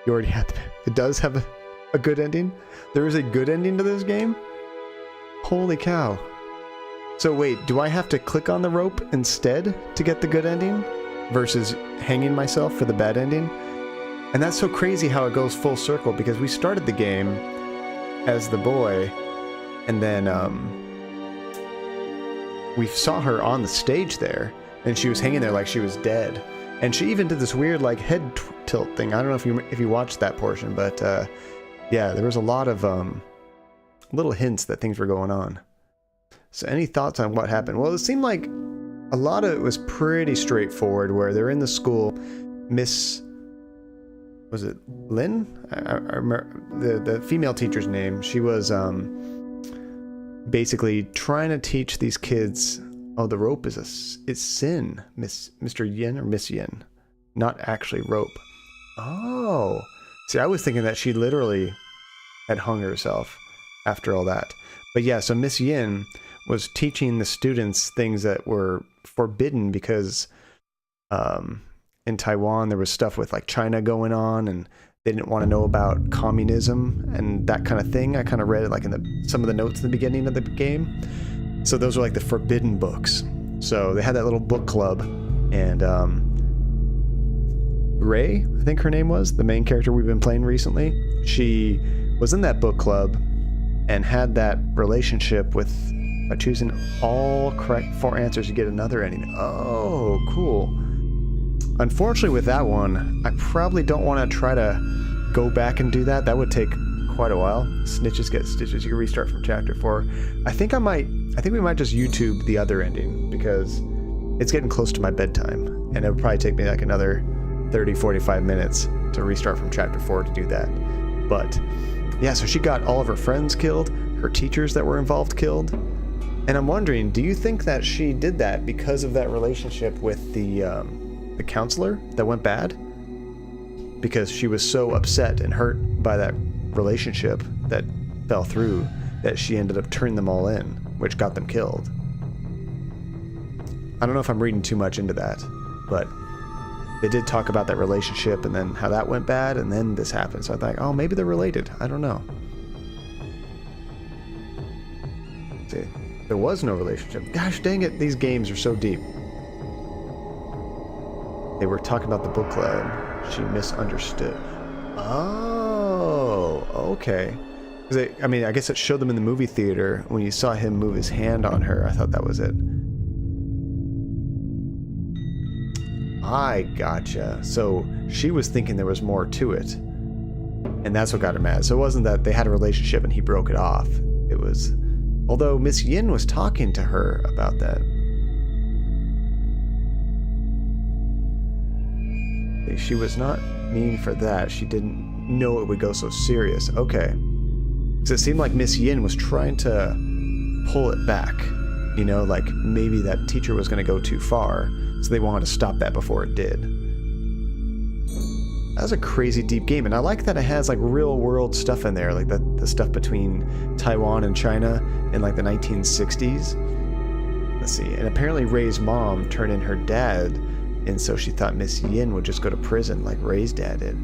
S2: you already had. It does have a good ending? There is a good ending to this game? Holy cow. So wait, do I have to click on the rope instead to get the good ending? Versus hanging myself for the bad ending? And that's so crazy how it goes full circle, because we started the game as the boy, and then we saw her on the stage there, and she was hanging there like she was dead. And she even did this weird like head tilt thing. I don't know if you watched that portion, but yeah, there was a lot of little hints that things were going on. So any thoughts on what happened? Well, it seemed like a lot of it was pretty straightforward, where they're in the school. Miss... was it Lynn? I remember the female teacher's name. She was basically trying to teach these kids, oh, the rope is sin, Mr. Yin or Miss Yin, not actually rope. Oh, see, I was thinking that she literally had hung herself after all that. But yeah, so Miss Yin was teaching the students things that were forbidden because in Taiwan there was stuff with like China going on, and they didn't want to know about communism and that kind of thing. I kind of read it like in some of the notes in the beginning of the game. So those were like the forbidden books. So they had that little book club, and Ray, I think her name was, the main character we've been playing recently, she was in that book club and had that relationship with, by choosing all correct 4 answers, you get another ending. Oh, cool. Unfortunately with that one, I probably don't want to try to go back and do that. That would take quite a while. Snitches get stitches. You can restart from chapter 4. I think we might just YouTube the other ending, because it's getting close to my bedtime, and it would probably take me like another 30-45 minutes to restart from chapter 4 to do that. But yeah, so she got all of her friends killed, her teachers that were involved killed. And I'm wondering, do you think that she did that because of that relationship with the counselor that went bad? Because she was so upset and hurt by that relationship that fell through that she ended up turning them all in, which got them killed. I don't know if I'm reading too much into that, but they did talk about that relationship and then how that went bad, and then this happened. So I thought, oh, maybe they're related. I don't know. See, there was no relationship. Gosh dang it, these games are so deep. They were talking about the book club. She misunderstood. Oh, okay. I mean, I guess it showed them in the movie theater when you saw him move his hand on her. I thought that was it. I gotcha. So she was thinking there was more to it, and that's what got her mad. So it wasn't that they had a relationship and he broke it off. It was, although Miss Yin was talking to her about that. She was not mean for that. She didn't know it would go so serious. Okay. Because it seemed like Miss Yin was trying to pull it back. You know, like maybe that teacher was going to go too far, so they wanted to stop that before it did. That was a crazy deep game, and I like that it has like real world stuff in there, like the stuff between Taiwan and China in like the 1960s. Let's see, and apparently Ray's mom turned in her dad, and so she thought Miss Yin would just go to prison like Ray's dad did.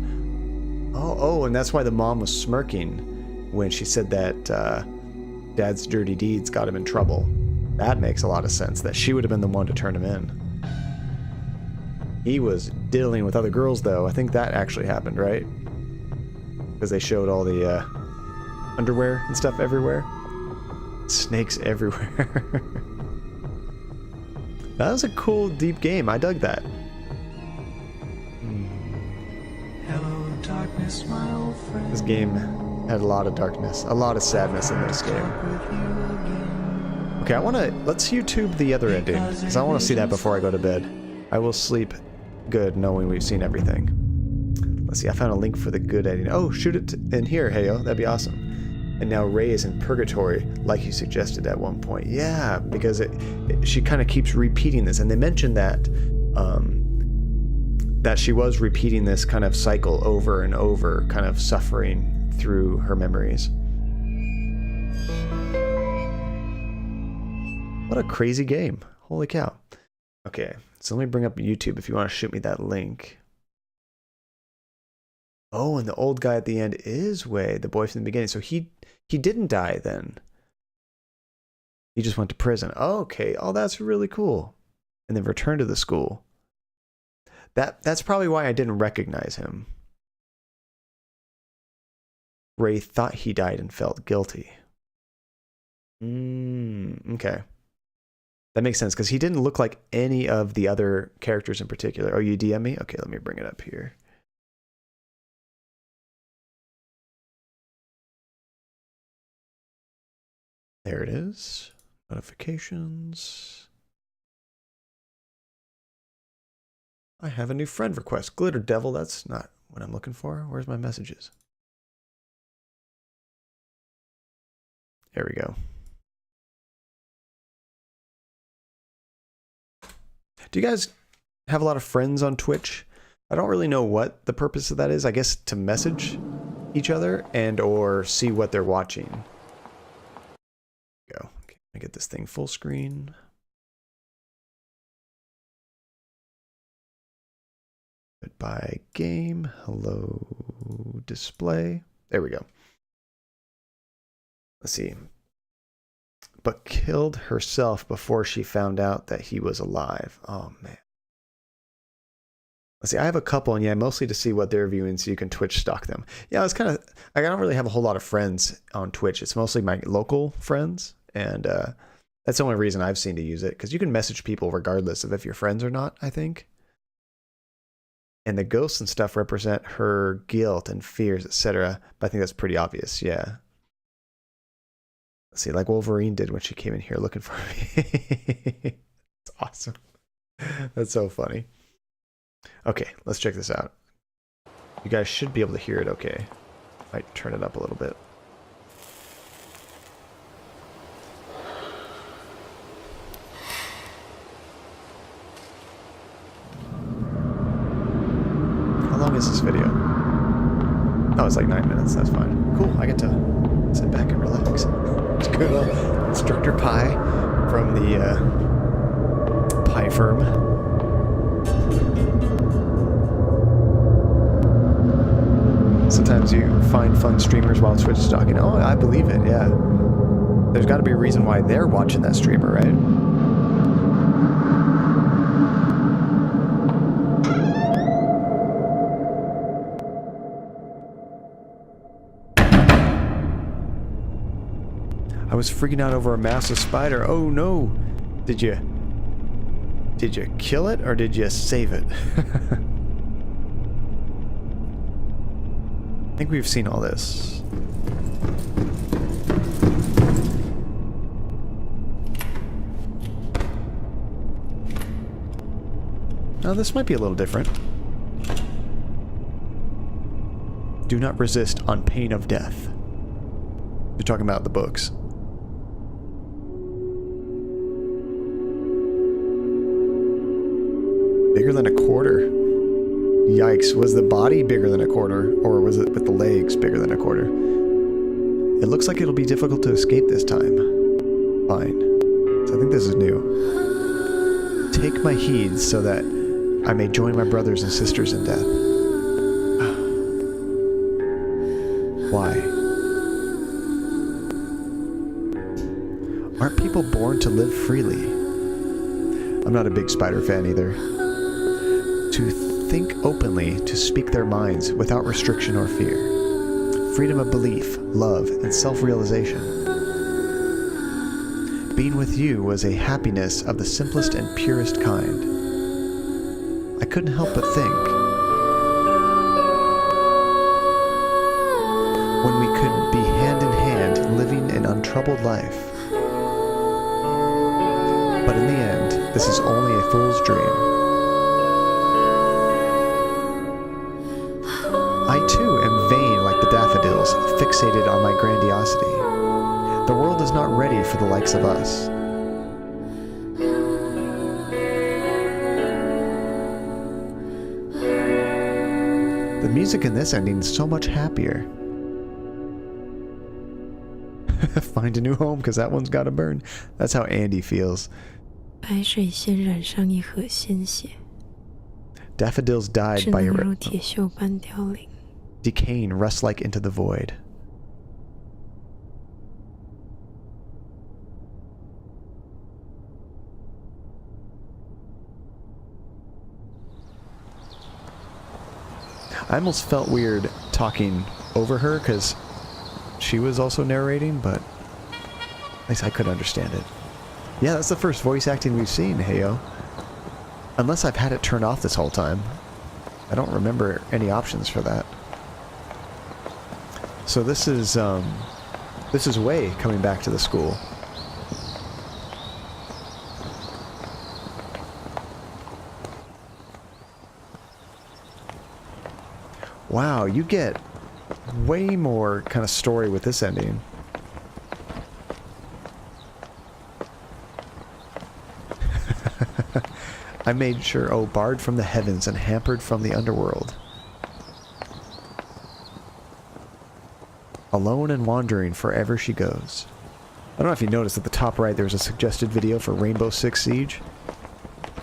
S2: Oh, and that's why the mom was smirking when she said that Dad's dirty deeds got him in trouble. That makes a lot of sense, that she would have been the one to turn him in. He was diddling with other girls, though. I think that actually happened, right? Because they showed all the underwear and stuff everywhere. Snakes everywhere. That was a cool, deep game. I dug that.
S1: Hello, darkness, my old friend.
S2: This game had a lot of darkness, a lot of sadness in this game. Okay, let's YouTube the other ending, because I want to see that before I go to bed. I will sleep good knowing we've seen everything. Let's see, I found a link for the good ending. Oh, shoot it in here, Heyo, that'd be awesome. And now Ray is in purgatory, like you suggested at one point. Yeah, because she kind of keeps repeating this, and they mentioned that that she was repeating this kind of cycle over and over, kind of suffering through her memories. What a crazy game. Holy cow. Okay, so let me bring up YouTube if you want to shoot me that link. Oh, and the old guy at the end is Wei, the boy from the beginning. So he didn't die then. He just went to prison. Okay, oh, that's really cool. And then returned to the school. That's probably why I didn't recognize him. Ray thought he died and felt guilty. Okay. That makes sense, because he didn't look like any of the other characters in particular. Oh, you DM me? Okay, let me bring it up here. There it is. Notifications. I have a new friend request. Glitter Devil, that's not what I'm looking for. Where's my messages? There we go. Do you guys have a lot of friends on Twitch? I don't really know what the purpose of that is. I guess to message each other and or see what they're watching. Go. Okay, I get this thing full screen. Goodbye game. Hello display. There we go. Let's see. But killed herself before she found out that he was alive. Oh, man. Let's see, I have a couple, and yeah, mostly to see what they're viewing so you can Twitch stalk them. Yeah, I don't really have a whole lot of friends on Twitch. It's mostly my local friends, and that's the only reason I've seen to use it, because you can message people regardless of if you're friends or not, I think. And the ghosts and stuff represent her guilt and fears, etc. But I think that's pretty obvious, yeah. Let's see, like Wolverine did when she came in here looking for me. It's awesome. That's so funny. Okay, let's check this out. You guys should be able to hear it okay. Might turn it up a little bit. How long is this video? Oh, it's like 9 minutes. That's fine. Cool, I get to sit back and relax. It's good old Instructor Pi from the Pi firm. Sometimes you find fun streamers while Twitch stalking. Oh, I believe it, yeah. There's got to be a reason why they're watching that streamer, right? I was freaking out over a massive spider. Oh no! Did you kill it or did you save it? I think we've seen all this. Now this might be a little different. Do not resist on pain of death. You're talking about the books. Bigger than a quarter. Yikes. Was the body bigger than a quarter, or was it with the legs bigger than a quarter? It looks like it'll be difficult to escape this time. Fine. So I think this is new. Take my heeds so that I may join my brothers and sisters in death. Why? Aren't people born to live freely? I'm not a big Spider fan either. To think openly, to speak their minds without restriction or fear. Freedom of belief, love, and self-realization. Being with you was a happiness of the simplest and purest kind. I couldn't help but think, when we could be hand in hand living an untroubled life. But in the end, this is only a fool's dream. I too am vain like the daffodils, fixated on my grandiosity. The world is not ready for the likes of us. The music in this ending is so much happier. Find a new home, because that one's got to burn. That's how Andy feels.
S4: 白水先染上一河鲜血，
S2: Daffodils died
S4: 只
S2: by
S4: 能如铁锈般凋零。
S2: decaying rust-like into the void. I almost felt weird talking over her because she was also narrating, but at least I could understand it. Yeah, that's the first voice acting we've seen, Heyo. Unless I've had it turned off this whole time. I don't remember any options for that. So this is Wei coming back to the school. Wow, you get way more kind of story with this ending. I made sure, oh, barred from the heavens and hampered from the underworld. Alone and wandering forever she goes. I don't know if you noticed at the top right there's a suggested video for Rainbow Six Siege.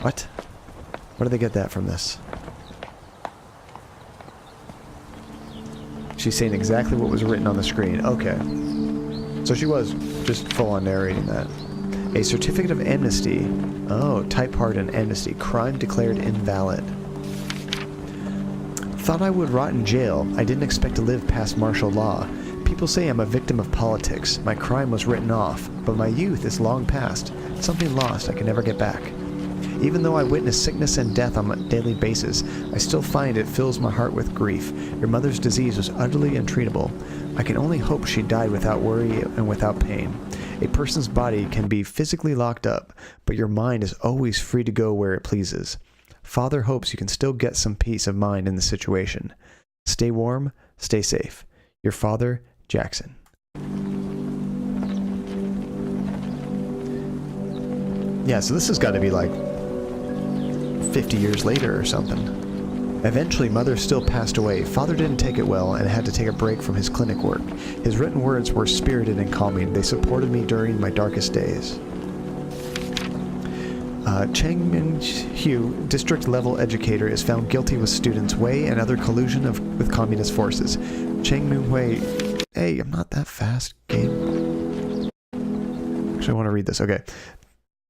S2: What? Where did they get that from this? She's saying exactly what was written on the screen. Okay. So she was just full on narrating that. A certificate of amnesty. Oh, type pardon, amnesty. Crime declared invalid. Thought I would rot in jail. I didn't expect to live past martial law. People say I'm a victim of politics. My crime was written off, but my youth is long past. Something lost I can never get back. Even though I witness sickness and death on a daily basis, I still find it fills my heart with grief. Your mother's disease was utterly untreatable. I can only hope she died without worry and without pain. A person's body can be physically locked up, but your mind is always free to go where it pleases. Father hopes you can still get some peace of mind in the situation. Stay warm, stay safe. Your father, Jackson. Yeah, so this has got to be like 50 years later or something. Eventually, Mother still passed away. Father didn't take it well and had to take a break from his clinic work. His written words were spirited and calming. They supported me during my darkest days. Chang Min-hyu, district-level educator, is found guilty with students Wei and other collusion with communist forces. Chang Min-hui... Hey, I'm not that fast, Gabe. Actually, I want to read this. Okay.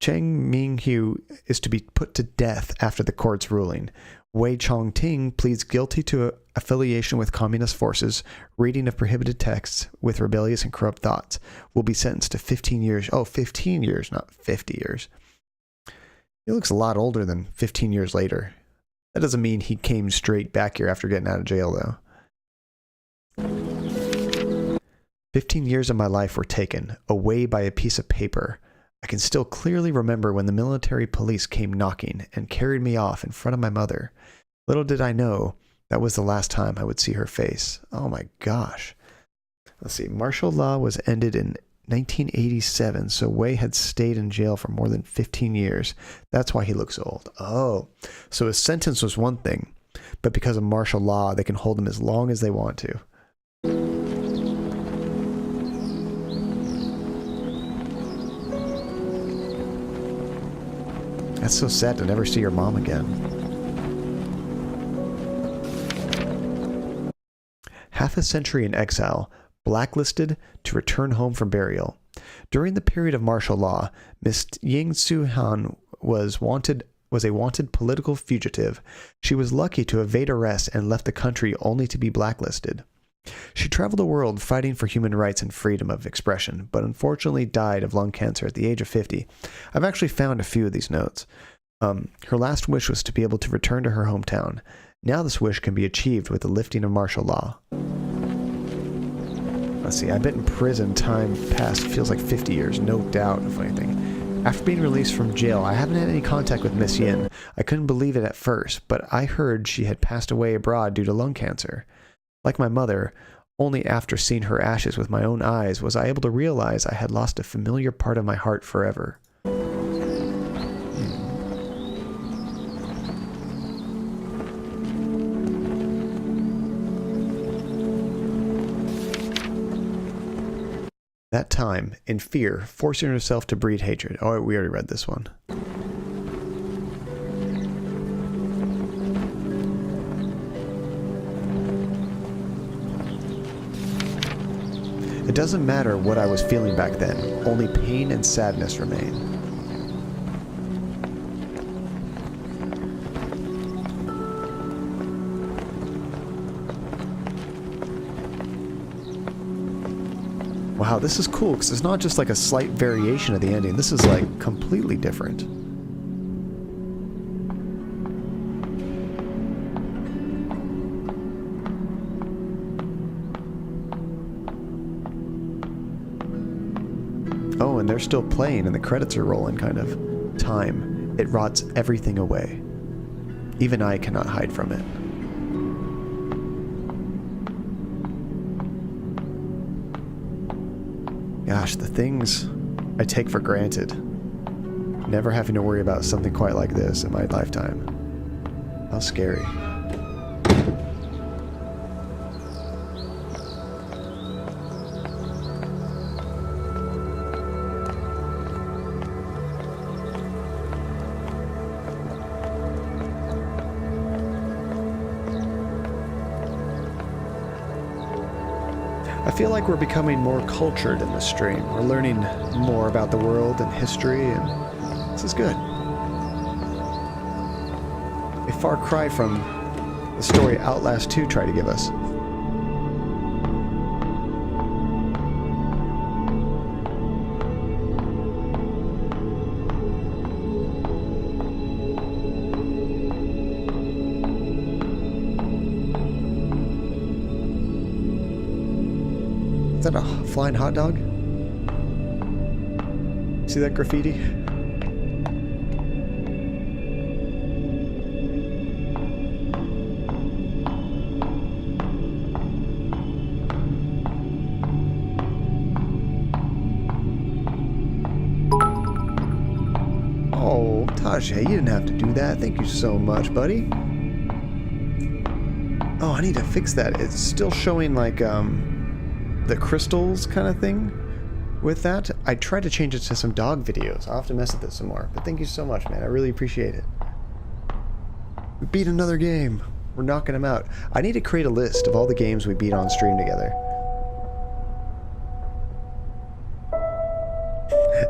S2: Chang Ming-hyu is to be put to death after the court's ruling. Wei Chong-ting pleads guilty to affiliation with communist forces, reading of prohibited texts with rebellious and corrupt thoughts. Will be sentenced to 15 years. Oh, 15 years, not 50 years. He looks a lot older than 15 years later. That doesn't mean he came straight back here after getting out of jail, though. 15 years of my life were taken away by a piece of paper. I can still clearly remember when the military police came knocking and carried me off in front of my mother. Little did I know that was the last time I would see her face. Oh my gosh. Let's see. Martial law was ended in 1987, so Wei had stayed in jail for more than 15 years. That's why he looks old. Oh, so his sentence was one thing, but because of martial law, they can hold him as long as they want to. That's so sad to never see your mom again. half a century in exile, blacklisted to return home for burial. During the period of martial law, Miss Ying Su-han was a wanted political fugitive. She was lucky to evade arrest and left the country only to be blacklisted. She traveled the world fighting for human rights and freedom of expression, but unfortunately died of lung cancer at the age of 50. I've actually found a few of these notes. Her last wish was to be able to return to her hometown. Now this wish can be achieved with the lifting of martial law. Let's see, I bet in prison time passed feels like 50 years, no doubt, if anything. After being released from jail, I haven't had any contact with Miss Yin. I couldn't believe it at first, but I heard she had passed away abroad due to lung cancer. Like my mother, only after seeing her ashes with my own eyes was I able to realize I had lost a familiar part of my heart forever. That time, in fear, forcing herself to breed hatred. Oh, we already read this one. It doesn't matter what I was feeling back then, only pain and sadness remain. Wow, this is cool, because it's not just like a slight variation of the ending. This is like completely different. Oh, and they're still playing and the credits are rolling, kind of. Time. It rots everything away. Even I cannot hide from it. Gosh, the things I take for granted. Never having to worry about something quite like this in my lifetime. How scary. I feel like we're becoming more cultured in this stream. We're learning more about the world and history, and this is good. A far cry from the story Outlast 2 tried to give us. Is that a flying hot dog? See that graffiti? Oh, Tajay, you didn't have to do that. Thank you so much, buddy. Oh, I need to fix that. It's still showing like, the crystals kind of thing with that. I tried to change it to some dog videos. I'll have to mess with it some more. But thank you so much, man. I really appreciate it. We beat another game. We're knocking them out. I need to create a list of all the games we beat on stream together.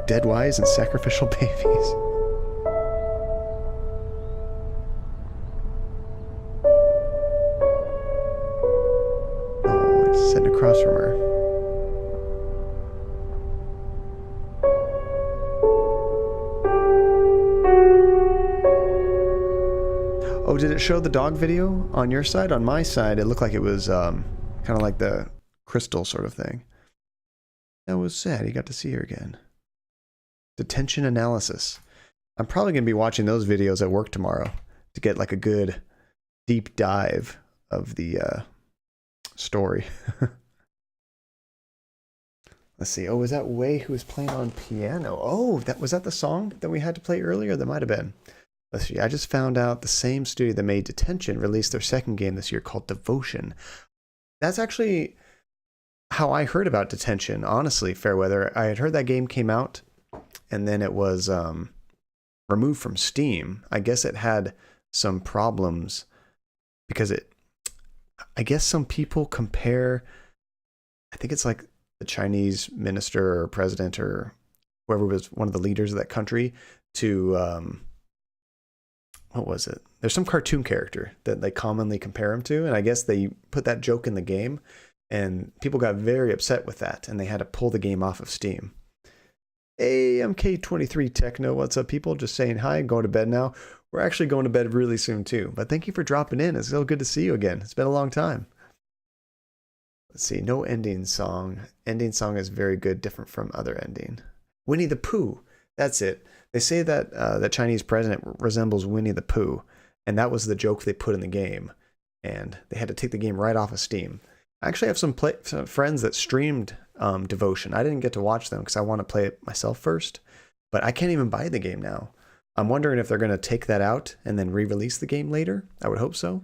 S2: Dead Wise and Sacrificial Babies. Oh, it's sitting across from her. Oh, did it show the dog video on your side? On my side, it looked like it was kind of like the crystal sort of thing. That was sad. You got to see her again. Detention analysis. I'm probably going to be watching those videos at work tomorrow to get like a good deep dive of the story. Let's see. Oh, was that Wei who was playing on piano? Oh, was that the song that we had to play earlier? That might have been. Let's see, I just found out the same studio that made Detention released their second game this year called Devotion. That's actually how I heard about Detention, honestly, Fairweather. I had heard that game came out, and then it was removed from Steam. I guess it had some problems because I guess some people compare, I think it's like the Chinese minister or president or whoever was one of the leaders of that country to, what was it? There's some cartoon character that they commonly compare him to. And I guess they put that joke in the game and people got very upset with that and they had to pull the game off of Steam. AMK23 Techno, what's up, people? Just saying hi, going to bed now. We're actually going to bed really soon too, but thank you for dropping in. It's so good to see you again. It's been a long time. Let's see, no ending song. Ending song is very good, different from other ending. Winnie the Pooh, that's it. They say that the Chinese president resembles Winnie the Pooh, and that was the joke they put in the game, and they had to take the game right off of Steam. I actually have some friends that streamed Devotion. I didn't get to watch them because I want to play it myself first, but I can't even buy the game now. I'm wondering if they're going to take that out and then re-release the game later. I would hope so.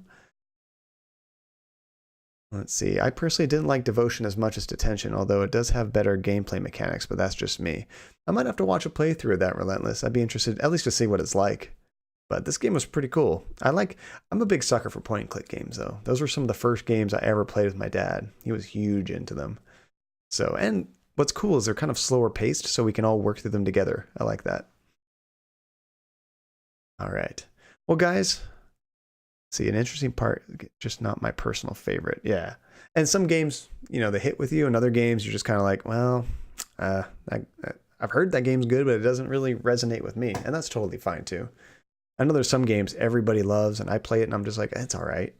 S2: Let's see. I personally didn't like Devotion as much as Detention, although it does have better gameplay mechanics, but that's just me. I might have to watch a playthrough of that Relentless. I'd be interested at least to see what it's like. But this game was pretty cool. I'm a big sucker for point and click games though. Those were some of the first games I ever played with my dad. He was huge into them. So, and what's cool is they're kind of slower paced, so we can all work through them together. I like that. All right. Well, guys, see, an interesting part, just not my personal favorite. Yeah. And some games, you know, they hit with you, and other games you're just kind of like, well, I've heard that game's good, but it doesn't really resonate with me. And that's totally fine too. I know there's some games everybody loves, and I play it and I'm just like, it's all right.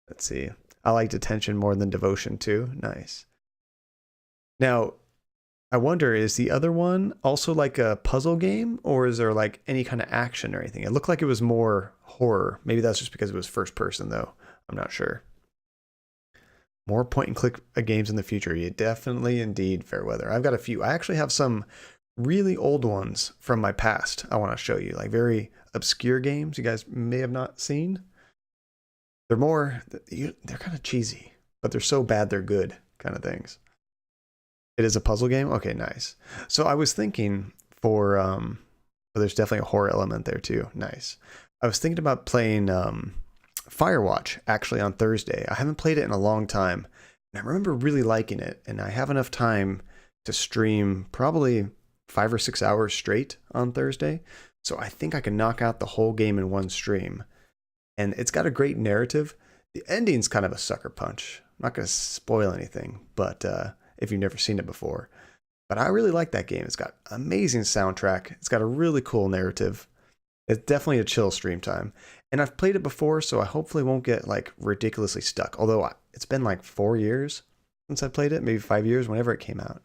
S2: Let's see. I like Detention more than Devotion too. Nice. Now, I wonder, is the other one also like a puzzle game, or is there like any kind of action or anything? It looked like it was more horror. Maybe that's just because it was first person though. I'm not sure. More point and click games in the future. Yeah, definitely indeed, Fairweather. I've got a few. I actually have some really old ones from my past I want to show you, like very obscure games you guys may have not seen. They're kind of cheesy, but they're so bad they're good kind of things. It is a puzzle game? Okay, nice. So I was thinking there's definitely a horror element there too. Nice. I was thinking about playing Firewatch actually on Thursday. I haven't played it in a long time, and I remember really liking it, and I have enough time to stream probably 5 or 6 hours straight on Thursday. So I think I can knock out the whole game in one stream. And it's got a great narrative. The ending's kind of a sucker punch. I'm not going to spoil anything, but if you've never seen it before. But I really like that game. It's got amazing soundtrack. It's got a really cool narrative. It's definitely a chill stream time. And I've played it before, so I hopefully won't get like ridiculously stuck. Although it's been like 4 years since I played it, maybe 5 years, whenever it came out.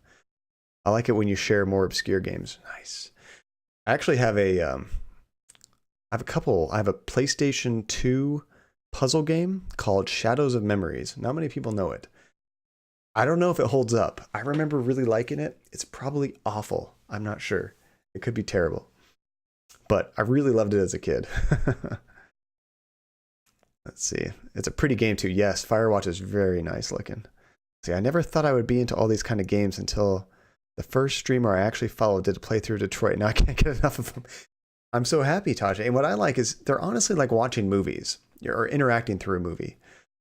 S2: I like it when you share more obscure games. Nice. I actually have I have a PlayStation 2 puzzle game called Shadows of Memories. Not many people know it. I don't know if it holds up. I remember really liking it. It's probably awful. I'm not sure. It could be terrible. But I really loved it as a kid. Let's see. It's a pretty game too. Yes, Firewatch is very nice looking. See, I never thought I would be into all these kind of games until the first streamer I actually followed did a playthrough of Detroit. Now I can't get enough of them. I'm so happy, Tajay. And what I like is they're honestly like watching movies or interacting through a movie.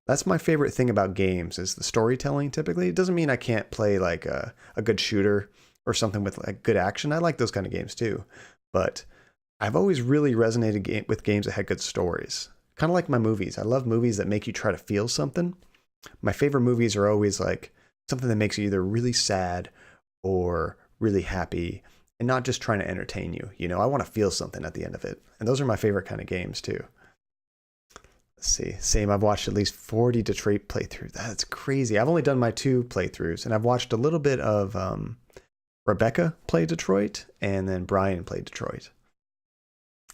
S2: That's my favorite thing about games is the storytelling typically. It doesn't mean I can't play like a good shooter or something with like good action. I like those kind of games too. But I've always really resonated with games that had good stories. Kind of like my movies. I love movies that make you try to feel something. My favorite movies are always like something that makes you either really sad or really happy and not just trying to entertain you. You know, I want to feel something at the end of it. And those are my favorite kind of games too. Let's see. Same. I've watched at least 40 Detroit playthroughs. That's crazy. I've only done my 2 playthroughs, and I've watched a little bit of Rebecca play Detroit, and then Brian played Detroit.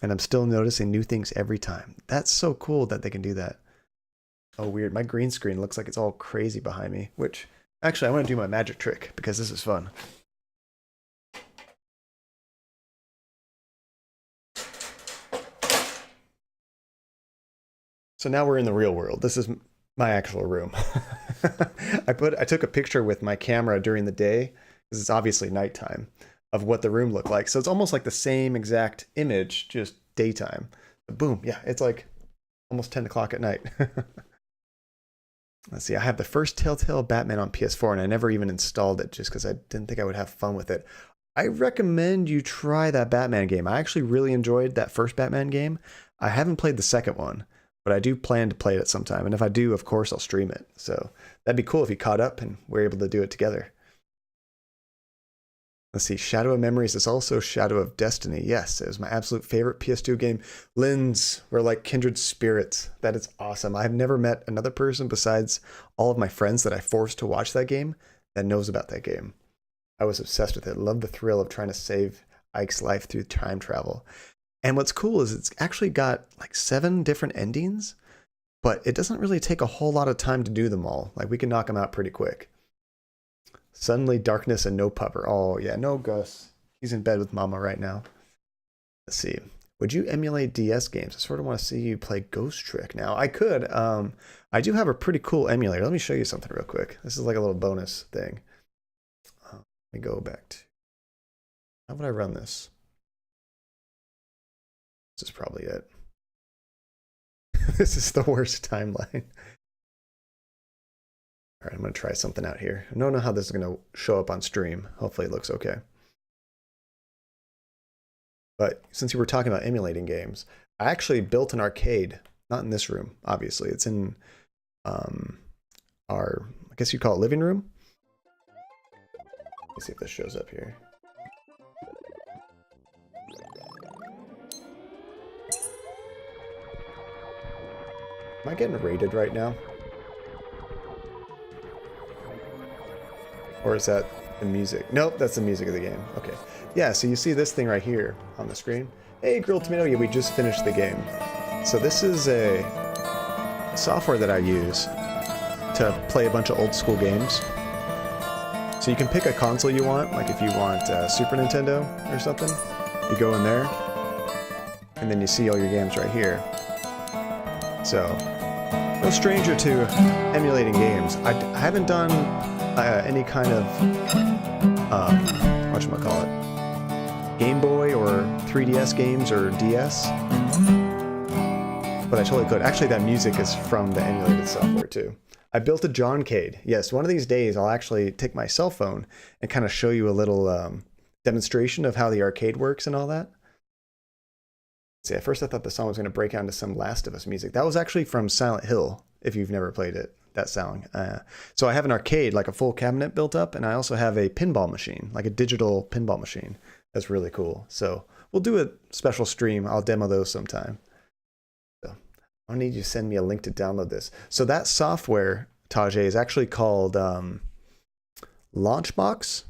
S2: And I'm still noticing new things every time. That's so cool that they can do that. Oh, weird. My green screen looks like it's all crazy behind me, which actually I want to do my magic trick because this is fun. So now we're in the real world. This is my actual room. I took a picture with my camera during the day, because it's obviously nighttime, of what the room looked like. So it's almost like the same exact image, just daytime. Boom. Yeah, it's like almost 10 o'clock at night. Let's see, I have the first Telltale Batman on PS4, and I never even installed it just because I didn't think I would have fun with it. I recommend you try that Batman game. I actually really enjoyed that first Batman game. I haven't played the second one, but I do plan to play it sometime. And if I do, of course, I'll stream it. So that'd be cool if you caught up and we're able to do it together. Let's see, Shadow of Memories is also Shadow of Destiny. Yes, it was my absolute favorite PS2 game. Lynn's, we're like kindred spirits. That is awesome. I've never met another person besides all of my friends that I forced to watch that game that knows about that game. I was obsessed with it. Loved the thrill of trying to save Ike's life through time travel. And what's cool is it's actually got like 7 different endings, but it doesn't really take a whole lot of time to do them all. Like we can knock them out pretty quick. Suddenly darkness and no pupper. Oh yeah, no Gus. He's in bed with mama right now. Let's see. Would you emulate DS games? I sort of want to see you play Ghost Trick now. I could. I do have a pretty cool emulator. Let me show you something real quick. This is like a little bonus thing. Let me go back to, how would I run this? This is probably it. This is the worst timeline. All right, I'm going to try something out here. I don't know how this is going to show up on stream. Hopefully it looks okay. But since you were talking about emulating games, I actually built an arcade. Not in this room, obviously. It's in our, I guess you'd call it living room. Let me see if this shows up here. Am I getting rated right now? Or is that the music? Nope, that's the music of the game. Okay. Yeah, so you see this thing right here on the screen. Hey, Grilled Tomato, yeah, we just finished the game. So this is a software that I use to play a bunch of old school games. So you can pick a console you want, like if you want Super Nintendo or something, you go in there, and then you see all your games right here. So, no stranger to emulating games. I haven't done any kind of, whatchamacallit, Game Boy or 3DS games or DS, but I totally could. Actually, that music is from the emulated software too. I built a Johncade. Yes, one of these days I'll actually take my cell phone and kind of show you a little demonstration of how the arcade works and all that. See, at first I thought the song was going to break out into some Last of Us music. That was actually from Silent Hill, if you've never played it, that song. So I have an arcade, like a full cabinet built up, and I also have a pinball machine, like a digital pinball machine. That's really cool. So we'll do a special stream. I'll demo those sometime. I'll need you to send me a link to download this. So that software, Tajay, is actually called Launchbox,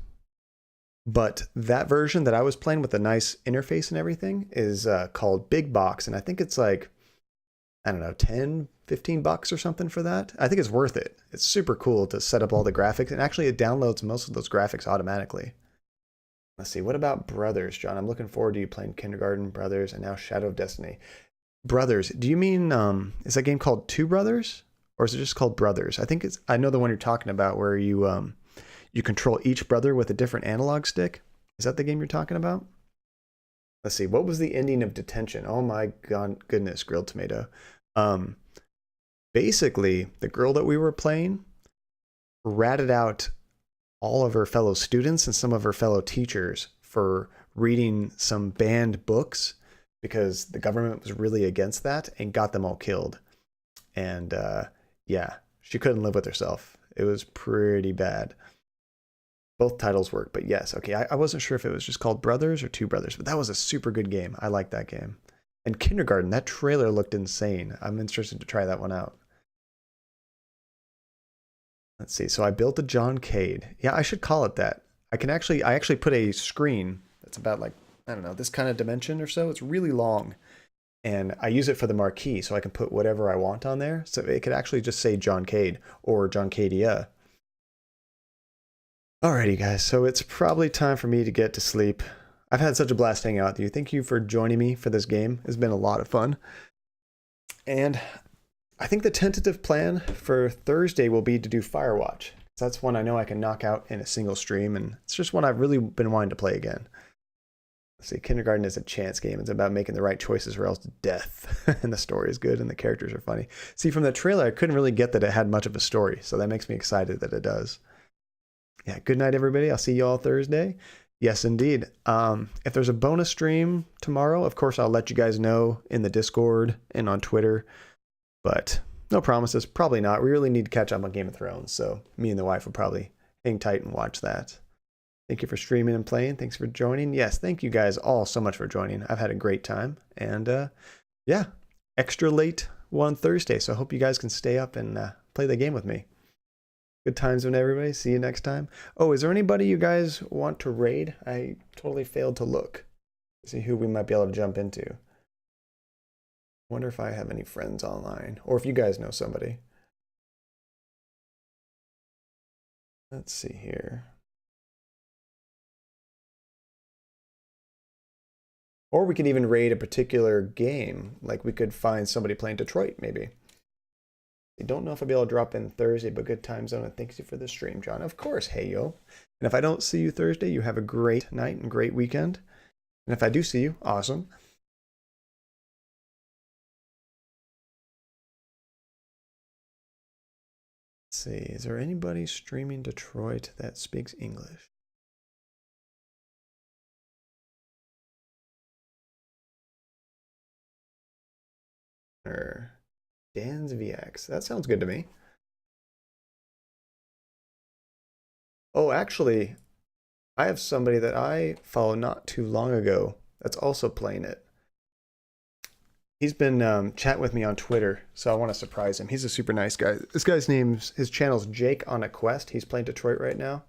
S2: but that version that I was playing with the nice interface and everything is called Big Box, and I think it's like, I don't know, 10, 15 bucks or something for that. I think it's worth it. It's super cool to set up all the graphics, and actually it downloads most of those graphics automatically. Let's see, what about Brothers, John? I'm looking forward to you playing Kindergarten, Brothers, and now Shadow of Destiny. Brothers, do you mean, is that game called Two Brothers? Or is it just called Brothers? I think it's, I know the one you're talking about where you you control each brother with a different analog stick. Is that the game you're talking about? Let's see, what was the ending of Detention? Oh my goodness, Grilled Tomato. Basically, the girl that we were playing ratted out all of her fellow students and some of her fellow teachers for reading some banned books, because the government was really against that and got them all killed. And yeah, she couldn't live with herself. It was pretty bad. Both titles work, but yes, okay. I wasn't sure if it was just called Brothers or Two Brothers, but that was a super good game. I liked that game. And Kindergarten, that trailer looked insane. I'm interested to try that one out. Let's see. So I built a Johncade. Yeah, I should call it that. I actually put a screen that's about like, I don't know, this kind of dimension or so. It's really long. And I use it for the marquee, so I can put whatever I want on there. So it could actually just say Johncade or Johncadia. Alrighty, guys. So it's probably time for me to get to sleep. I've had such a blast hanging out with you. Thank you for joining me for this game. It's been a lot of fun. And I think the tentative plan for Thursday will be to do Firewatch. That's one I know I can knock out in a single stream, and it's just one I've really been wanting to play again. Let's see, kindergarten is a chance game. It's about making the right choices or else death. And the story is good and the characters are funny. See, from the trailer, I couldn't really get that it had much of a story. So that makes me excited that it does. Yeah, good night, everybody. I'll see you all Thursday. Yes, indeed. If there's a bonus stream tomorrow, of course, I'll let you guys know in the Discord and on Twitter. But no promises. Probably not. We really need to catch up on Game of Thrones. So me and the wife will probably hang tight and watch that. Thank you for streaming and playing. Thanks for joining. Yes, thank you guys all so much for joining. I've had a great time. And yeah, extra late one Thursday. So I hope you guys can stay up and play the game with me. Good times with everybody. See you next time. Oh, is there anybody you guys want to raid? I totally failed to look. See who we might be able to jump into. Wonder if I have any friends online. Or if you guys know somebody. Let's see here. Or we could even raid a particular game. Like we could find somebody playing Detroit, maybe. I don't know if I'll be able to drop in Thursday, but good time zone. And thanks you for the stream, John. Of course, hey yo. And if I don't see you Thursday, you have a great night and great weekend. And if I do see you, awesome. Let's see, is there anybody streaming Detroit that speaks English? Dan's VX. That sounds good to me. Oh, actually, I have somebody that I followed not too long ago that's also playing it. He's been chatting with me on Twitter, so I want to surprise him. He's a super nice guy. This guy's his channel's Jake on a Quest. He's playing Detroit right now.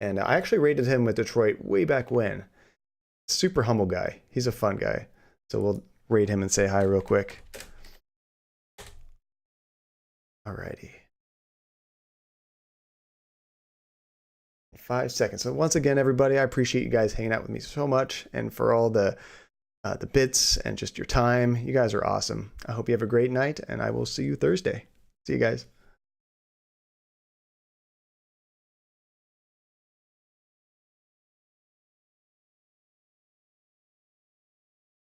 S2: And I actually rated him with Detroit way back when. Super humble guy. He's a fun guy. So we'll rate him and say hi real quick. Alrighty. 5 seconds. So once again, everybody, I appreciate you guys hanging out with me so much, and for all the bits and just your time. You guys are awesome. I hope you have a great night, and I will see you Thursday. See you guys.